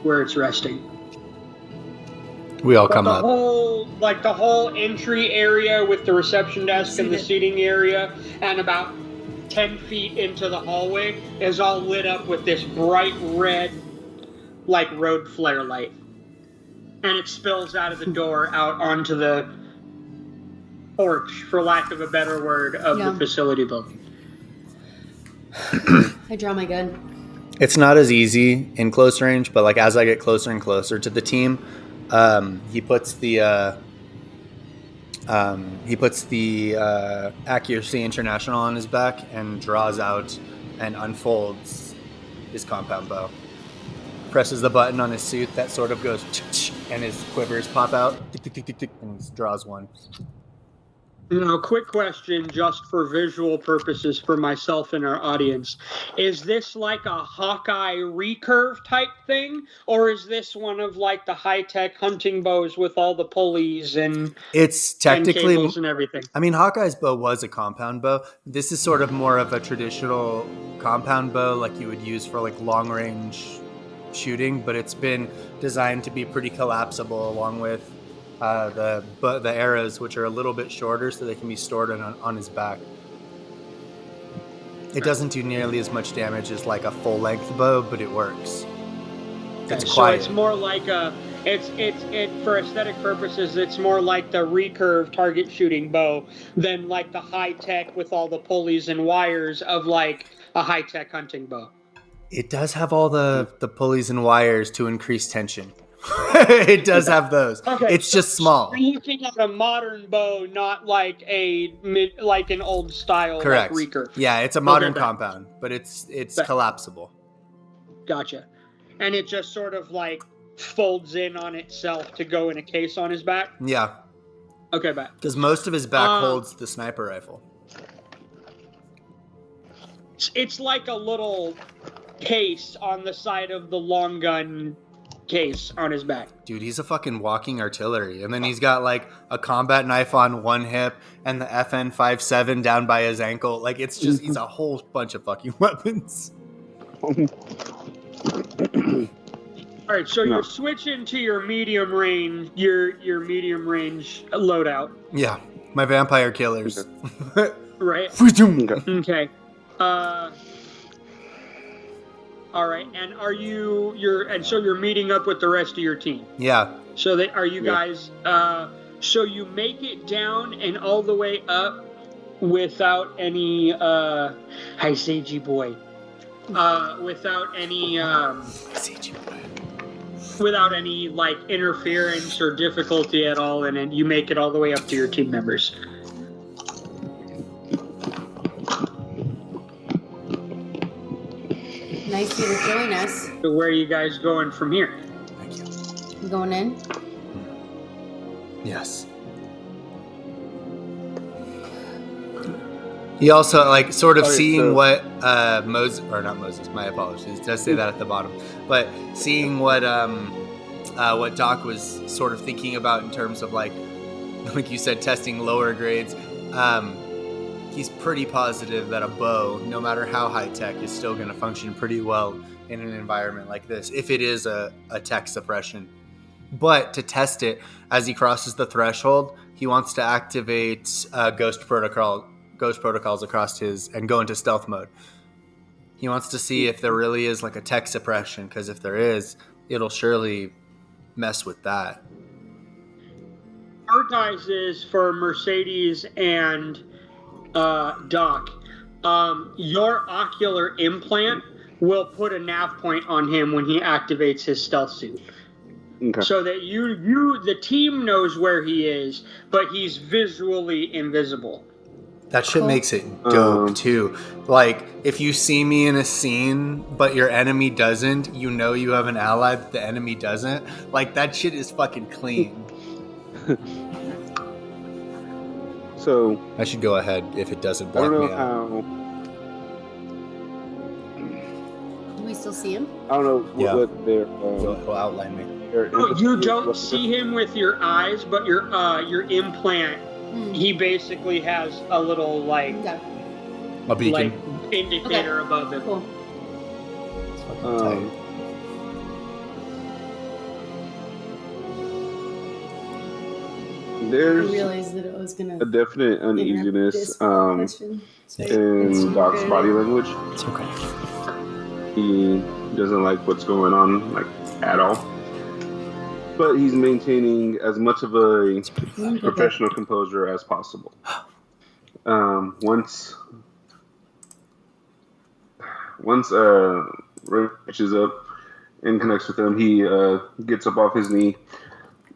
where it's resting. we all But come the up. whole entry area with the reception desk and the seating area and about 10 feet into the hallway is all lit up with this bright red, like, road flare light. And it spills out of the door out onto the porch, for lack of a better word, of the facility building. I draw my gun. It's not as easy in close range, but like as I get closer and closer to the team, he puts the Accuracy International on his back and draws out and unfolds his compound bow. Presses the button on his suit that sort of goes and his quivers pop out and he draws one. Now, quick question, just for visual purposes for myself and our audience. Is this like a Hawkeye recurve type thing? Or is this one of like the high-tech hunting bows with all the pulleys and It's technically, and cables and everything? I mean, Hawkeye's bow was a compound bow. This is sort of more of a traditional compound bow like you would use for like long range shooting, but it's been designed to be pretty collapsible along with the arrows, which are a little bit shorter so they can be stored on his back. It doesn't do nearly as much damage as like a full length bow, but it works. It's quiet. So it's more like it's for aesthetic purposes, it's more like the recurve target shooting bow than like the high tech with all the pulleys and wires of like a high tech hunting bow. It does have all the pulleys and wires to increase tension. It does have those. Okay, it's just small. You're looking at a modern bow, not like an old style Correct. like recurve. Yeah, it's a modern Okay. compound, but it's Bet. collapsible. Gotcha. And it just sort of like folds in on itself to go in a case on his back. Yeah, Okay, bet. because most of his back holds the sniper rifle. It's like a little case on the side of the long gun case on his back. Dude, he's a fucking walking artillery. And then he's got like a combat knife on one hip and the FN-57 down by his ankle. Like it's just, he's a whole bunch of fucking weapons. All right, so you're switching to your medium range, your medium range loadout, Yeah, my vampire killers. right? Okay. Okay. All right, and you're meeting up with the rest of your team. Yeah. So that are you guys? So you make it down and all the way up without any hi Seiji boy, without any without any like interference or difficulty at all, and then you make it all the way up to your team members. Nice of you to join us. So where are you guys going from here? Thank you. You going in? Yes. He also like sort of Okay, seeing so- what Moses, or not Moses, my apologies, it does say that at the bottom, but seeing what Doc was sort of thinking about in terms of like you said, testing lower grades. He's pretty positive that a bow, no matter how high tech, is still going to function pretty well in an environment like this if it is a tech suppression. But to test it, as he crosses the threshold, he wants to activate ghost protocols across his and go into stealth mode. He wants to see if there really is like a tech suppression, because if there is, it'll surely mess with that. Our guys is for Mercedes and Doc. Your ocular implant will put a nav point on him when he activates his stealth suit. Okay. So that the team knows where he is, but he's visually invisible. That shit Cool. makes it dope too. Like, if you see me in a scene, but your enemy doesn't, you know you have an ally that the enemy doesn't. Like, that shit is fucking clean. So I should go ahead if it doesn't I block don't know me out. how. Do we still see him? I don't know Yeah. what their. He'll outline me. their Oh, emphasis you is, don't what see him with your eyes, but your implant, he basically has a little like Okay. A beacon. like indicator above him. Cool. It's fucking Um, tight. I There's realized that I was gonna a definite uneasiness question. in Doc's body language. It's okay. He doesn't like what's going on, like, at all. But he's maintaining as much of a professional composure as possible. Once Ray reaches up and connects with him, he gets up off his knee,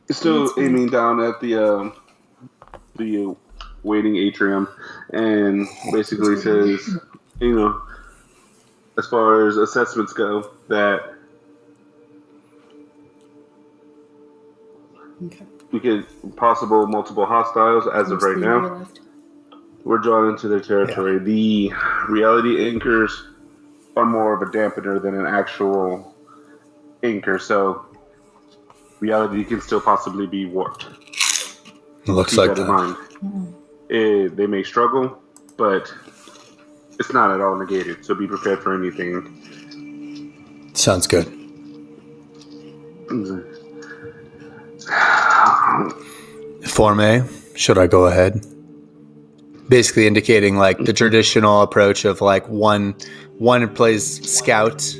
still aiming down at the waiting atrium, and basically says, as far as assessments go, that Okay. we get possible multiple hostiles as of right now. We're drawn into their territory. Yeah. The reality anchors are more of a dampener than an actual anchor, so reality can still possibly be warped. It looks Keep like that in that. mind. They may struggle, but it's not at all negated, so be prepared for anything. Sounds good. Forme, should I go ahead? Basically indicating like the traditional approach of like one plays scout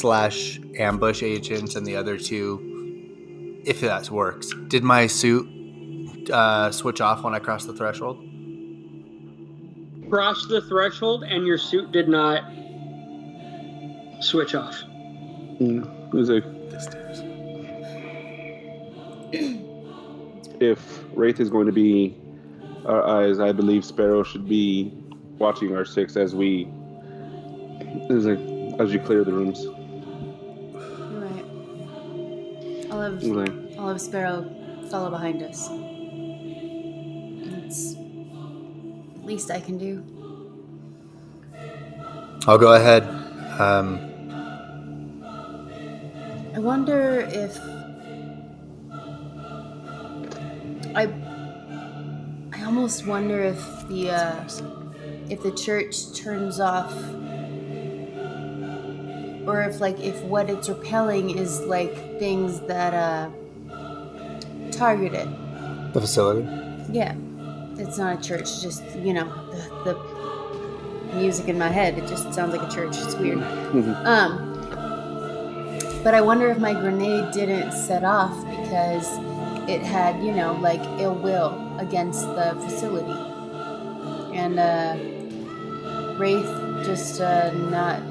/ ambush agent and the other two, if that works. Did my suit switch off when I crossed the threshold? Crossed the threshold and your suit did not switch off. If Wraith is going to be our eyes, I believe Sparrow should be watching our six as you clear the rooms. Right. I'll have Sparrow follow behind us. That's the least I can do. I'll go ahead. I wonder if I almost wonder if the church turns off, or if what it's repelling is like things that target it. The facility? Yeah, it's not a church. Just the music in my head. It just sounds like a church. It's weird. But I wonder if my grenade didn't set off because it had, like ill will against the facility. And Wraith just not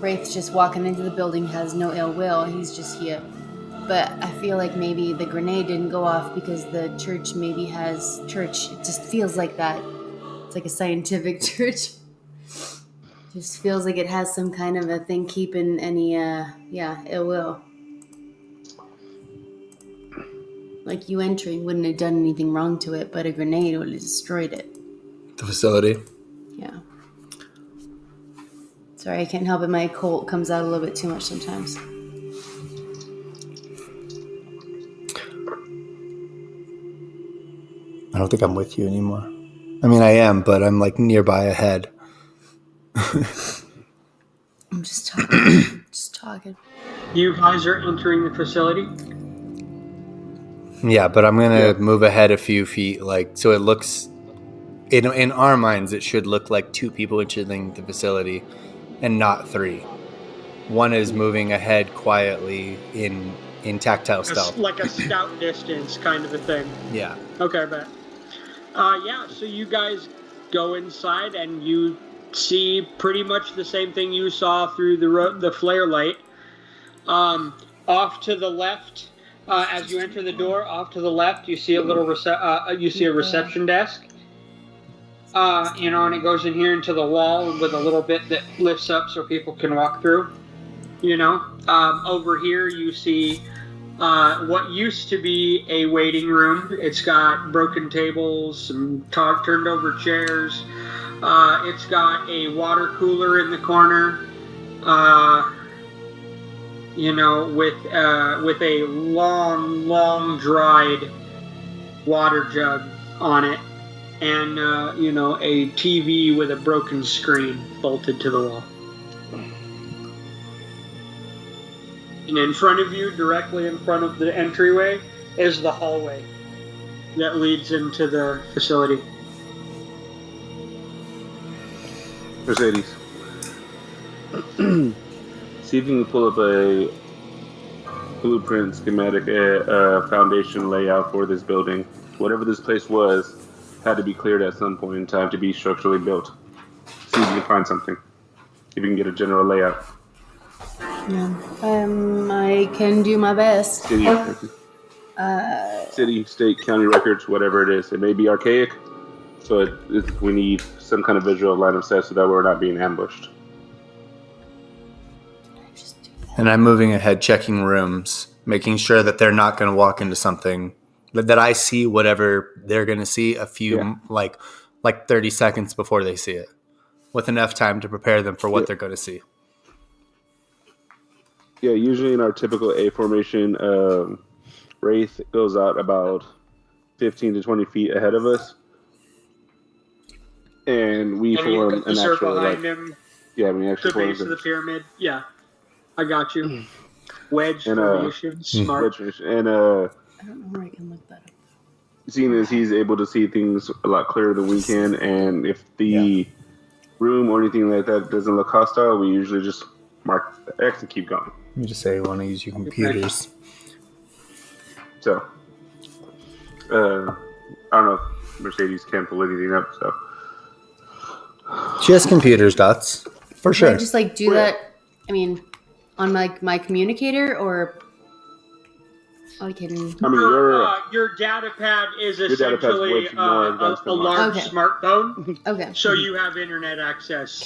Wraith's just walking into the building, has no ill will. He's just here. But I feel like maybe the grenade didn't go off because the church maybe has church. It just feels like that. It's like a scientific church. Just feels like it has some kind of a thing keeping any ill will. Like you entering wouldn't have done anything wrong to it, but a grenade would have destroyed it. The facility. Yeah. Sorry, I can't help it. My cold comes out a little bit too much sometimes. I don't think I'm with you anymore. I mean, I am, but I'm like nearby ahead. I'm just talking. Just talking. You guys are entering the facility. Yeah, but I'm gonna move ahead a few feet, like so it looks. In our minds, it should look like 2 people entering the facility, and not 3. One is moving ahead quietly in tactile stealth, Like a scout distance kind of a thing. Yeah. Okay, bet. So you guys go inside and you see pretty much the same thing you saw through the flare light. Off to the left, as you enter the door, off to the left, you see a little reception desk. And it goes in here into the wall with a little bit that lifts up so people can walk through. Over here you see what used to be a waiting room. It's got broken tables, some turned over chairs. It's got a water cooler in the corner. With a long dried water jug on it. And, a TV with a broken screen bolted to the wall. And in front of you, directly in front of the entryway, is the hallway that leads into the facility. Mercedes. See if you can pull up a blueprint, schematic, foundation layout for this building. Whatever this place was, had to be cleared at some point in time to be structurally built. See if you can find something. If you can get a general layout. Yeah. I can do my best. City, state, county records, whatever it is. It may be archaic, but we need some kind of visual line of sight so that we're not being ambushed. And I'm moving ahead, checking rooms, making sure that they're not going to walk into something. That I see whatever they're going to see a few, like 30 seconds before they see it. With enough time to prepare them for what they're going to see. Yeah, usually in our typical A formation, Wraith goes out about 15 to 20 feet ahead of us. And we form an actual, behind him. Yeah, we actually the base of the pyramid. Yeah, I got you. Wedge formation, smart. And I don't know where I can look that up. Seeing as he's able to see things a lot clearer than we can, and if the room or anything like that doesn't look hostile, we usually just mark the X and keep going. Let me just say you want to use your computers. So, I don't know if Mercedes can pull anything up, so. She has computers, Dots. For sure. Can I just do that, on my communicator, or... Oh, I can... your data pad is essentially a large smartphone. Okay. So you have internet access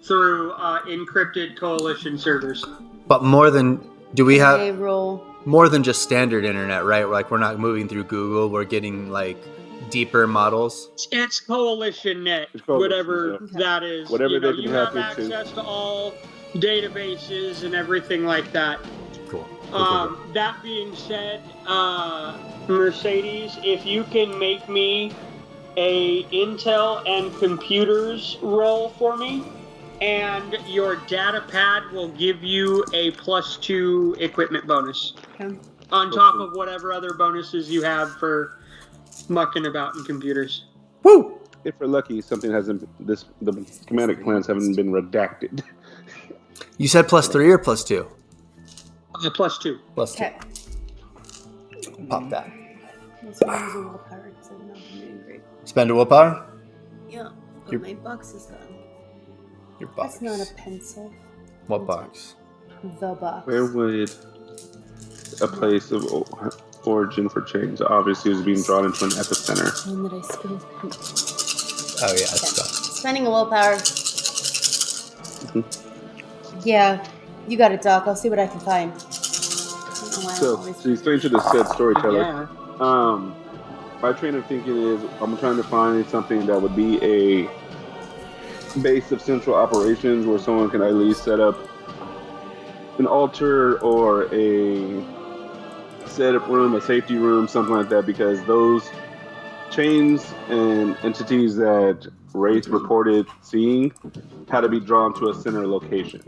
through encrypted coalition servers. But more than... Do we have... roll. More than just standard internet, right? Like, we're not moving through Google. We're getting, deeper models. It's coalition net, whatever that is. Whatever they can you have access to all databases and everything like that. Cool. That being said, Mercedes, if you can make me a Intel and computers roll for me, and your data pad will give you a +2 equipment bonus. Okay. On top of whatever other bonuses you have for mucking about in computers. Woo! If we're lucky, something hasn't. The schematic plans haven't been redacted. You said +3 or +2? +2. +2. Okay. Pop that. Let's use a willpower because I've not been doing great. Spend a willpower? Yeah, but my box is gone. Your box. That's not a pencil. What box? The box. Where would a place of origin for change obviously is being drawn into an epicenter? One that I spilled. Oh yeah, it's done. Spending a willpower. Yeah, you got it, Doc. I'll see what I can find. I don't know why I So always- to explain to the said storyteller, Yeah. my train of thinking is I'm trying to find something that would be a base of central operations where someone can at least set up an altar or a setup room, a safety room, something like that, because those chains and entities that Wraith reported seeing had to be drawn to a center location.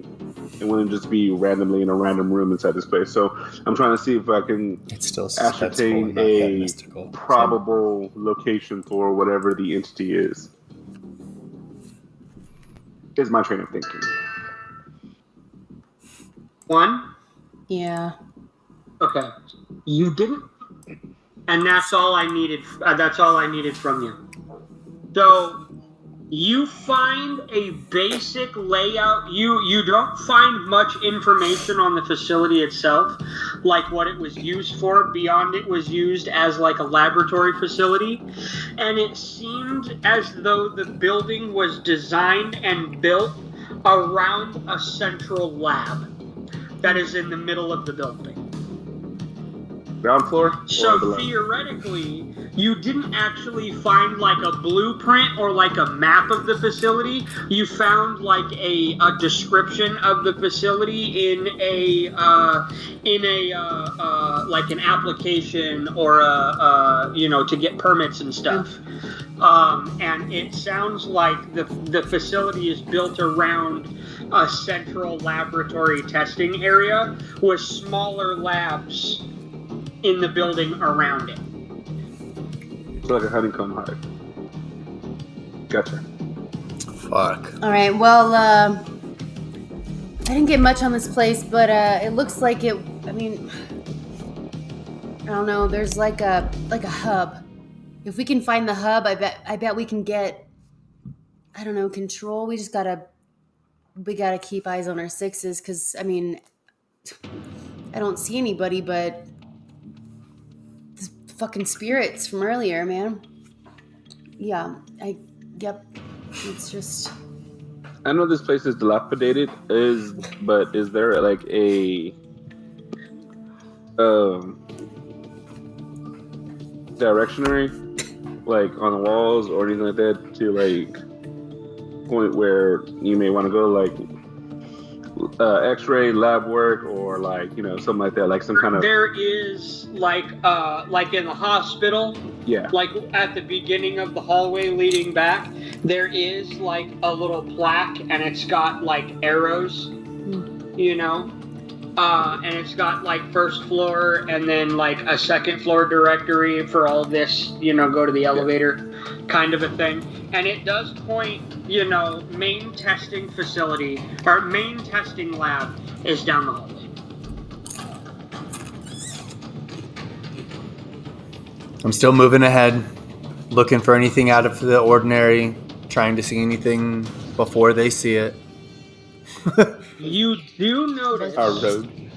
It wouldn't just be randomly in a random room inside this place. So I'm trying to see if I can It's still ascertain suspenseful, not yet a mystical. probable location for whatever the entity is. Is my train of thinking. 1. Yeah. Okay. You didn't. And that's all I needed. That's all I needed from you. So you find a basic layout. You don't find much information on the facility itself, like what it was used for, beyond it was used as like a laboratory facility. And it seemed as though the building was designed and built around a central lab that is in the middle of the building. Ground floor? So or below? theoretically, you didn't actually find like a blueprint or like a map of the facility. You found like a description of the facility in a like an application or to get permits and stuff. And it sounds like the facility is built around a central laboratory testing area with smaller labs in the building around it. So like a honeycomb hive. Gotcha. Fuck. All right. Well, I didn't get much on this place, but it looks like it. I mean, I don't know. There's like a hub. If we can find the hub, I bet we can get. I don't know, control. We gotta keep eyes on our sixes, because I mean, I don't see anybody, but the fucking spirits from earlier, man. Yeah. Yep. It's just. I know this place is dilapidated, but is there like a directionary, like on the walls or anything like that, to like point where you may want to go, like X-ray lab work or like something like that, like some kind of. There is like in the hospital. Yeah. Like at the beginning of the hallway leading back, there is like a little plaque, and it's got like arrows, and it's got like first floor and then like a second floor directory for all this, go to the elevator kind of a thing. And it does point, main testing facility or main testing lab is down the hallway. I'm still moving ahead, looking for anything out of the ordinary, trying to see anything before they see it. You do notice, Our road.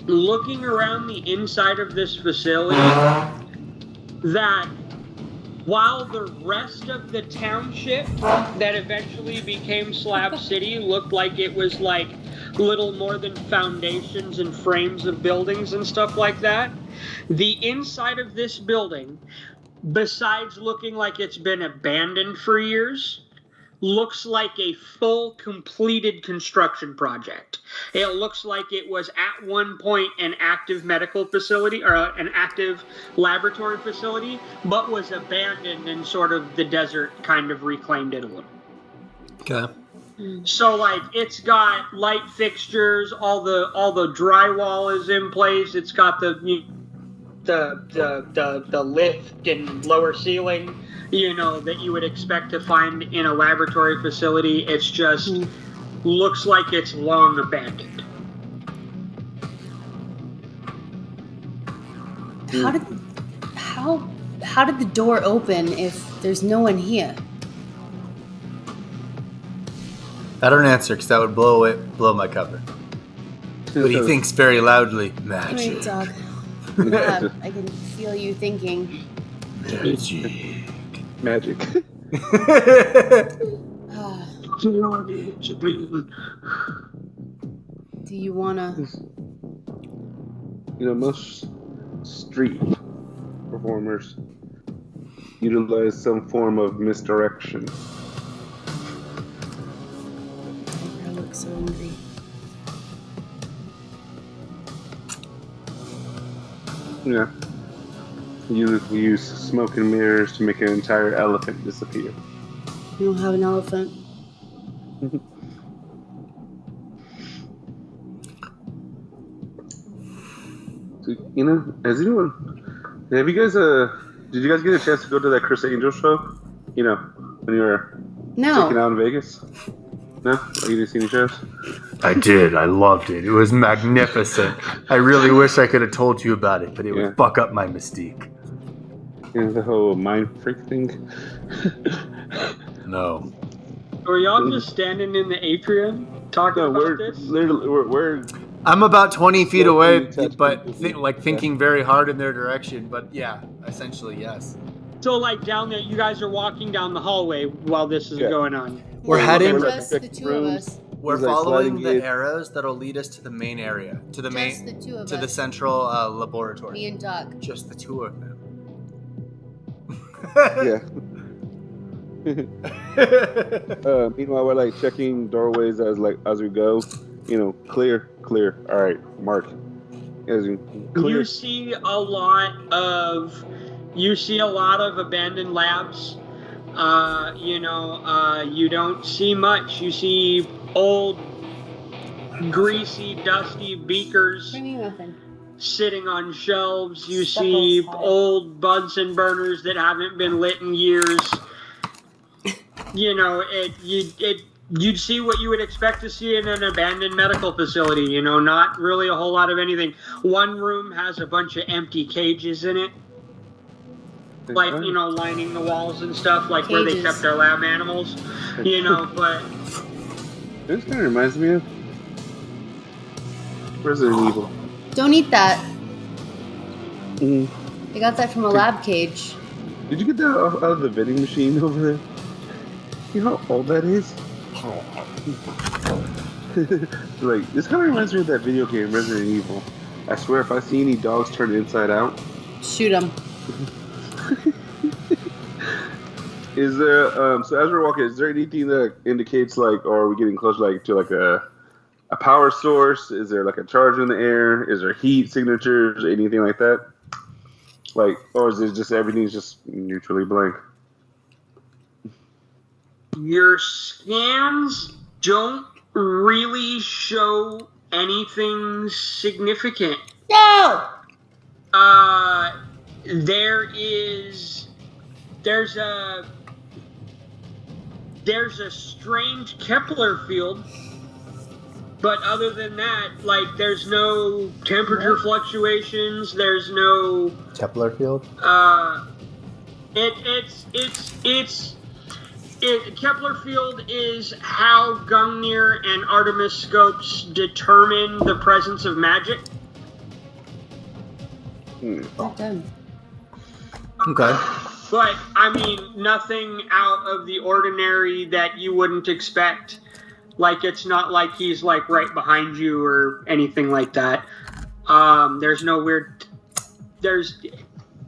looking around the inside of this facility, that while the rest of the township that eventually became Slab City looked like it was like little more than foundations and frames of buildings and stuff like that, the inside of this building, besides looking like it's been abandoned for years, looks like a full completed construction project. It looks like it was at one point an active medical facility or an active laboratory facility, but was abandoned and sort of the desert kind of reclaimed it a little. Okay. So like it's got light fixtures, all the drywall is in place. It's got the lift and lower ceiling, that you would expect to find in a laboratory facility. It's just looks like it's long abandoned. How did the door open if there's no one here? I don't answer because that would blow my cover. But he thinks very loudly. Magic. Great dog. I can feel you thinking. Magic. Ah, do you wanna? Most street performers utilize some form of misdirection. I look so angry. Yeah. We use smoke and mirrors to make an entire elephant disappear. You don't have an elephant. So, have you guys did you guys get a chance to go to that Chris Angel show? When you were taking out in Vegas? No? You didn't see any shows? I did. I loved it. It was magnificent. I really wish I could have told you about it, but it would fuck up my mystique. The whole mind freak thing? No. Were y'all just standing in the atrium talking about this? We're I'm about 20 feet away, but thinking very hard in their direction. But yeah, essentially, yes. So, like, down there, you guys are walking down the hallway while this is going on. We're heading. Just the two of us. We're following the arrows that'll lead us to the main area, to the Just the two of to the us. central laboratory. Me and Doc. Just the two of them. Yeah. Meanwhile, we're like checking doorways as we go. Clear. All right, mark. Clear. You see a lot of abandoned labs. You don't see much. You see old, greasy, dusty beakers Bring me nothing. sitting on shelves. You see old Bunsen burners that haven't been lit in years. You'd see what you would expect to see in an abandoned medical facility. Not really a whole lot of anything. One room has a bunch of empty cages in it. Like, lining the walls and stuff, like where they kept their lab animals, but... This kind of reminds me of Resident Evil. Don't eat that. Mm. I got that from a lab cage. Did you get that out of the vending machine over there? You know how old that is? Like, this kind of reminds me of that video game, Resident Evil. I swear, if I see any dogs turn inside out... Shoot them. Is there so as we're walking, is there anything that indicates or are we getting close to a power source? Is there a charge in the air? Is there heat signatures? Anything like that? Or is it just everything's just neutrally blank? Your scans don't really show anything significant. No! There's a strange Kepler field, but other than that, there's no temperature flusctuations. There's no Kepler field. Kepler field is how Gungnir and Artemis scopes determine the presence of magic. Done. Okay. But, nothing out of the ordinary that you wouldn't expect. It's not like he's, right behind you or anything like that. There's no weird...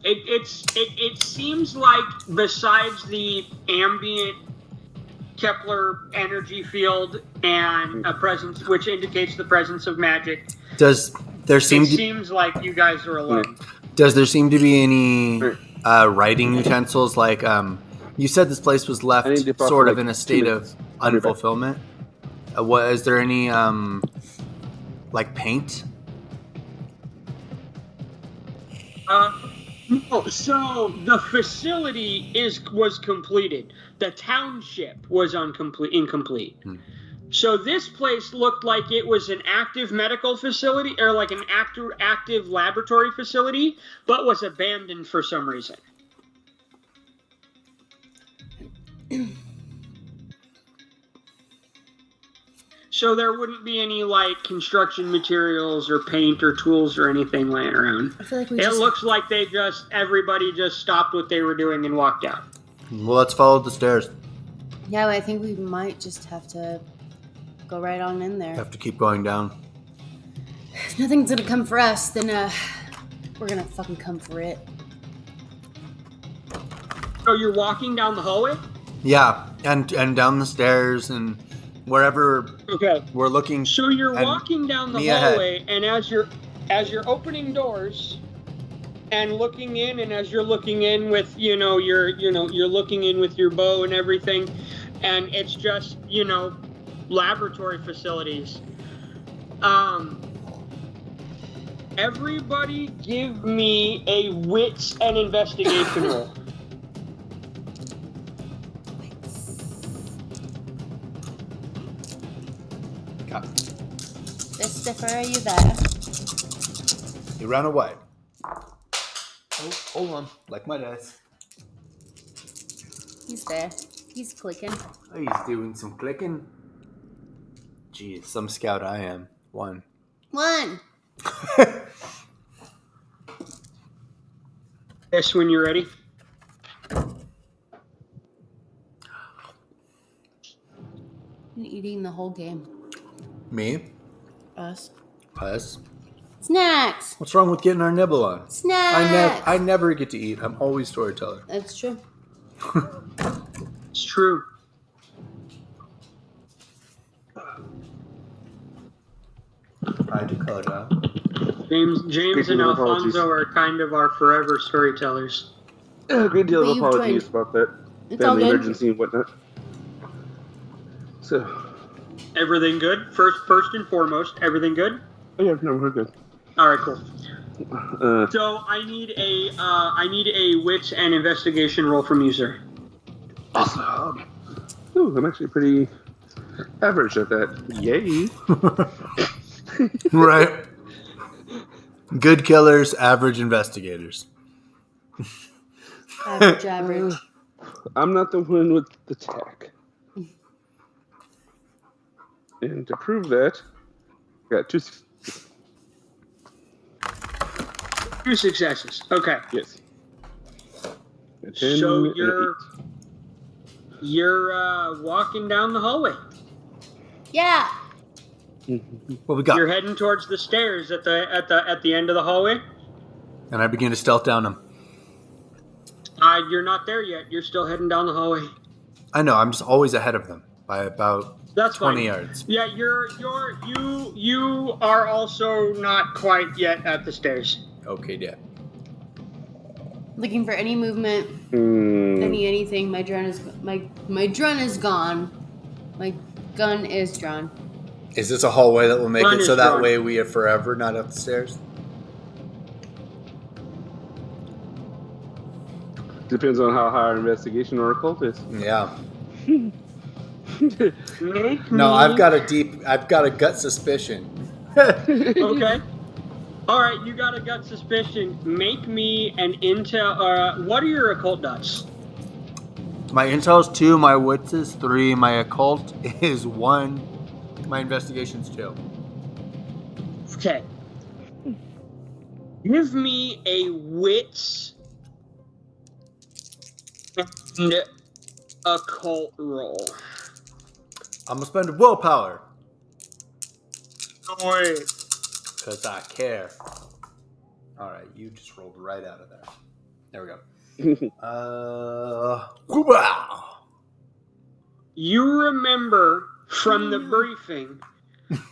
It seems like besides the ambient Kepler energy field and a presence, which indicates the presence of magic... seems like you guys are alone. Does there seem to be any... writing utensils, you said this place was left sort of in a state of unfulfillment. Is there any paint? No. So the facility was completed. The township was incomplete. So this place looked like it was an active medical facility or an active laboratory facility, but was abandoned for some reason. So there wouldn't be any, like, construction materials or paint or tools or anything laying around. I feel like It looks like everybody just stopped what they were doing and walked out. Well, let's follow the stairs. Yeah, I think we might just have to go right on in there. Have to keep going down. If nothing's gonna come for us, then we're gonna fucking come for it. So you're walking down the hallway? Yeah, and down the stairs and wherever Okay. we're looking. So you're and walking down the me ahead. hallway, and as you're opening doors and looking in, and as you're looking in with you're looking in with your bow and everything, and it's just laboratory facilities. Everybody, give me a wits and investigation roll. Christopher, are you there? He ran away. Oh, hold on. Like my dice. He's there. He's clicking. Oh, he's doing some clicking. Jeez, some scout I am. 1. 1. Yes, when you're ready. Been eating the whole game. Me? Us. Us? Snacks! What's wrong with getting our nibble on? Snacks! I never get to eat. I'm always storyteller. That's true. It's true. I Dakota. James Speaking and of apologies. Alfonso are kind of our forever storytellers. A great deal But of you've apologies joined. about that It's all family good. emergency and whatnot. So, Everything good? First and foremost, everything good? oh yeah, no, we're good. All right, cool. Uh, So I need a wits and investigation roll from you, sir. awesome. Ooh, I'm actually pretty average at that. Yay. Right. Good killers, average investigators. Average. I'm not the one with the tech. And to prove that, I got 2 2 successes. Okay. yes. A 10 So and an you're walking down the hallway. Yeah. 8. What we got? You're heading towards the stairs at the end of the hallway. And I begin to stealth down them. You're not there yet. You're still heading down the hallway. I know. I'm just always ahead of them by about That's 20 fine. yards. Yeah, you are also not quite yet at the stairs. Okay, yeah. Looking for any movement, anything. My drone is gone. My gun is drawn. Is this a hallway that will make Mine it so is that drawn. way we are forever not up the stairs? Depends on how high our investigation or occult is. Yeah. No, I've got a gut suspicion. Okay. All right, you got a gut suspicion. Make me an intel. What are your occult dots? My intel's 2, my wits is 3, my occult is 1, my investigation's 2. Okay. Give me a wits and occult roll. I'm gonna spend willpower Wait. because I care. All right, you just rolled right out of there. There we go. Wow. You remember from the briefing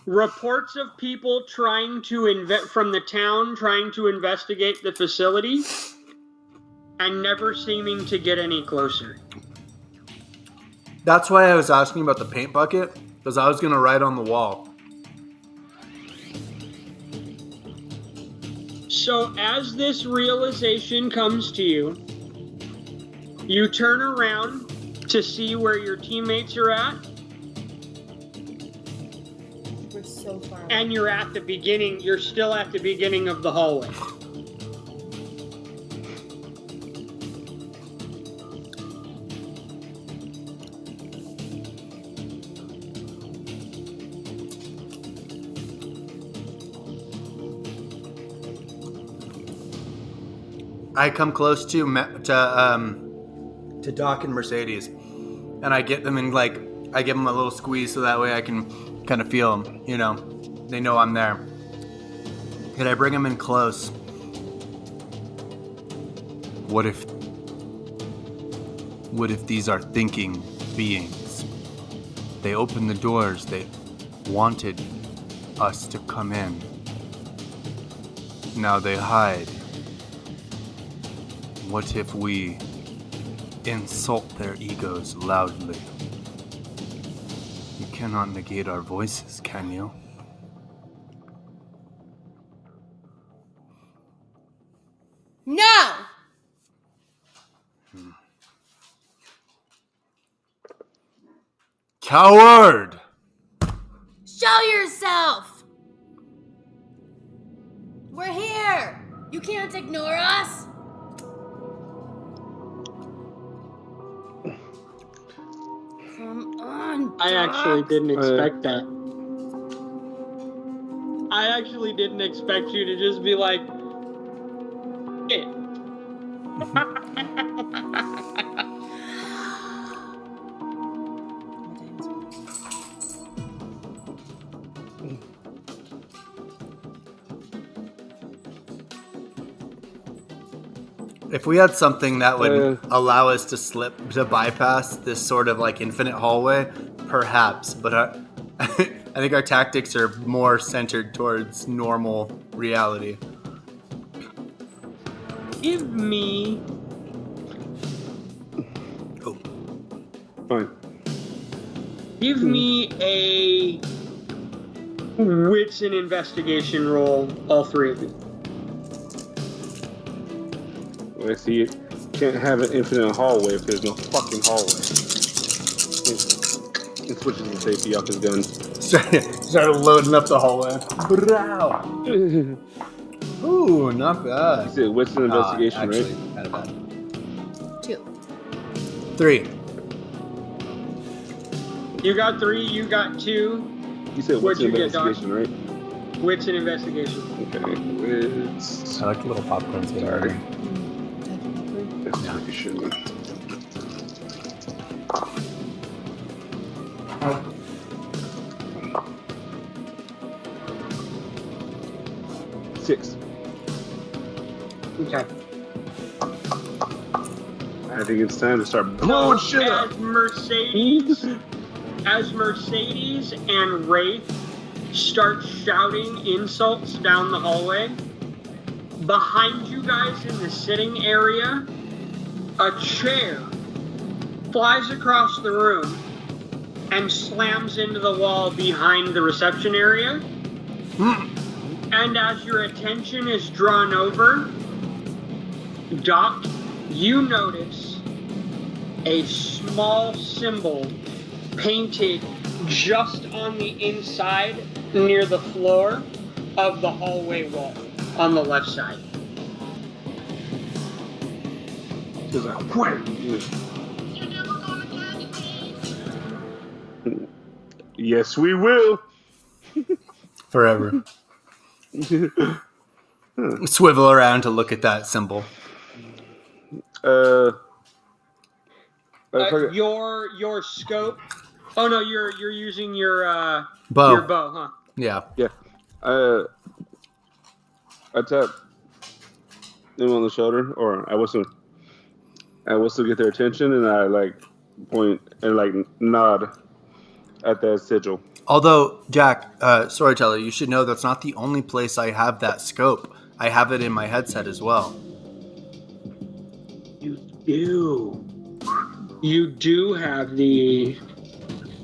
reports of people trying to from the town trying to investigate the facility and never seeming to get any closer. That's why I was asking about the paint bucket, because I was gonna write on the wall. So as this realization comes to you, you turn around to see where your teammates are at, We're so far away. and you're still at the beginning of the hallway. I come close to Doc and Mercedes, and I get them in I give them a little squeeze so that way I can kind of feel them. You know, they know I'm there. And I bring them in close. What if these are thinking beings? They opened the doors. They wanted us to come in. Now they hide. What if we insult their egos loudly? You cannot negate our voices, can you? No! Coward! Show yourself! We're here! You can't ignore us! Come on, I Doc. actually didn't expect that. I actually didn't expect you to just be like, it. If we had something that would allow us to bypass this sort of infinite hallway, perhaps. But I think our tactics are more centered towards normal reality. Give me. Oh. Fine. Give me a wits and investigation roll, all three of you. I see it. Can't have an infinite hallway if there's no fucking hallway. It switches the safety off his gun. Started loading up the hallway. Brow. Ooh, not bad. You said what's an investigation, actually, right? Kind of bad. 2. 3. You got 3, you got 2. You said what's What'd an you get, Doc? investigation, right? Wits and investigation. Okay. Wits. I like the little popcorn. Sorry. Investigation. Six. Okay. I think it's time to start blowing shit up. As Mercedes and Wraith start shouting insults down the hallway, behind you guys in the sitting area, a chair flies across the room and slams into the wall behind the reception area. And as your attention is drawn over, Doc, you notice a small symbol painted just on the inside near the floor of the hallway wall on the left side. He's like, where? Yes, we will. Forever. Swivel around to look at that symbol. Your scope. Oh no, you're using your bow. Your bow, huh? Yeah. Yeah. I tap them on the shoulder, or I whistle get their attention, and I point and nod at that sigil. Although, Jack, storyteller, you should know that's not the only place I have that scope. I have it in my headset as well. You do have the.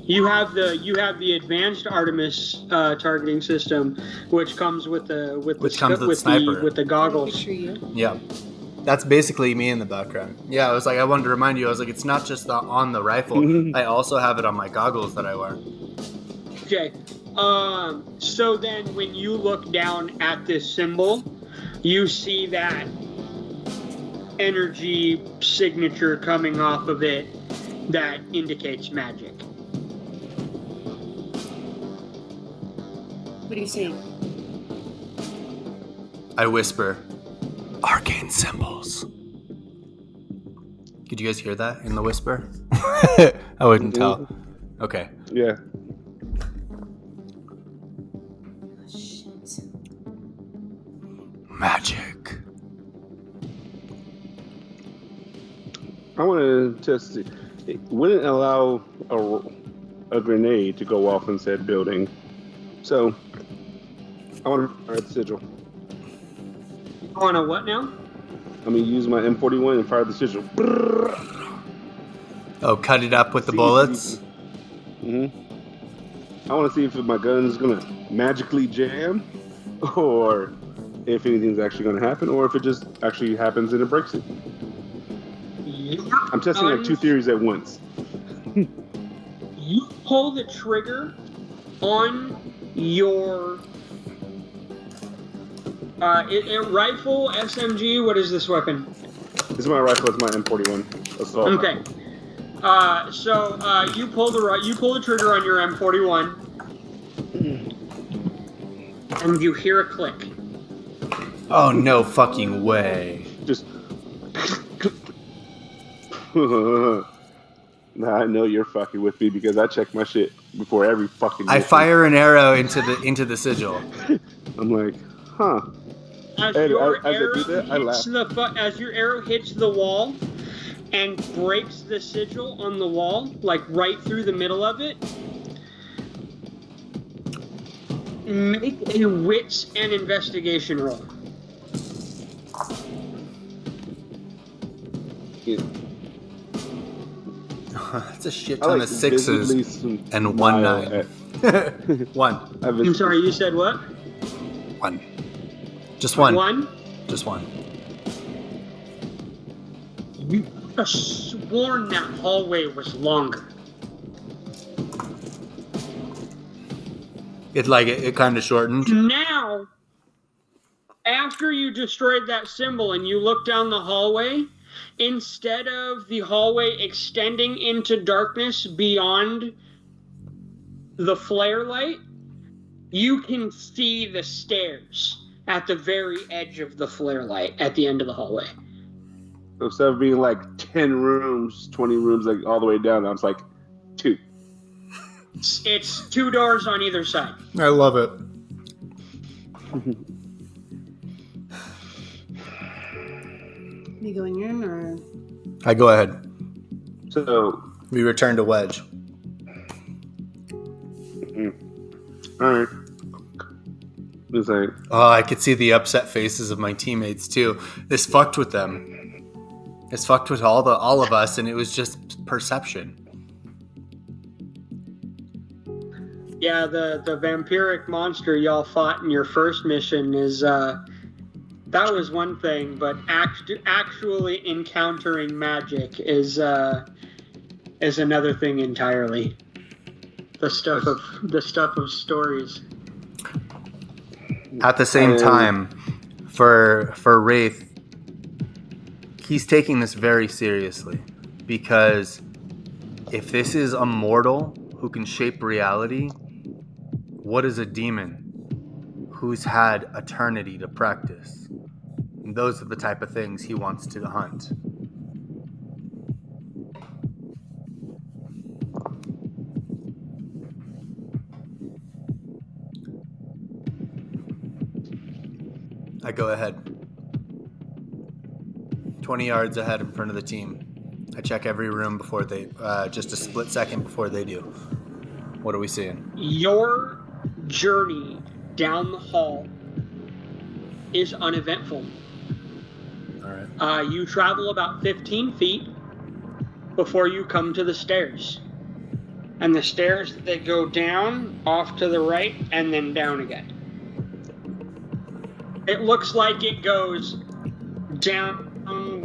You have the advanced Artemis targeting system, which comes with the sniper. with the goggles. Yeah, that's basically me in the background. Yeah, I was I wanted to remind you. I was it's not just on the rifle. I also have it on my goggles that I wear. Okay, so then when you look down at this symbol, you see that energy signature coming off of it that indicates magic. What are you saying? I whisper, Arcane symbols. Could you guys hear that in the whisper? I wouldn't tell. Okay. Yeah. Shit. Magic. I want to test it. It wouldn't allow a grenade to go off in said building. So, I want to fire the sigil. You want to what now? I'm going to use my M41 and fire the sigil. Oh, cut it up with the bullets? I want to see if my gun is going to magically jam, or if anything's actually going to happen, or if it just actually happens and it breaks it. I'm testing like two theories at once. You pull the trigger on your rifle, SMG. What is this weapon? This is my rifle. It's my M41 assault. Okay. So you pull the trigger on your M41, and you hear a click. Oh, no fucking way. Just. Now I know you're fucking with me because I check my shit before every fucking mission. I fire an arrow into the sigil. I'm like, huh. As your arrow hits the wall and breaks the sigil on the wall, like right through the middle of it, make a wits and investigation roll. Yeah. That's a shit ton of sixes and 1 9. 1. I'm sorry, you said what? 1. Just 1. 1? Just 1. You could have sworn that hallway was longer. It kind of shortened. Now, after you destroyed that symbol and you look down the hallway, instead of the hallway extending into darkness beyond the flare light, you can see the stairs at the very edge of the flare light at the end of the hallway. So instead of being like 10 rooms, 20 rooms, like all the way down, I was like 2. It's 2 doors on either side. I love it. You going in or? I go ahead. So We return to Wedge. all right. It's like, Oh, I could see the upset faces of my teammates too. This fucked with them. This fucked with all of us, and it was just perception. Yeah, the vampiric monster y'all fought in your first mission is that was one thing, but actually encountering magic is another thing entirely. The stuff of stories. At the same time, for Wraith, he's taking this very seriously, because if this is a mortal who can shape reality, what is a demon who's had eternity to practice? And those are the type of things he wants to hunt. I go ahead. 20 yards ahead in front of the team. I check every room before they, just a split second before they do. What are we seeing? Your journey down the hall is uneventful. All right. You travel about 15 feet before you come to the stairs. And the stairs, they go down, off to the right, and then down again. It looks like it goes down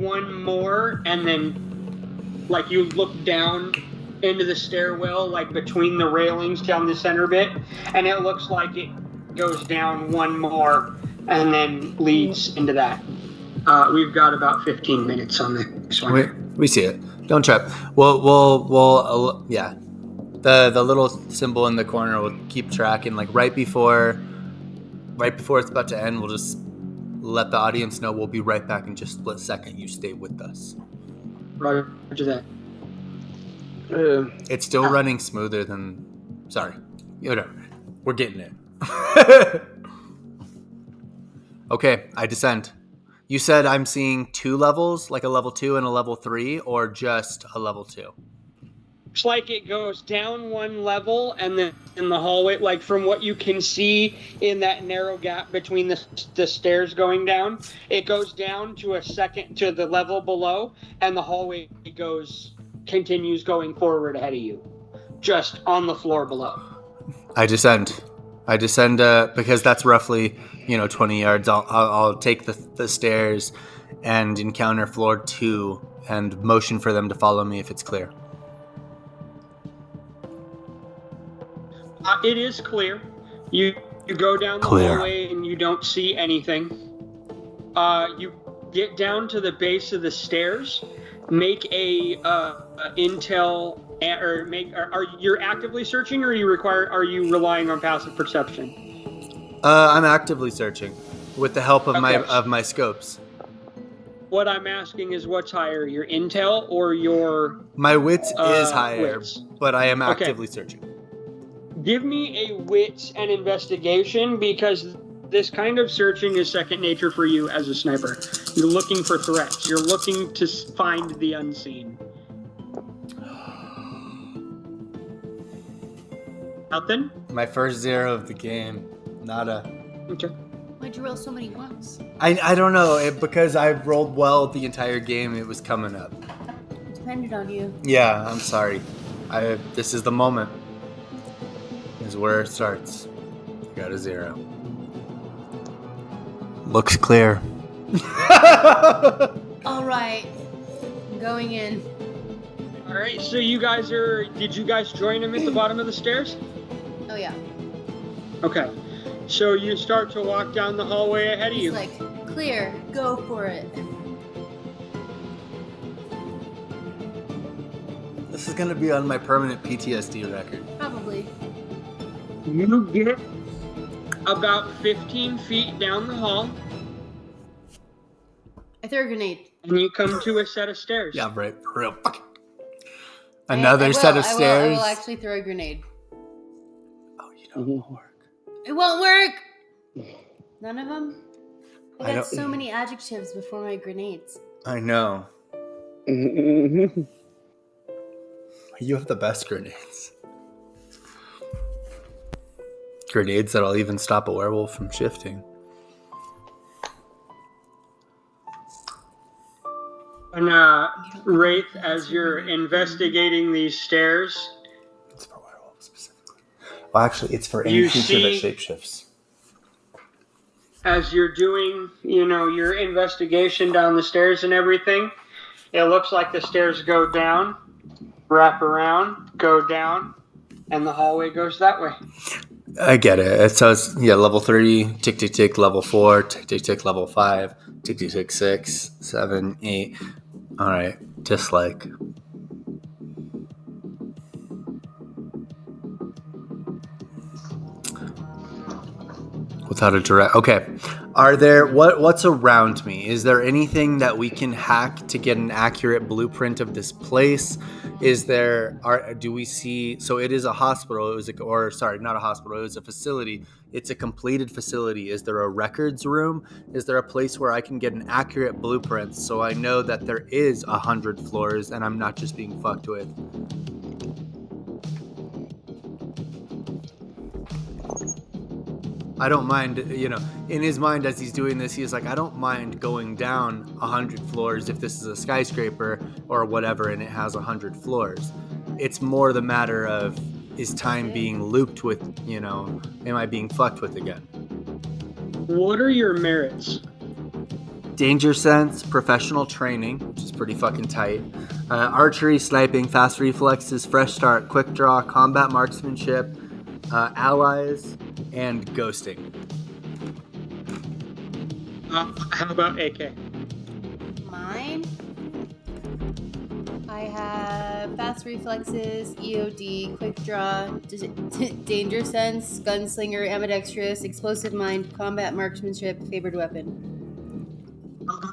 one more, and then, like, you look down into the stairwell, like between the railings down the center bit, and it looks like it goes down one more, and then leads into that. We've got about 15 minutes on this one. We see it. Don't trip. We'll yeah. The little symbol in the corner will keep tracking. Like right before it's about to end, we'll just let the audience know we'll be right back in just a split second. You stay with us. Roger that. It's still running smoother than... Sorry. Whatever. We're getting it. Okay, I descend. You said I'm seeing 2 levels, like a level 2 and a level 3, or just a level 2? Looks like it goes down 1 level, and then in the hallway, like from what you can see in that narrow gap between the stairs going down, it goes down to the level below, and the hallway continues going forward ahead of you, just on the floor below. I descend because that's roughly 20 yards. I'll take the stairs and encounter floor 2 and motion for them to follow me if it's clear. It is clear. You go down the hallway and you don't see anything. You get down to the base of the stairs. Make a intel, are you actively searching, or are you relying on passive perception? I'm actively searching with the help of my scopes. What I'm asking is, what's higher, your intel or your... My wits is higher, wits. But I am actively searching. Give me a wits and investigation, because this kind of searching is second nature for you as a sniper. You're looking for threats. You're looking to find the unseen. Nothing? My first 0 of the game. Nada. Okay. Why'd you roll so many ones? I don't know. Because I rolled well the entire game, it was coming up. It depended on you. Yeah, I'm sorry. This is the moment. This is where it starts. Got a 0. Looks clear. All right. I'm going in. All right, so did you guys join him at the bottom of the stairs? Oh, yeah. Okay. So you start to walk down the hallway ahead of you. He's like, clear, go for it. This is going to be on my permanent PTSD record. Probably. You get about 15 feet down the hall. I throw a grenade. And you come to a set of stairs. Yeah, right. For real. Fuck it. Another set of stairs. I will actually throw a grenade. Oh, you don't work. It won't work. None of them? I got so many adjectives before my grenades. I know. You have the best grenades. Grenades that'll even stop a werewolf from shifting. And Wraith, as you're investigating these stairs... It's for werewolves specifically. Well, actually, it's for any creature that shapeshifts. As you're doing, your investigation down the stairs and everything, it looks like the stairs go down, wrap around, go down, and the hallway goes that way. I get it. So it's, level 3, tick, tick, tick, level 4, tick, tick, tick, level 5, tick, tick, tick, 6, 7, 8. All right, dislike. Without a direct... Okay. Are there... What's around me? Is there anything that we can hack to get an accurate blueprint of this place? Is there... Do we see... So it is a hospital. It was not a hospital. It was a facility. It's a completed facility. Is there a records room? Is there a place where I can get an accurate blueprint so I know that there is 100 floors and I'm not just being fucked with? I don't mind, in his mind as he's doing this, he's like, I don't mind going down 100 floors if this is a skyscraper or whatever and it has 100 floors. It's more the matter of, is time being looped with, am I being fucked with again? What are your merits? Danger sense, professional training, which is pretty fucking tight. Archery, sniping, fast reflexes, fresh start, quick draw, combat marksmanship, allies, and ghosting. How about AK? Mine? I have fast reflexes, EOD, quick draw, danger sense, gunslinger, ambidextrous, explosive mind, combat marksmanship, favored weapon.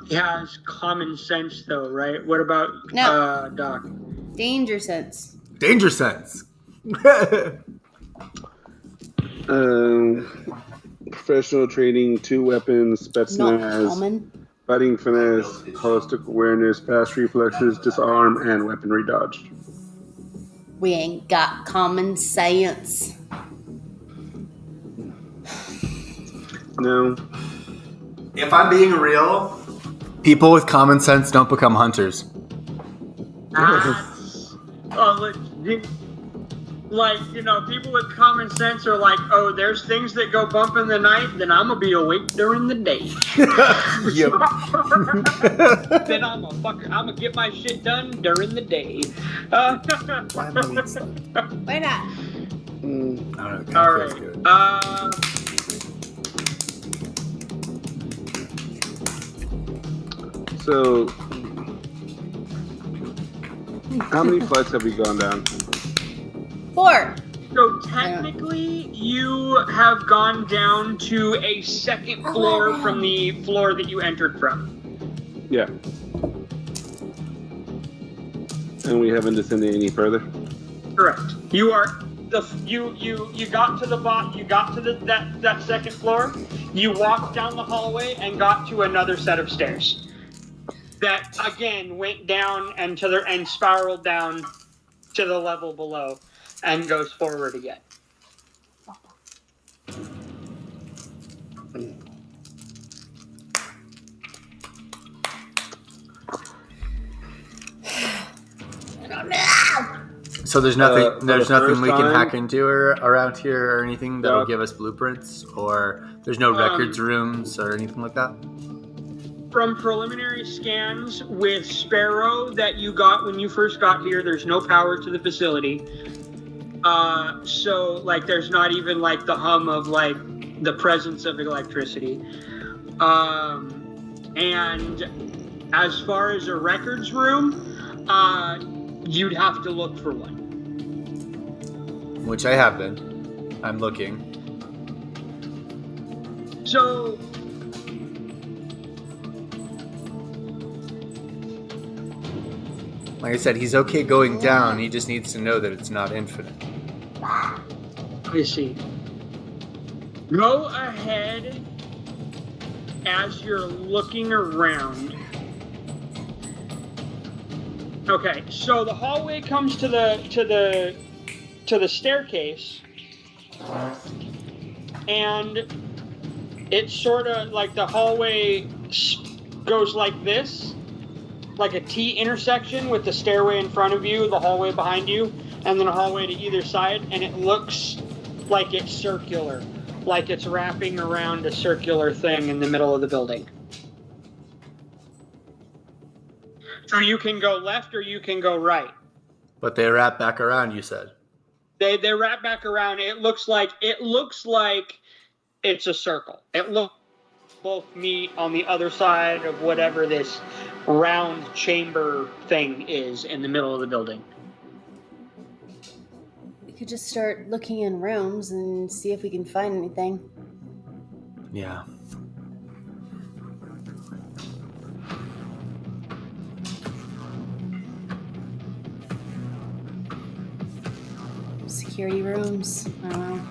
He has common sense, though, right? What about No. Doc? Danger sense. Danger sense. Professional training, 2 weapons, Not spetsnaz, common. fighting finesse, holistic awareness, fast reflexes, disarm, and weaponry dodge. We ain't got common sense. No. If I'm being real, people with common sense don't become hunters. That's like, you know, people with common sense are like, oh, there's things that go bump in the night, then I'm gonna be awake during the day. Yep. Then I'm gonna get my shit done during the day. Why am I being stuck? Why not? I don't know. It kind All of feels right. good. So, how many flights have we gone down? 4. So technically, you have gone down to a second floor from the floor that you entered from. Yeah. And we haven't descended any further? Correct. You are you got to the that second floor. You walked down the hallway and got to another set of stairs. That again went down and spiraled down to the level below and goes forward again. So there's nothing. There's the nothing first we can time- hack into or around here, or anything that'll Doc? give us blueprints, or there's no records rooms or anything like that. From preliminary scans with Sparrow that you got when you first got here, there's no power to the facility. So like there's not even like the hum of like the presence of electricity. And as far as a records room, you'd have to look for one. Which I have been. I'm looking. So Like I said, he's okay going down. He just needs to know that it's not infinite. I see. Go ahead as you're looking around. Okay, so the hallway comes to the staircase, and it's sort of like the hallway goes like this, like a T intersection with the stairway in front of you, the hallway behind you, and then a hallway to either side, and it looks like it's circular, like it's wrapping around a circular thing in the middle of the building. So you can go left or you can go right. But they wrap back around, you said. They wrap back around. It looks like it's a circle. It looks both meet on the other side of whatever this round chamber thing is in the middle of the building. We could just start looking in rooms and see if we can find anything. Yeah. Security rooms. I don't know.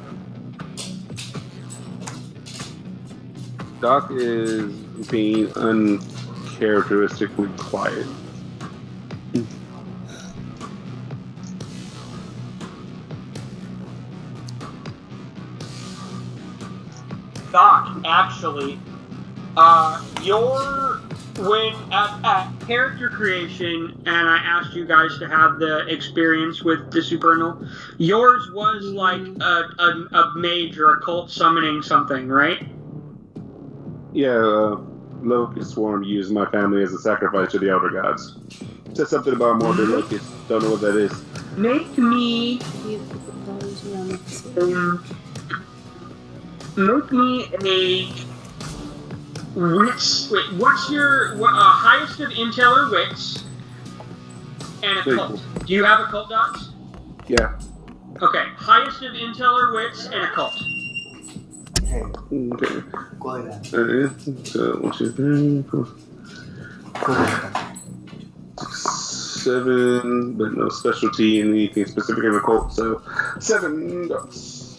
Doc is being uncharacteristically quiet. Doc, actually, when at character creation, and I asked you guys to have the experience with the supernal, yours was like a mage or a cult summoning something, right? Yeah, Locust Swarm used my family as a sacrifice to the Elder Gods. Said something about Morbid Locust. Don't know what that is. Make me a wits. Wait, what's your highest of intel or wits? And a cult. Do you have a cult, Docs? Yeah. Okay, highest of intel or wits and a cult. Hey, Okay. go ahead. So, 1, 2, 3, 4. cool. 7, but no specialty in anything specific in the cult, so 7 ducks.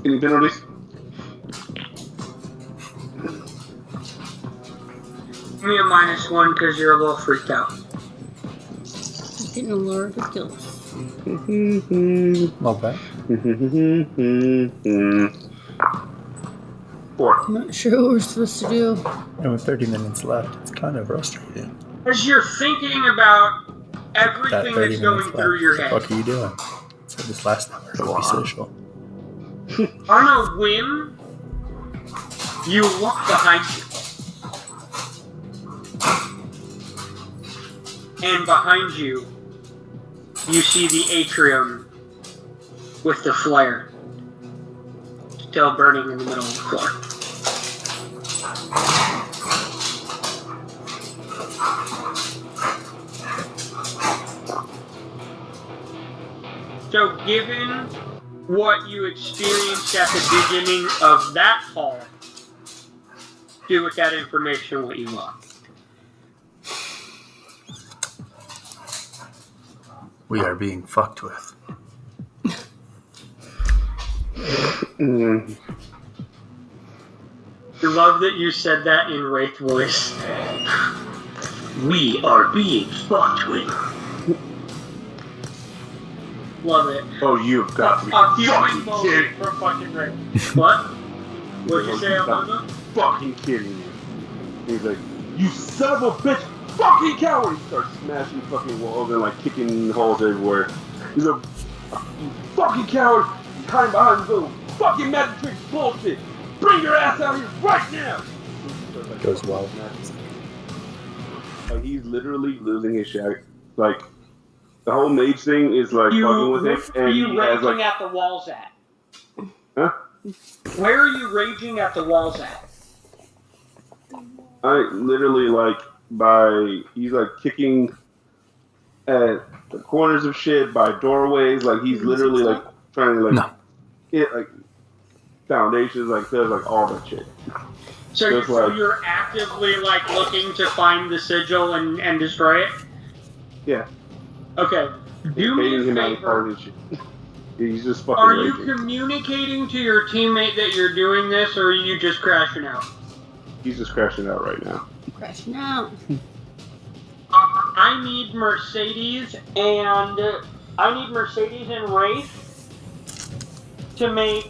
Any penalties? Give me a -1 because you're a little freaked out. Getting a lot of kills. Okay. 4. I'm not sure what we're supposed to do. And with 30 minutes left, it's kind of frustrating. As you're thinking about That everything 30 that's going minutes through left. your What the head, fuck are you doing? So this last number will be social. on a whim, you look behind you. And behind you, you see the atrium with the flare still burning in the middle of the floor. So given what you experienced at the beginning of that hall, do with that information what you want. We are being fucked with. I love that you said that in Wraith voice. We are being fucked with. Love it. Oh, you've got me A few fucking moments kidding. for fucking Wraith. What? What'd you say, Alana? Fucking kidding me. He's like, you son of a bitch, fucking coward! He starts smashing fucking walls and like kicking holes everywhere. He's like, you fucking coward! He's hiding behind his little fucking magic trick bullshit! Bring your ass out here right now! Goes well. Like he's literally losing his shit. Like the whole mage thing is like fucking with him, Where are and you he has raging like, at the walls at? huh? Where are you raging at the walls at? I literally like he's like kicking at the corners of shit by doorways. Like he's literally like trying to like hit like foundations, like does like all that shit. So, Just so like- you're actively like looking to find the sigil and destroy it? Yeah. Okay. Do me Hating a him out of part favor. of his shit. He's just fucking Are you raging. communicating to your teammate that you're doing this, or are you just crashing out? He's just crashing out right now. Crashing out. I need Mercedes and Wraith to make.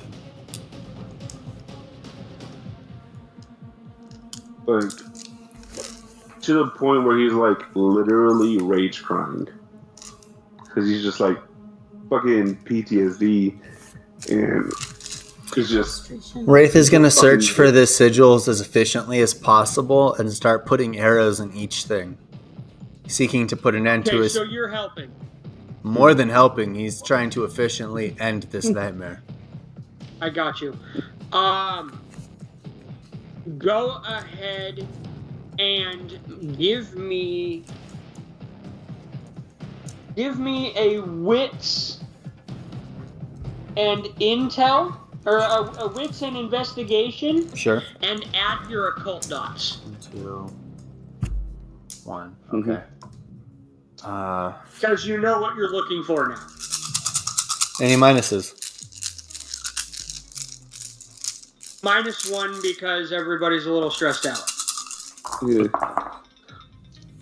Like to the point where he's like literally rage crying because he's just like fucking PTSD and it's just Wraith is going to search for the sigils as efficiently as possible and start putting arrows in each thing, seeking to put an end to Okay, his. so you're helping. More than helping, he's trying to efficiently end this nightmare. I got you. Go ahead and give me a wits and intel, or a wits and investigation, Sure. and add your occult dots. 2, 1. Mhm. Okay. Because you know what you're looking for now. Any minuses? -1 because everybody's a little stressed out. yeah.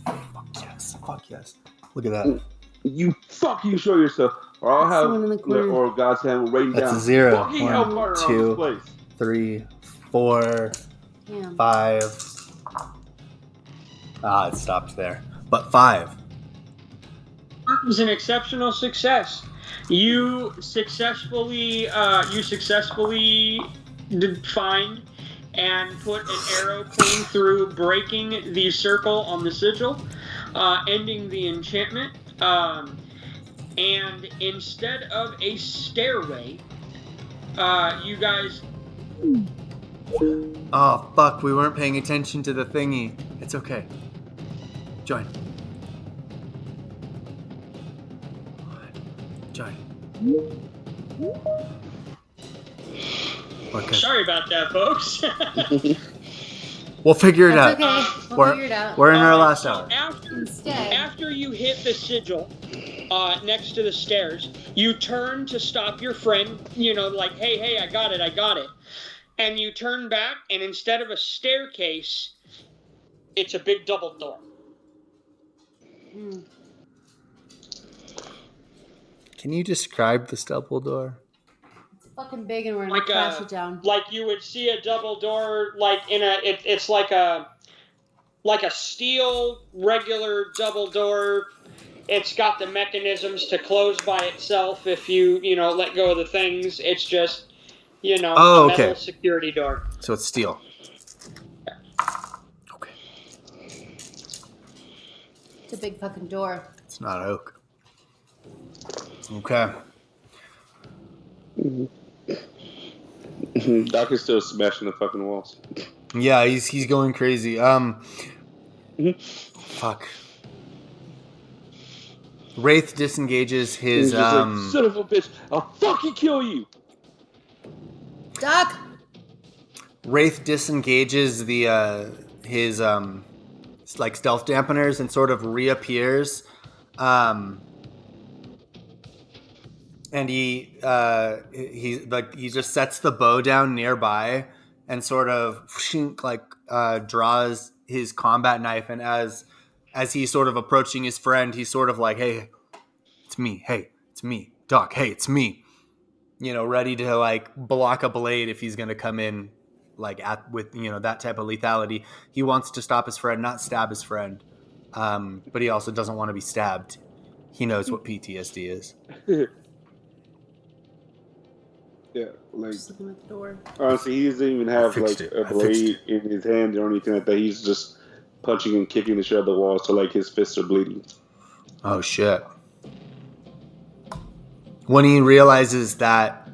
Fuck yes. Fuck yes. Look at that. You fucking show yourself or I'll That's the have one in the corner. or God's hand writing That's down a 0. fucking 1, hellfire on 2, this place. 3, 4, Yeah. 5. It stopped there. But 5. It was an exceptional success. You successfully did find and put an arrow clean through, breaking the circle on the sigil, ending the enchantment. And instead of a stairway, you guys. Oh, fuck. We weren't paying attention to the thingy. It's okay. Join. Join. Okay. Sorry about that, folks. We'll figure it out. That's okay. We'll We're- figure it out. We're in our Alright, last so hour. Instead, After you hit the sigil next to the stairs, you turn to stop your friend, like, hey, I got it. And you turn back, and instead of a staircase, it's a big double door. Can you describe this double door? it's fucking big and we're gonna crash it down. Like you would see a double door, like it's like a steel regular double door. It's got the mechanisms to close by itself if you let go of the things. It's just a metal security door. So it's steel. Okay. It's a big fucking door. It's not oak. Okay. Doc is still smashing the fucking walls. Yeah, he's going crazy. Fuck. Wraith disengages his He's just like, son of a bitch, I'll fucking kill you. Doc! Wraith disengages his like stealth dampeners and sort of reappears. And he just sets the bow down nearby and sort of draws his combat knife, and as he's sort of approaching his friend, he's sort of like, hey, it's me. Hey, it's me. Doc, hey, it's me. Ready to like block a blade if he's gonna come in with that type of lethality. He wants to stop his friend, not stab his friend. But he also doesn't want to be stabbed. He knows what PTSD is. Yeah, like Just looking at the door. honestly, he doesn't even have like it. a blade in his hand or anything like that. He's just punching and kicking the shit out of the wall, so like his fists are bleeding. Oh shit. When he realizes that,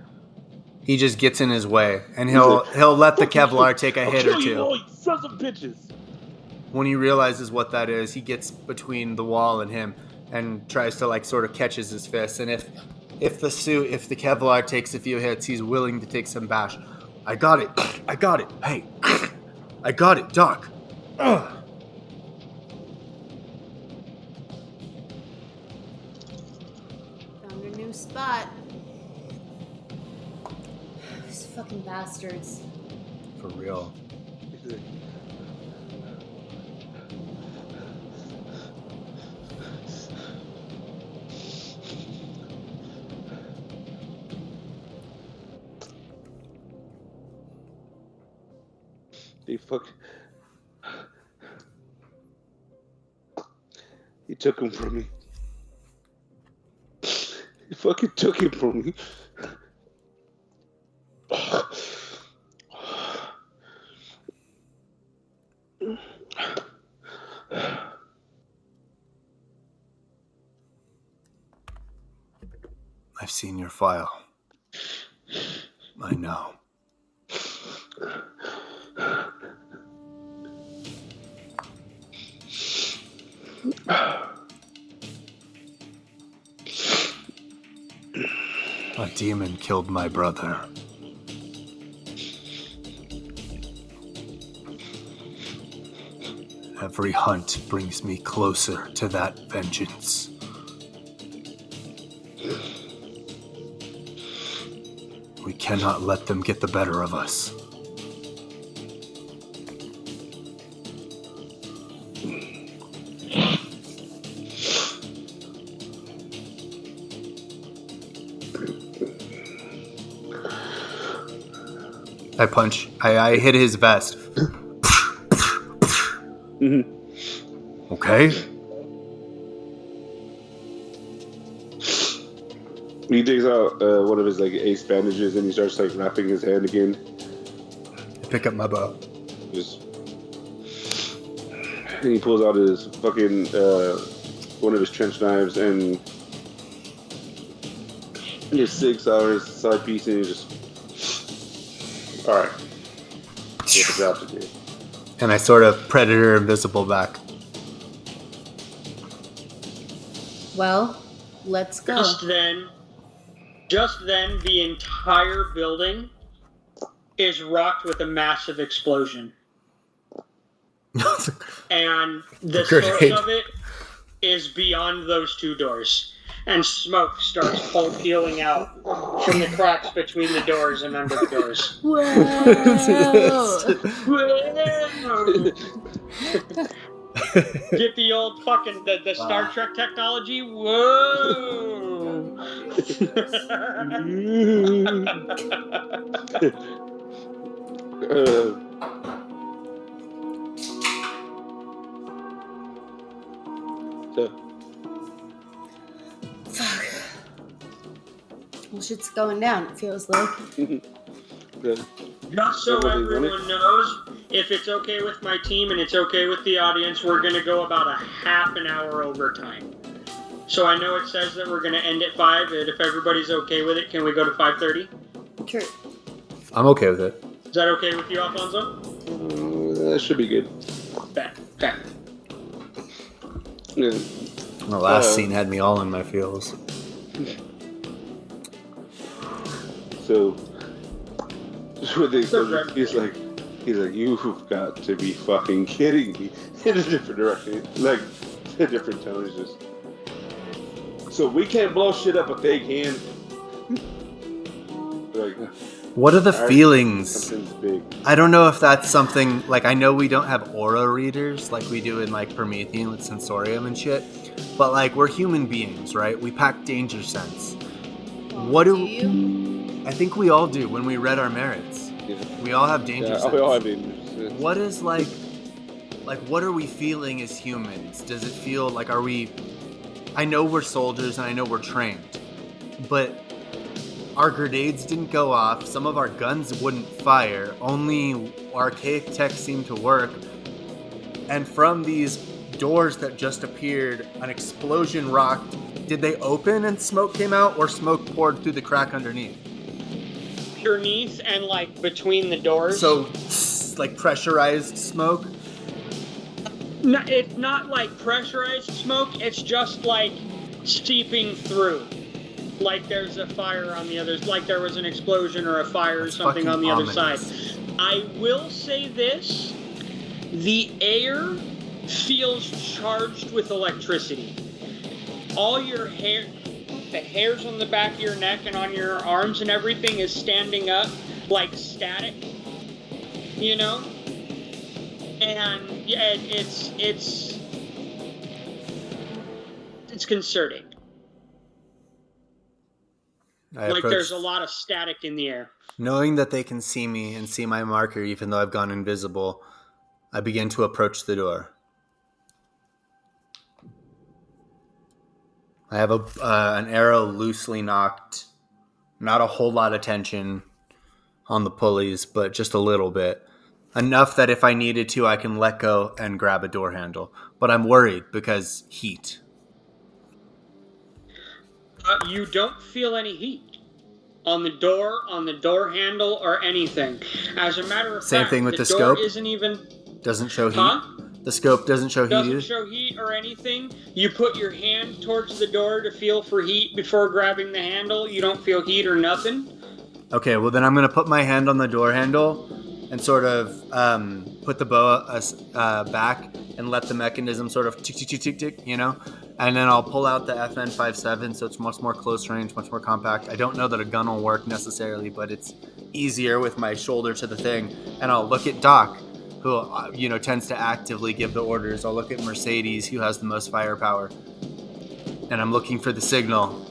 he just gets in his way, and he'll let the Kevlar take a hit or You all, two. you sons of bitches. When he realizes what that is, he gets between the wall and him and tries to like sort of catches his fist. And if the Kevlar takes a few hits, he's willing to take some bash. I got it. Hey, I got it, Doc. Ugh. Found a new spot. These fucking bastards. For real. He took him from me. He fucking took him from me. I've seen your file. I know. A demon killed my brother. Every hunt brings me closer to that vengeance. We cannot let them get the better of us. I punch. I hit his vest. Okay. He takes out one of his like ace bandages and he starts like wrapping his hand again. I pick up my bow. Just and he pulls out his fucking one of his trench knives and his 6 hours side piece, and he just all right. Get the job to do. And I sort of predator invisible back. Well, let's go. Just then, the entire building is rocked with a massive explosion. And the Great. source of it is beyond those two doors. And smoke starts peeling out from the cracks between the doors and under the doors. Whoa! Get the old fucking the Star Trek technology. Whoa! Fuck. Well, shit's going down, it feels like. Just so everyone knows, if it's okay with my team and it's okay with the audience, we're going to go about a half an hour overtime. So I know it says that we're going to end at 5, and if everybody's okay with it, can we go to 5:30? Sure. I'm okay with it. Is that okay with you, Alfonso? That should be good. Bet. Okay. Yeah. The last scene had me all in my feels. So, just with the explosion, he's like, you've got to be fucking kidding me. In a different direction, like a different tone. Is just so we can't blow shit up, but they can. Like, What are the feelings? something's big. I don't know if that's something, like, I know we don't have aura readers like we do in, like, Promethean with Sensorium and shit, but, like, we're human beings, right? We pack danger sense. What do you? I think we all do when we read our merits. Yeah. We all have danger sense. We all have danger sense. What is, like, what are we feeling as humans? Does it feel like, are we... I know we're soldiers and I know we're trained, but... Our grenades didn't go off, some of our guns wouldn't fire, only archaic tech seemed to work. And from these doors that just appeared, an explosion rocked. Did they open and smoke came out, or smoke poured through the crack underneath? Underneath and like between the doors. So, like pressurized smoke? No, it's not like pressurized smoke, it's just like seeping through. Like there's a fire on the other, like there was an explosion or a fire or something on the other side. I will say this, the air feels charged with electricity. All your hair, the hairs on the back of your neck and on your arms and everything is standing up like static, you know? And yeah, it's concerning. Like there's a lot of static in the air. Knowing that they can see me and see my marker even though I've gone invisible, I begin to approach the door. I have an arrow loosely knocked, not a whole lot of tension on the pulleys, but just a little bit. Enough that if I needed to, I can let go and grab a door handle. But I'm worried because heat. You don't feel any heat on the door handle, or anything. As a matter of Same fact, thing with the door scope? isn't even... Doesn't show heat? Huh? The scope doesn't show heat either? Doesn't show heat or anything. You put your hand towards the door to feel for heat before grabbing the handle. You don't feel heat or nothing. Okay, well then I'm going to put my hand on the door handle and sort of put the boa back and let the mechanism sort of tick, tick, tick, tick, tick, you know? And then I'll pull out the FN57, so it's much more close range, much more compact. I don't know that a gun will work necessarily, but it's easier with my shoulder to the thing. And I'll look at Doc, who, you know, tends to actively give the orders. I'll look at Mercedes, who has the most firepower. And I'm looking for the signal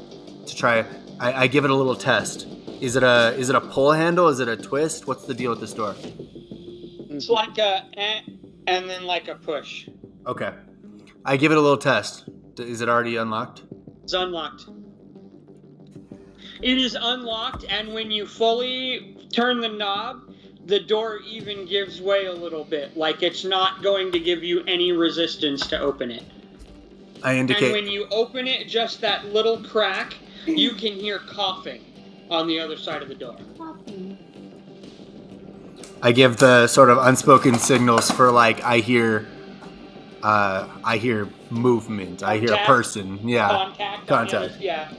to try. I give it a little test. Is it a pull handle? Is it a twist? What's the deal with this door? It's like a and then like a push. Okay. I give it a little test. Is it already unlocked? It's unlocked. It is unlocked, and when you fully turn the knob, the door even gives way a little bit. Like it's not going to give you any resistance to open it. I indicate. And when you open it, just that little crack, you can hear coughing on the other side of the door. I give the sort of unspoken signals for, like, I hear movement. I hear a person. Yeah. Contact. Yeah.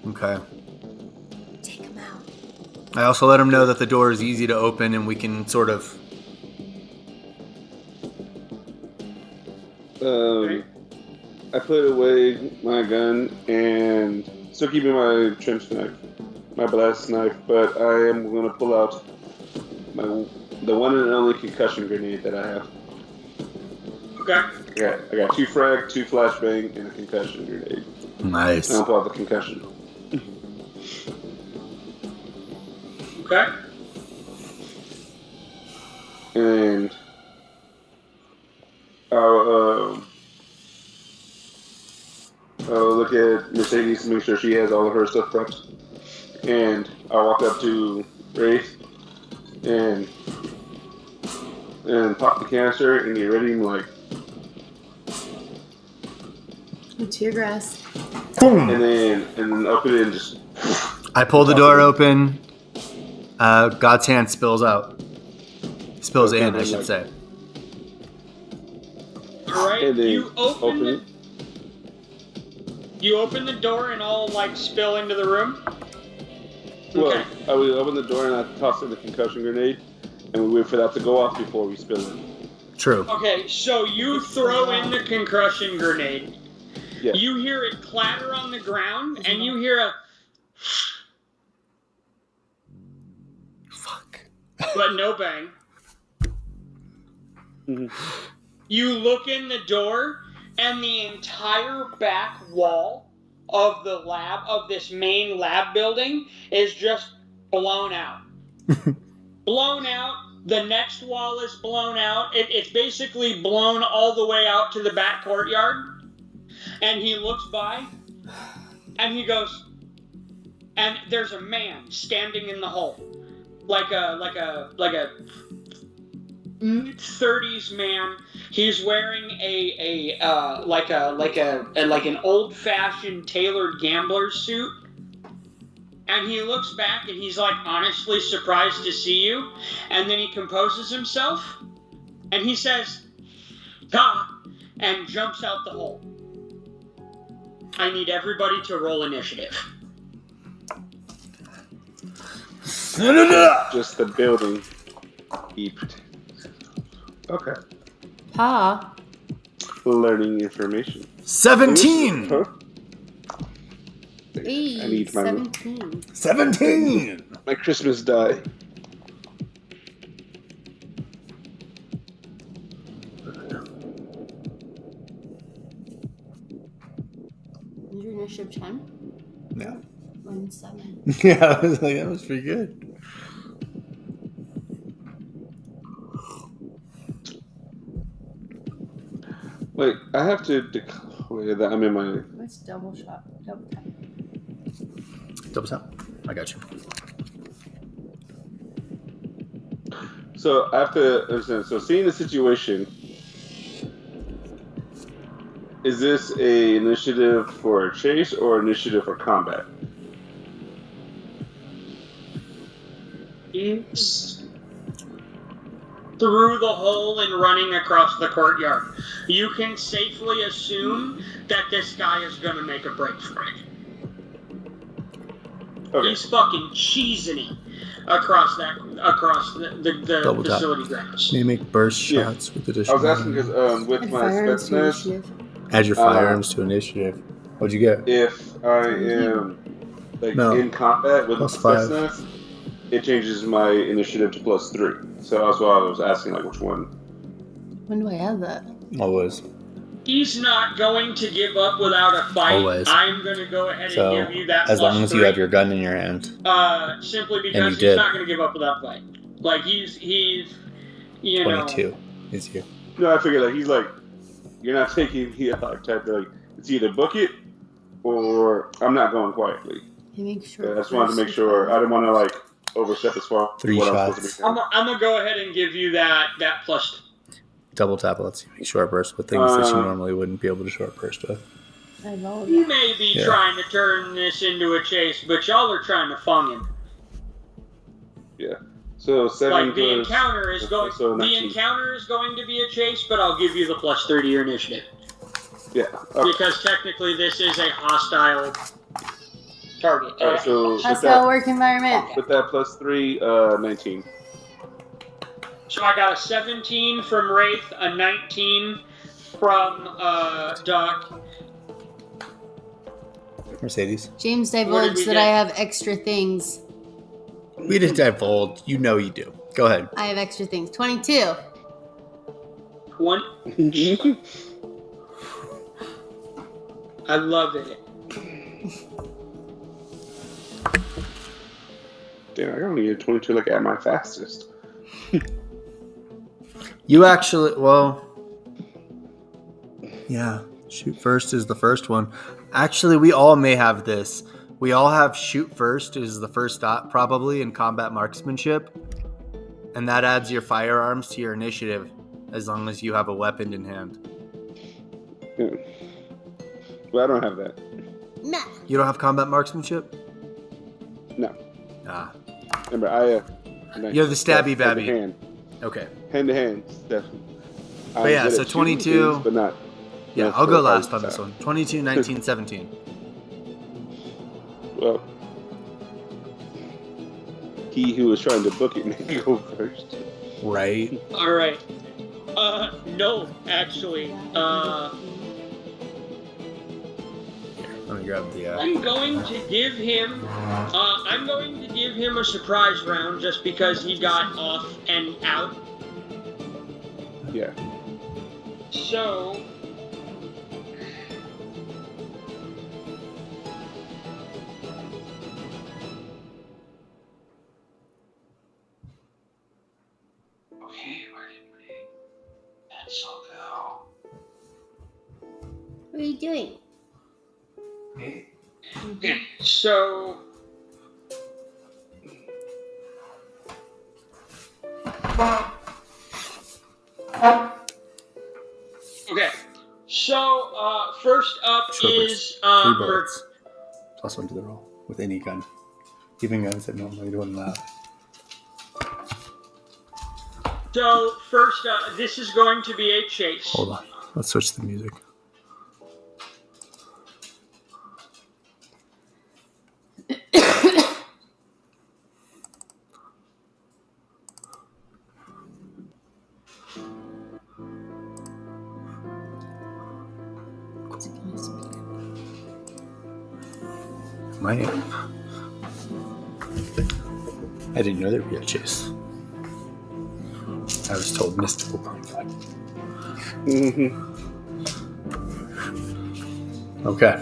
Okay. Take him out. I also let him know that the door is easy to open and we can sort of I put away my gun and still keeping my trench knife, my blast knife, but I am going to pull out the one and only concussion grenade that I have. Okay. I got 2 frag, 2 flashbang, and a concussion grenade. Nice. I'll pull out the concussion. Okay. And I'll look at Mercedes to make sure she has all of her stuff prepped. And I'll walk up to Wraith and pop the canister and get ready and like. Tear grass. Boom. And then open it and just. I pull the door open. God's hand spills out. Spills in, I should say. All right. And then You open it. You open the door and all like spill into the room. Well, Okay. I would open the door and I toss in the concussion grenade, and we wait for that to go off before we spill it. True. Okay, so you throw in the concussion grenade. Yeah. You hear it clatter on the ground, and you hear a Fuck. but no bang. Mm-hmm. You look in the door, and the entire back wall of the lab, of this main lab building, is just blown out. Blown out. The next wall is blown out. It's basically blown all the way out to the back courtyard. And he looks by, and he goes, and there's a man standing in the hole, like a 30s man. He's wearing an old-fashioned tailored gambler suit. And he looks back and he's like honestly surprised to see you. And then he composes himself and he says, "Ha!" and jumps out the hole. I need everybody to roll initiative. Just the building heaped. Okay. Pa. Learning information. 17! Huh? Hey, I need my 17. 17! my Christmas die. Is your initiative 10? Yeah. Mine's 7. Yeah, I was like, that was pretty good. Wait, I have to declare that I'm in my. What's double shot? Double tap. Double tap. I got you. So I have to understand. So seeing the situation, is this a initiative for a chase or initiative for combat? It's through the hole and running across the courtyard. You can safely assume that this guy is going to make a break for it. Okay. He's fucking cheesing it across the Double tap. facility grounds. You make burst Yeah. shots with I additional. was asking because with And my firearms to Spetsnaz, initiative. Add your firearms to initiative. What'd you get? if I am No. in combat with Plus Spetsnaz, it changes my initiative to +3. So that's why I was asking like which one. When do I add that? Always. He's not going to give up without a fight. Always. I'm going to go ahead So, and give you that as long +3. as you have your gun in your hand. Simply you because he's did. not going to give up without a fight. Like he's you know. 22 is you. No, I figured like he's like, you're not taking the like type of like it's either book it or I'm not going quietly. You make sure. I just wanted to make sure I didn't want to like overstep as far as 3 what shots. I'm supposed to be doing. I'm gonna go ahead and give you that plus. Double tap lets you make short burst with things that you normally wouldn't be able to short burst with. I love You that. may be Yeah. trying to turn this into a chase, but y'all are trying to fung him. Yeah. So 7 Like the plus- encounter is going. so The 19. encounter is going to be a chase, but I'll give you the +3 to your initiative Yeah. Okay. because technically this is a hostile target. All right, so with Hostile work environment. that +3, 19. So I got a 17 from Wraith, a 19 from Doc. Mercedes. James What did divulged we that get? I have extra things. We didn't divulge. You know you do. Go ahead. I have extra things. 22. One. I love it. Damn, I only get 22 like at my fastest. You actually, well, yeah. Shoot first is the first one. Actually, we all may have this. We all have shoot first is the first dot probably in combat marksmanship, and that adds your firearms to your initiative as long as you have a weapon in hand. Yeah. Well, I don't have that. Nah. You don't have combat marksmanship? No. Ah, Remember, I. you're the stabby hand to babby. hand. Okay. Hand to hand, definitely. But yeah, so 22. Things, but not. Yeah, not I'll go for a last fight on this style. one. 22, 19, 17. Well, he who was trying to book it may go first. Right. All right. No, actually. Let me grab the. I'm going to give him. I'm going to give him a surprise round just because he got off and out. Yeah. So. Okay, where did my pencil go? What are you doing? Okay, so. Okay, so first up Short is 3 bullets. Plus 1 to the roll with any gun. Even guns that normally don't allow. So first, this is going to be a chase. Hold on. Let's switch the music. My amp. I didn't know there'd be a chase. I was told mystical conflict. Mm-hmm. Okay.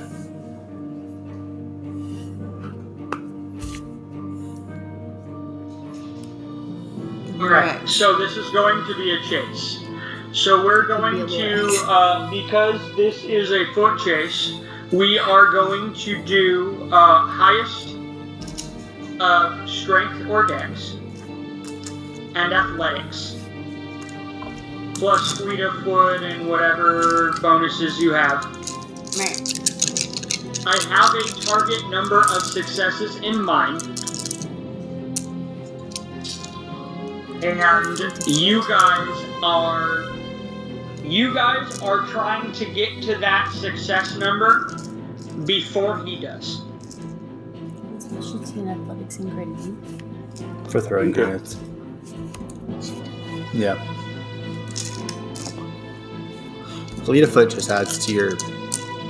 Alright, so this is going to be a chase. So we're going to, because this is a foot chase, we are going to do highest strength or dex and athletics, plus fleet of foot and whatever bonuses you have. I have a target number of successes in mind. And you guys are trying to get to that success number before he does. Specialty in athletics and grading. For throwing Okay. grenades. Yeah. Fleet of foot just adds to your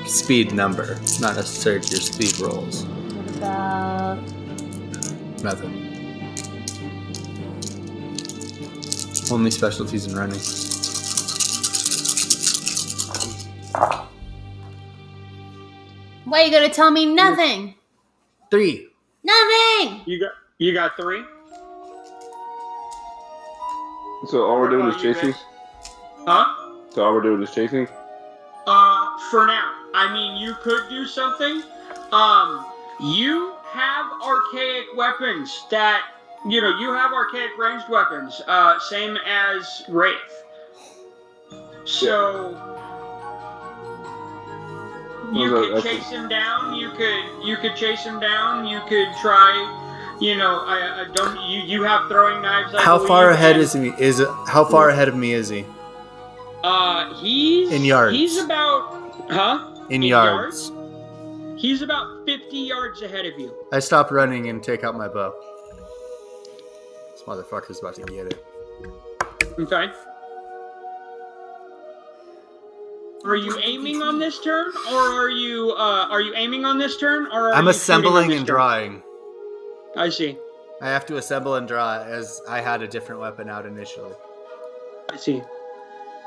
speed number, not necessarily to your speed rolls. What about Nothing. Only specialties in running. why are you gonna tell me nothing? 3. Nothing! You got 3? So all we're doing is What about you chasing? guys? Huh? So all we're doing is chasing? For now. I mean, you could do something. You have archaic weapons that, you have archaic ranged weapons, same as Wraith. So, you could chase him down, you could chase him down, you could try, I don't, you have throwing knives, I How believe, far ahead and, is he? How far ahead of me is he? He's... In yards. He's about... Huh? In yards. He's about 50 yards ahead of you. I stop running and take out my bow. This motherfucker's about to get it. Okay. Are you aiming on this turn, or are you aiming on this turn, or are I'm you assembling shooting on and this turn? drawing. I see. I have to assemble and draw as I had a different weapon out initially. I see.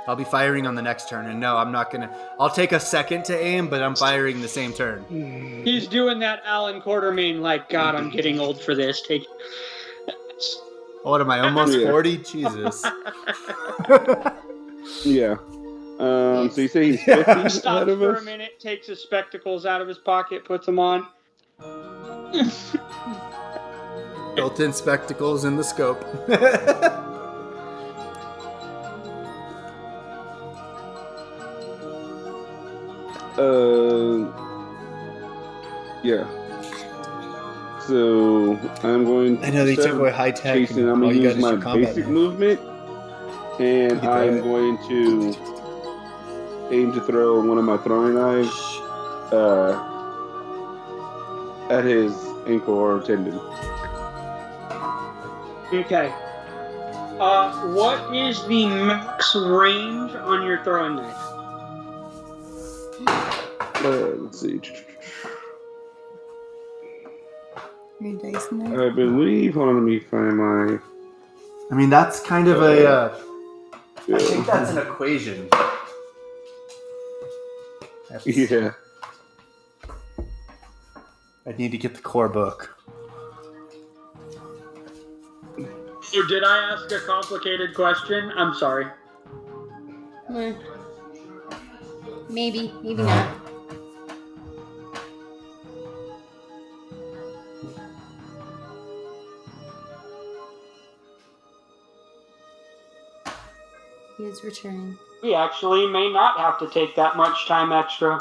I'll be firing on the next turn, and no, I'm not gonna. I'll take a second to aim, but I'm firing the same turn. He's doing that Alan Quartermain, like, God, I'm getting old for this. Take. What am I, almost Yeah. 40? Jesus. Yeah. So you say he's 50 ahead Stops of for a us? minute, takes his spectacles out of his pocket, puts them on. Built-in spectacles in the scope. Yeah. So I'm going to. I know they instead took of away high tech. chasing, I'm All going to you use got is my your combat basic knife. movement, and throw I'm it. going to aim to throw one of my throwing knives at his ankle or tendon. Okay. What is the max range on your throwing knife? Let's see. Your dice in there? I believe. Hold on, let me find my. I mean, that's kind of a. I think Yeah. that's an equation. Yeah. I need to get the core book. So did I ask a complicated question? I'm sorry. Maybe not. He is returning. We actually may not have to take that much time extra.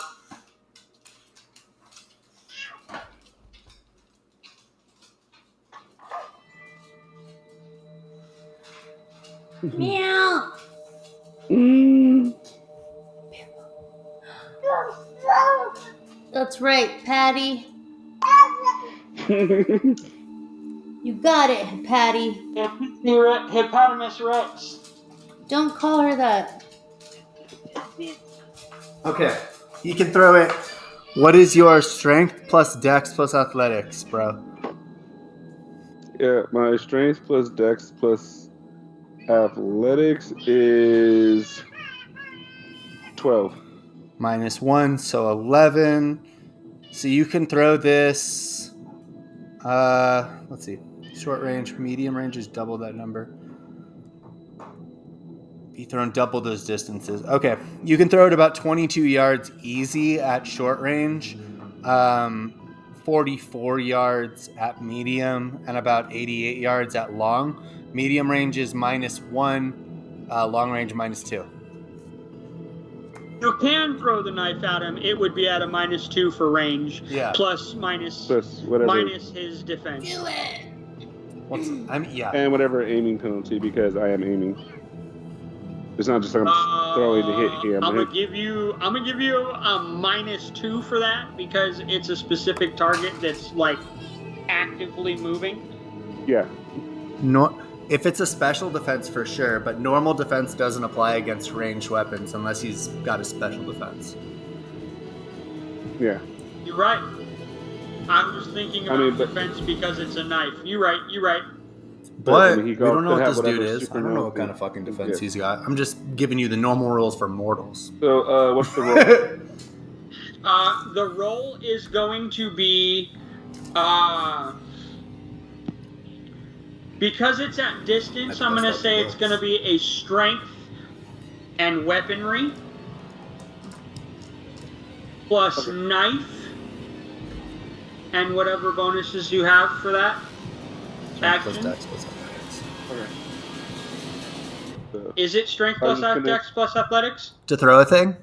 Meow. That's right, Patty. You got it, Patty. Hippopotamus Rex. Don't call her that. Okay, you can throw it. What is your strength plus dex plus athletics, bro? Yeah, my strength plus dex plus athletics is 12. -1, so 11. So you can throw this. Let's see. Short range, medium range is double that number. Be thrown double those distances. Okay, you can throw it about 22 yards easy at short range, 44 yards at medium, and about 88 yards at long. Medium range is -1, long range -2. You can throw the knife at him. It would be at a -2 for range. Yeah. Plus minus whatever. minus his defense. Do it. Yeah. And whatever aiming penalty, because I am aiming. It's not just like I'm throwing to hit him. I'm gonna give you a -2 for that because it's a specific target that's like actively moving. Yeah. No, if it's a special defense for sure, but normal defense doesn't apply against ranged weapons unless he's got a special defense. Yeah. You're right. I was thinking about defense because it's a knife. You're right. But I mean, we don't know could what have this dude whatever is. I super don't know no what kind thing. of fucking defense Yeah. he's got. I'm just giving you the normal rules for mortals. So, what's the roll? The roll is going to be because it's at distance, I'm going to say it's going to be a strength and weaponry plus knife and whatever bonuses you have for that action. Is it strength plus dex plus athletics? To throw a thing?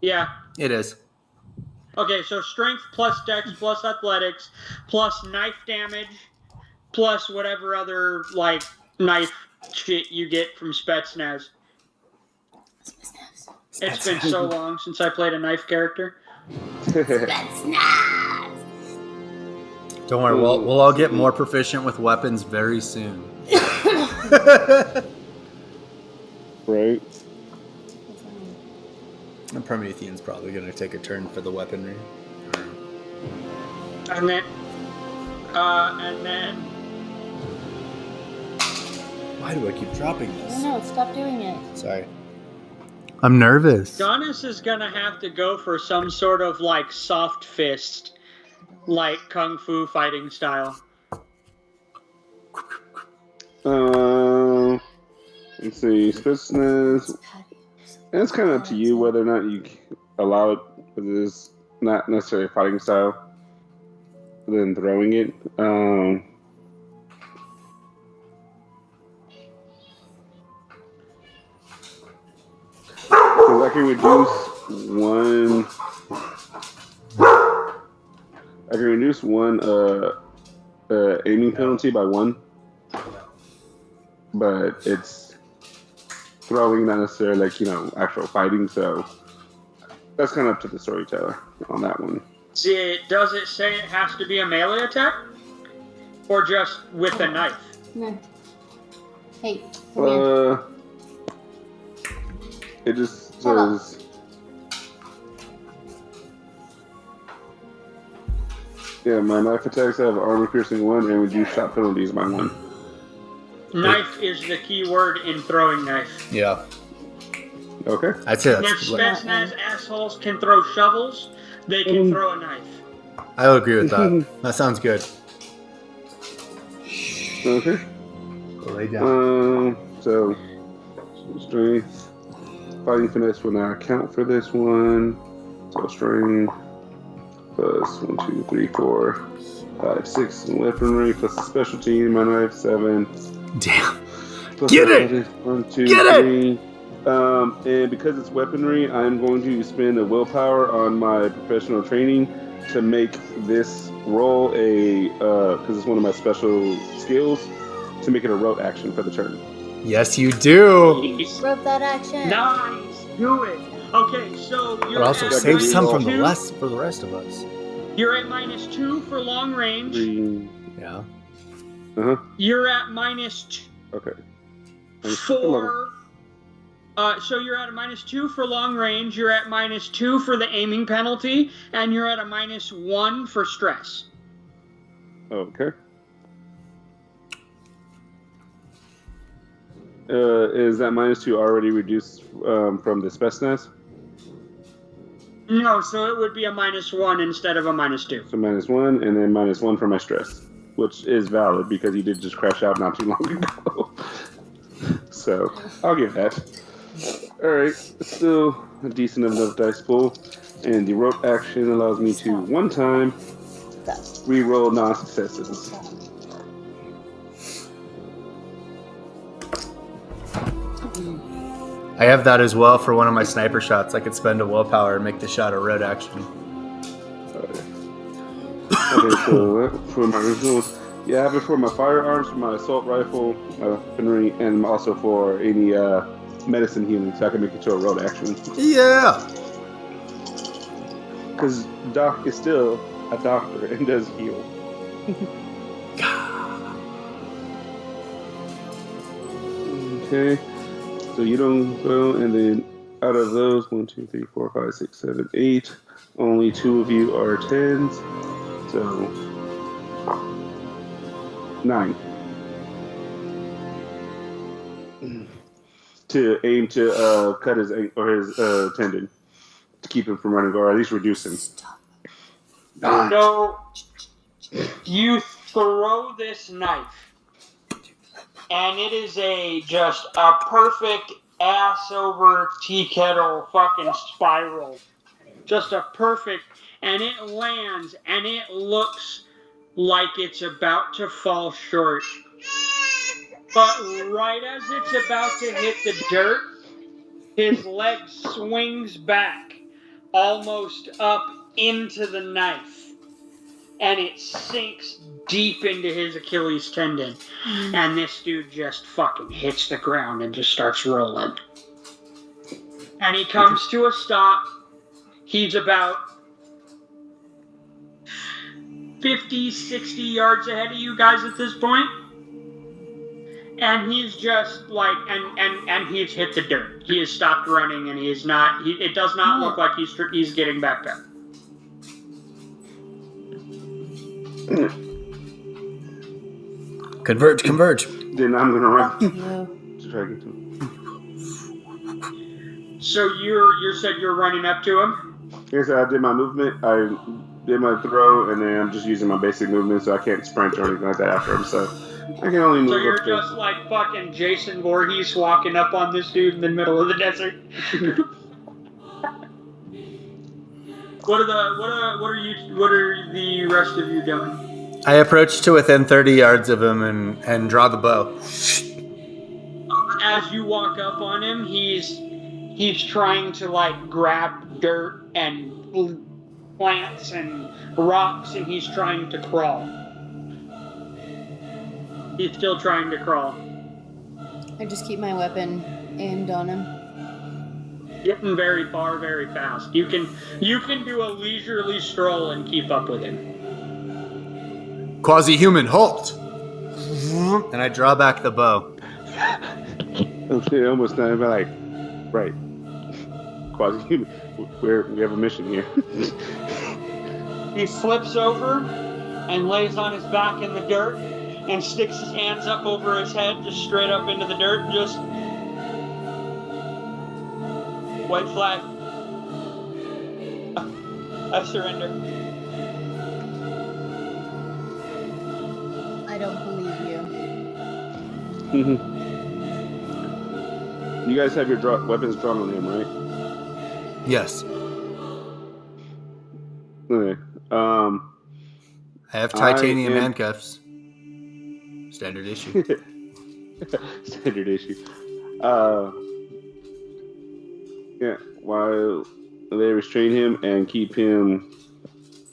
Yeah. It is. Okay, so strength plus dex plus athletics plus knife damage plus whatever other like knife shit you get from Spetsnaz. It's been so long since I played a knife character. Don't worry, we'll all get more proficient with weapons very soon. Right. The Promethean's probably going to take a turn for the weaponry. And then, Why do I keep dropping I this? don't know. Stop doing it. Sorry. I'm nervous. Donis is gonna have to go for some sort of like soft fist, like kung fu fighting style. Let's see, Spetsnaz. And it's kind of up to you whether or not you allow it, because it's not necessarily a fighting style. Than throwing it. Because I can reduce one aiming penalty by 1, but it's throwing, not necessarily like actual fighting. So that's kind of up to the storyteller on that one. Does it say it has to be a melee attack, or just with a knife? No. Hey, come here. It just Hold says. Yeah, my knife attacks have armor piercing 1 and reduce shot penalties by 1. Knife is the key word in throwing knife. Yeah. Okay. I'd say If that's... Spetsnaz assholes can throw shovels, they can throw a knife. I will agree with that. That sounds good. Okay. Go lay down. So strength, fighting finesse will not account for this one. So strength plus 1, 2, 3, 4, 5, 6 in weaponry plus the specialty in my knife 7. Damn. Plus Get it! 1, 2, Get 3. And because it's weaponry, I'm going to spend a willpower on my professional training to make this roll because it's one of my special skills, to make it a rote action for the turn. Yes, you do. Rub that action. Nice, do it. Okay, so you're But also at save some -2. for the rest of us. You're at -2 for long range. 3. Yeah. You're at -4. Okay. So you're at a -2 for long range. You're at -2 for the aiming penalty, and you're at a -1 for stress. Okay. Is that -2 already reduced from the Spetsnaz? No, so it would be a -1 instead of a -2. So -1, and then -1 for my stress, which is valid because he did just crash out not too long ago. So I'll give that. All right, still a decent enough dice pool, and the rote action allows me to one time re-roll non-successes. I have that as well for one of my sniper shots. I could spend a willpower and make the shot a road action. Okay, so for my original, yeah, I have it for my firearms, for my assault rifle, my weaponry, and also for any medicine healing, so I can make it to a road action. Yeah. Because Doc is still a doctor and does heal. Okay, so you don't go, and then out of those, 1, 2, 3, 4, 5, 6, 7, 8, only 2 of you are 10s, so 9. To aim to cut his tendon to keep him from running, or at least reduce him. So you throw this knife, and it is just a perfect ass over tea kettle fucking spiral. Just a perfect, and it lands, and it looks like it's about to fall short. But right as it's about to hit the dirt, his leg swings back, almost up into the knife, and it sinks deep into his Achilles tendon. And this dude just fucking hits the ground and just starts rolling. And he comes to a stop. He's about 50, 60 yards ahead of you guys at this point. And he's just like, and he's hit the dirt. He has stopped running, and he is not. It does not look like he's getting back up. Converge. Then I'm gonna run You. to try to get to him. So you said you're running up to him? Yes, I did my movement. I did my throw, and then I'm just using my basic movement, so I can't sprint or anything like that after him. So I can only move. So you're up just like fucking Jason Voorhees walking up on this dude in the middle of the desert. What are the rest of you doing? I approach to within 30 yards of him and draw the bow. As you walk up on him, he's trying to like grab dirt and plants and rocks, and he's trying to crawl. He's still trying to crawl. I just keep my weapon aimed on him. Getting very far, very fast. You can do a leisurely stroll and keep up with him. Quasi-human, halt! And I draw back the bow. Okay, almost not. But like, right. Quasi-human. We have a mission here. He flips over and lays on his back in the dirt and sticks his hands up over his head, just straight up into the dirt, and just white flag. I surrender. I don't believe you. You guys have your weapons drawn on him, right? Yes. Okay. I have titanium handcuffs. Standard issue. Standard issue. Yeah. While they restrain him and keep him,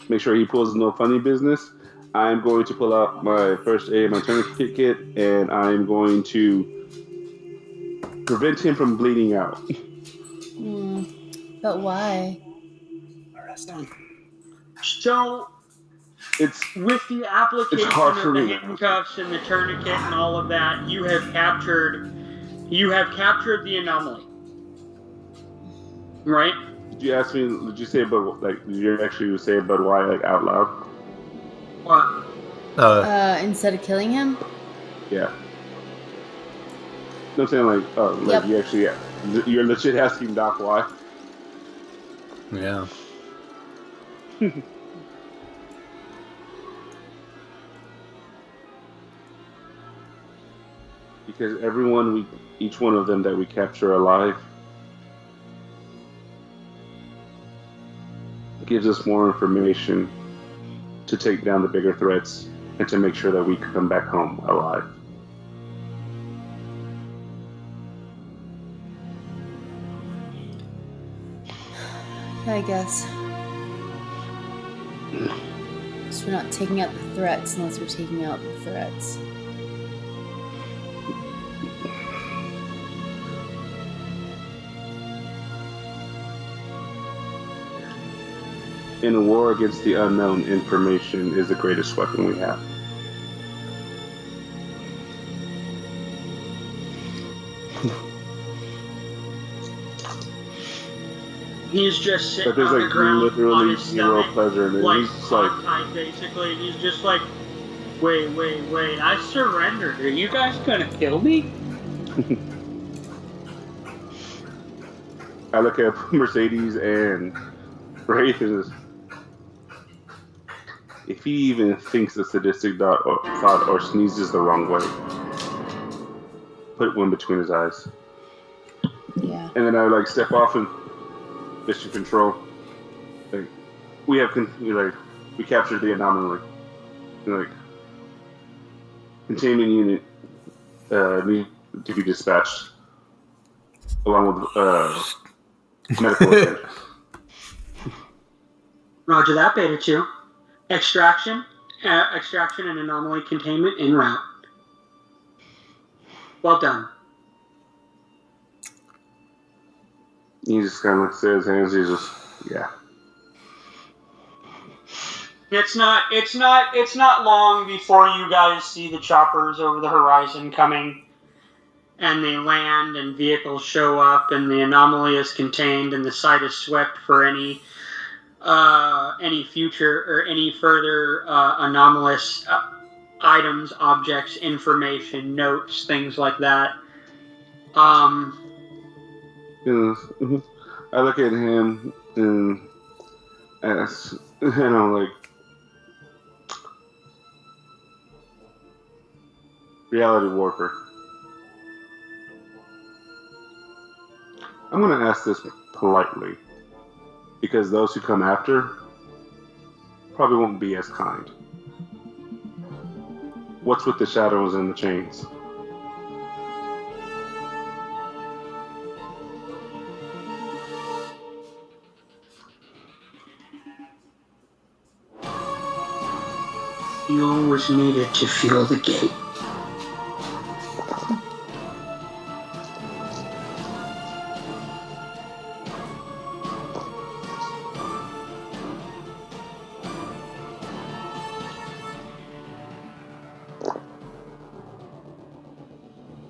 make sure he pulls no funny business, I'm going to pull out my first aid, my tourniquet kit, and I'm going to prevent him from bleeding out. But why? Arrest him. So, It's with the application hard for of the me. handcuffs and the tourniquet and all of that, you have captured the anomaly. Right? Did you ask me? Did you say about like? Did you actually say about why like out loud? What? Instead of killing him? Yeah. No, I'm saying like, oh, like Yep. you actually, you're legit asking Doc why. Yeah. Because each one of them that we capture alive gives us more information to take down the bigger threats and to make sure that we come back home alive. I guess. So we're not taking out the threats unless we're taking out the threats. In a war against the unknown, information is the greatest weapon we have. He's just sitting But there's on the like ground on literally his zero stomach, pleasure in it. like He's just like, hogtied, basically. He's just like, wait, I surrendered. Are you guys gonna kill me? I look at Mercedes and Wraith and just, if he even thinks a sadistic thought or sneezes the wrong way, put one between his eyes. Yeah. And then I like step off and mission control. Like we captured the anomaly. Like containment unit need to be dispatched along with medical attention. Roger that, Beta 2. Extraction and anomaly containment en route. Well done. He just kind of looks at his hands. He's just, yeah. It's not long before you guys see the choppers over the horizon coming and they land, and vehicles show up, and the anomaly is contained, and the site is swept for any future or any further anomalous items, objects, information, notes, things like that. Yes. I look at him and ask, and I'm like, reality warper. I'm going to ask this politely, because those who come after probably won't be as kind. What's with the shadows and the chains? Fuel was needed to fuel the gate.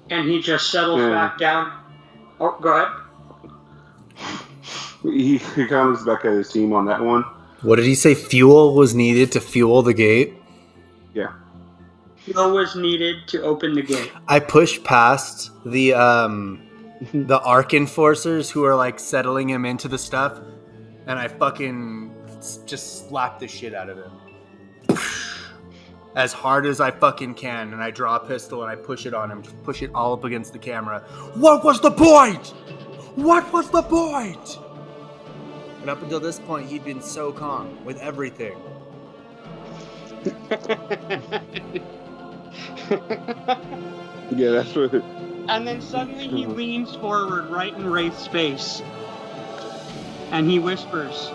And he just settles back down. Oh, go ahead. He kind of looks back at his team on that one. What did he say? Fuel was needed to fuel the gate? Yeah. Fuel was needed to open the gate. I pushed past the Ark Enforcers who are like settling him into the stuff, and I fucking just slap the shit out of him. As hard as I fucking can, and I draw a pistol and I push it on him, push it all up against the camera. What was the point? What was the point? And up until this point, he'd been so calm with everything. Yeah, that's what. And then suddenly he leans forward right in Wraith's face. And he whispers,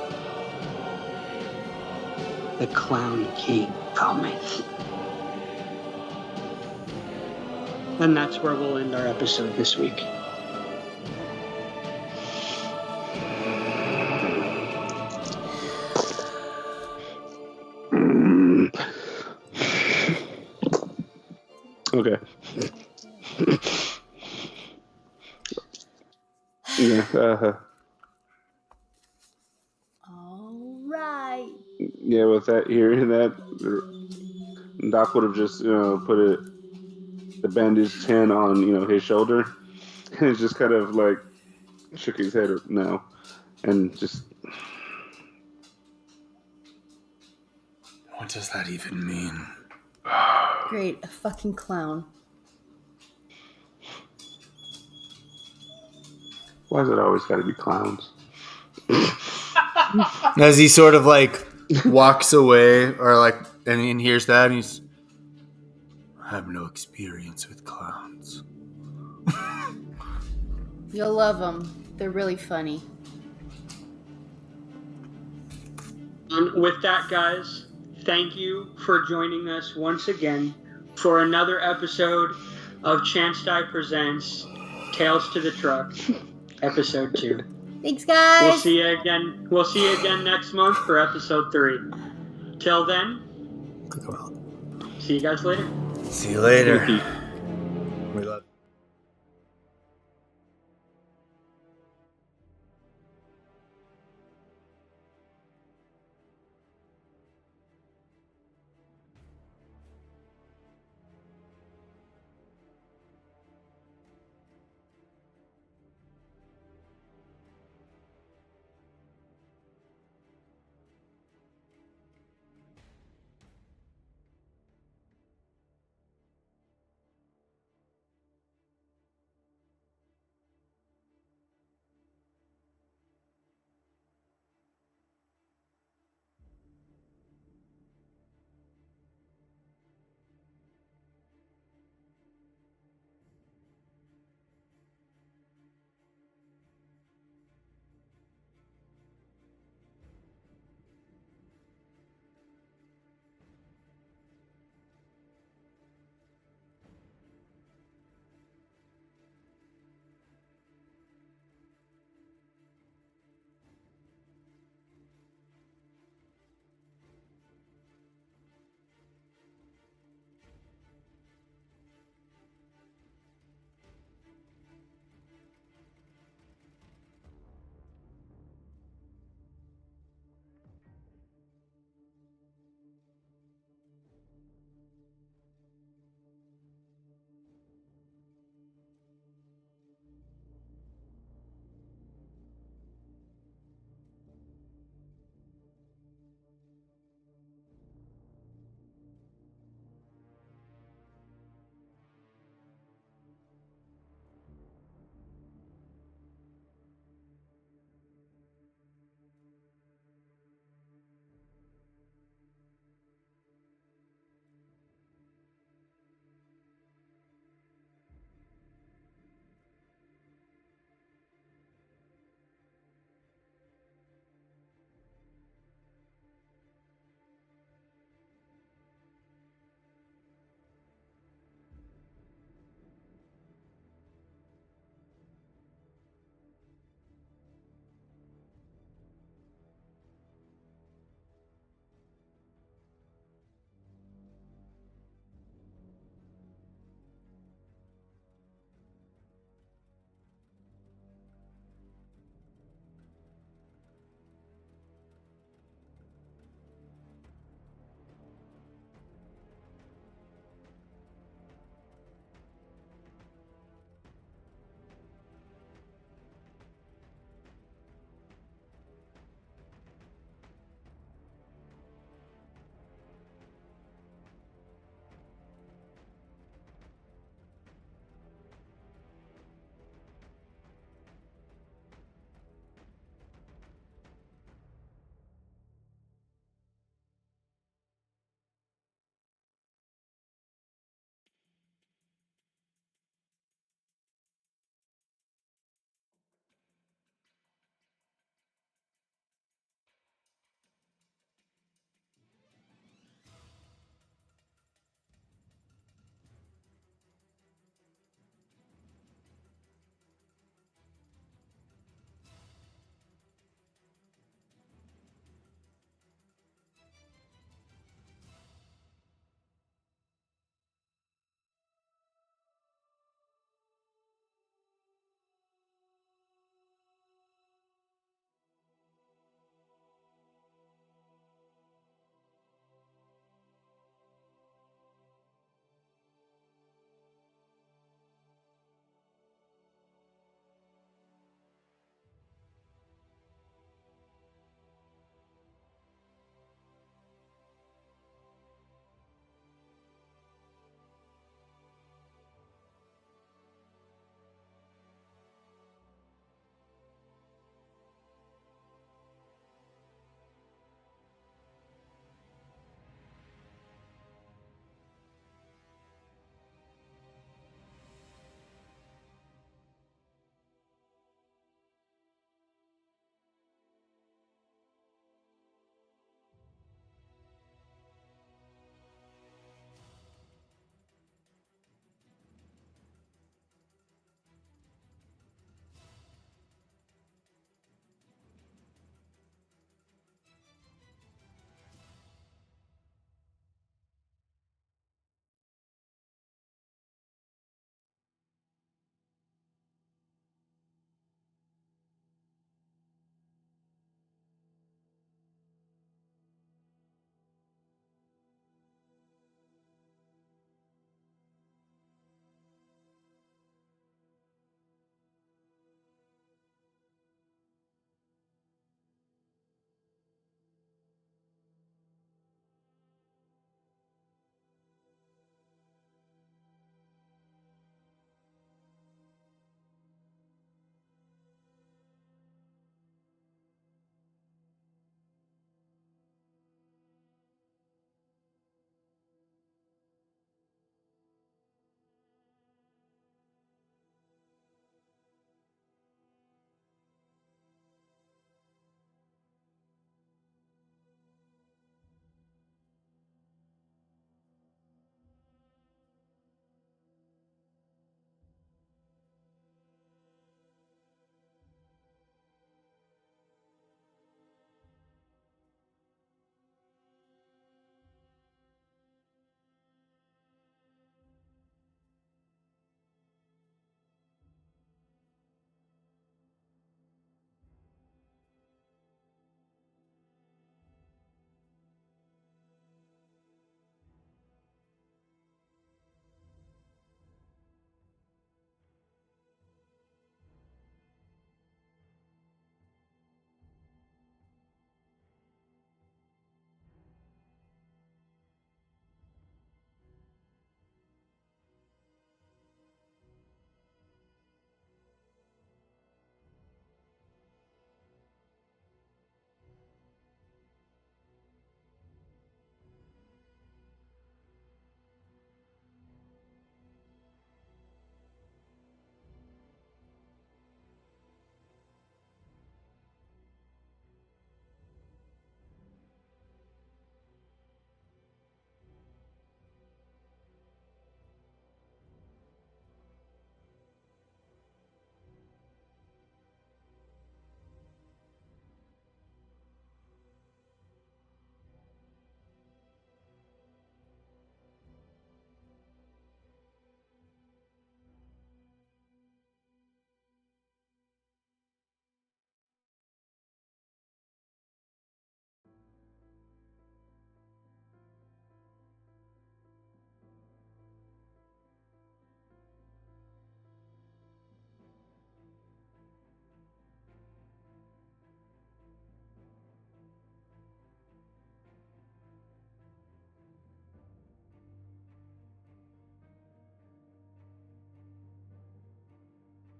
"The Clown King cometh." And that's where we'll end our episode this week. Okay. Yeah. All right. Yeah. With that, hearing that, Doc would have just put the bandaged hand on his shoulder, and just kind of like shook his head no, and just. What does that even mean? Great, a fucking clown. Why is it always got to be clowns? As he sort of like walks away, or like, and hears that, and he's, I have no experience with clowns. You'll love them. They're really funny. And with that, guys, thank you for joining us once again for another episode of Chance Die Presents Tales to the Truck, episode 2. Thanks, guys. We'll see you again next month for episode 3. Till then, see you guys later. See you later. We love you.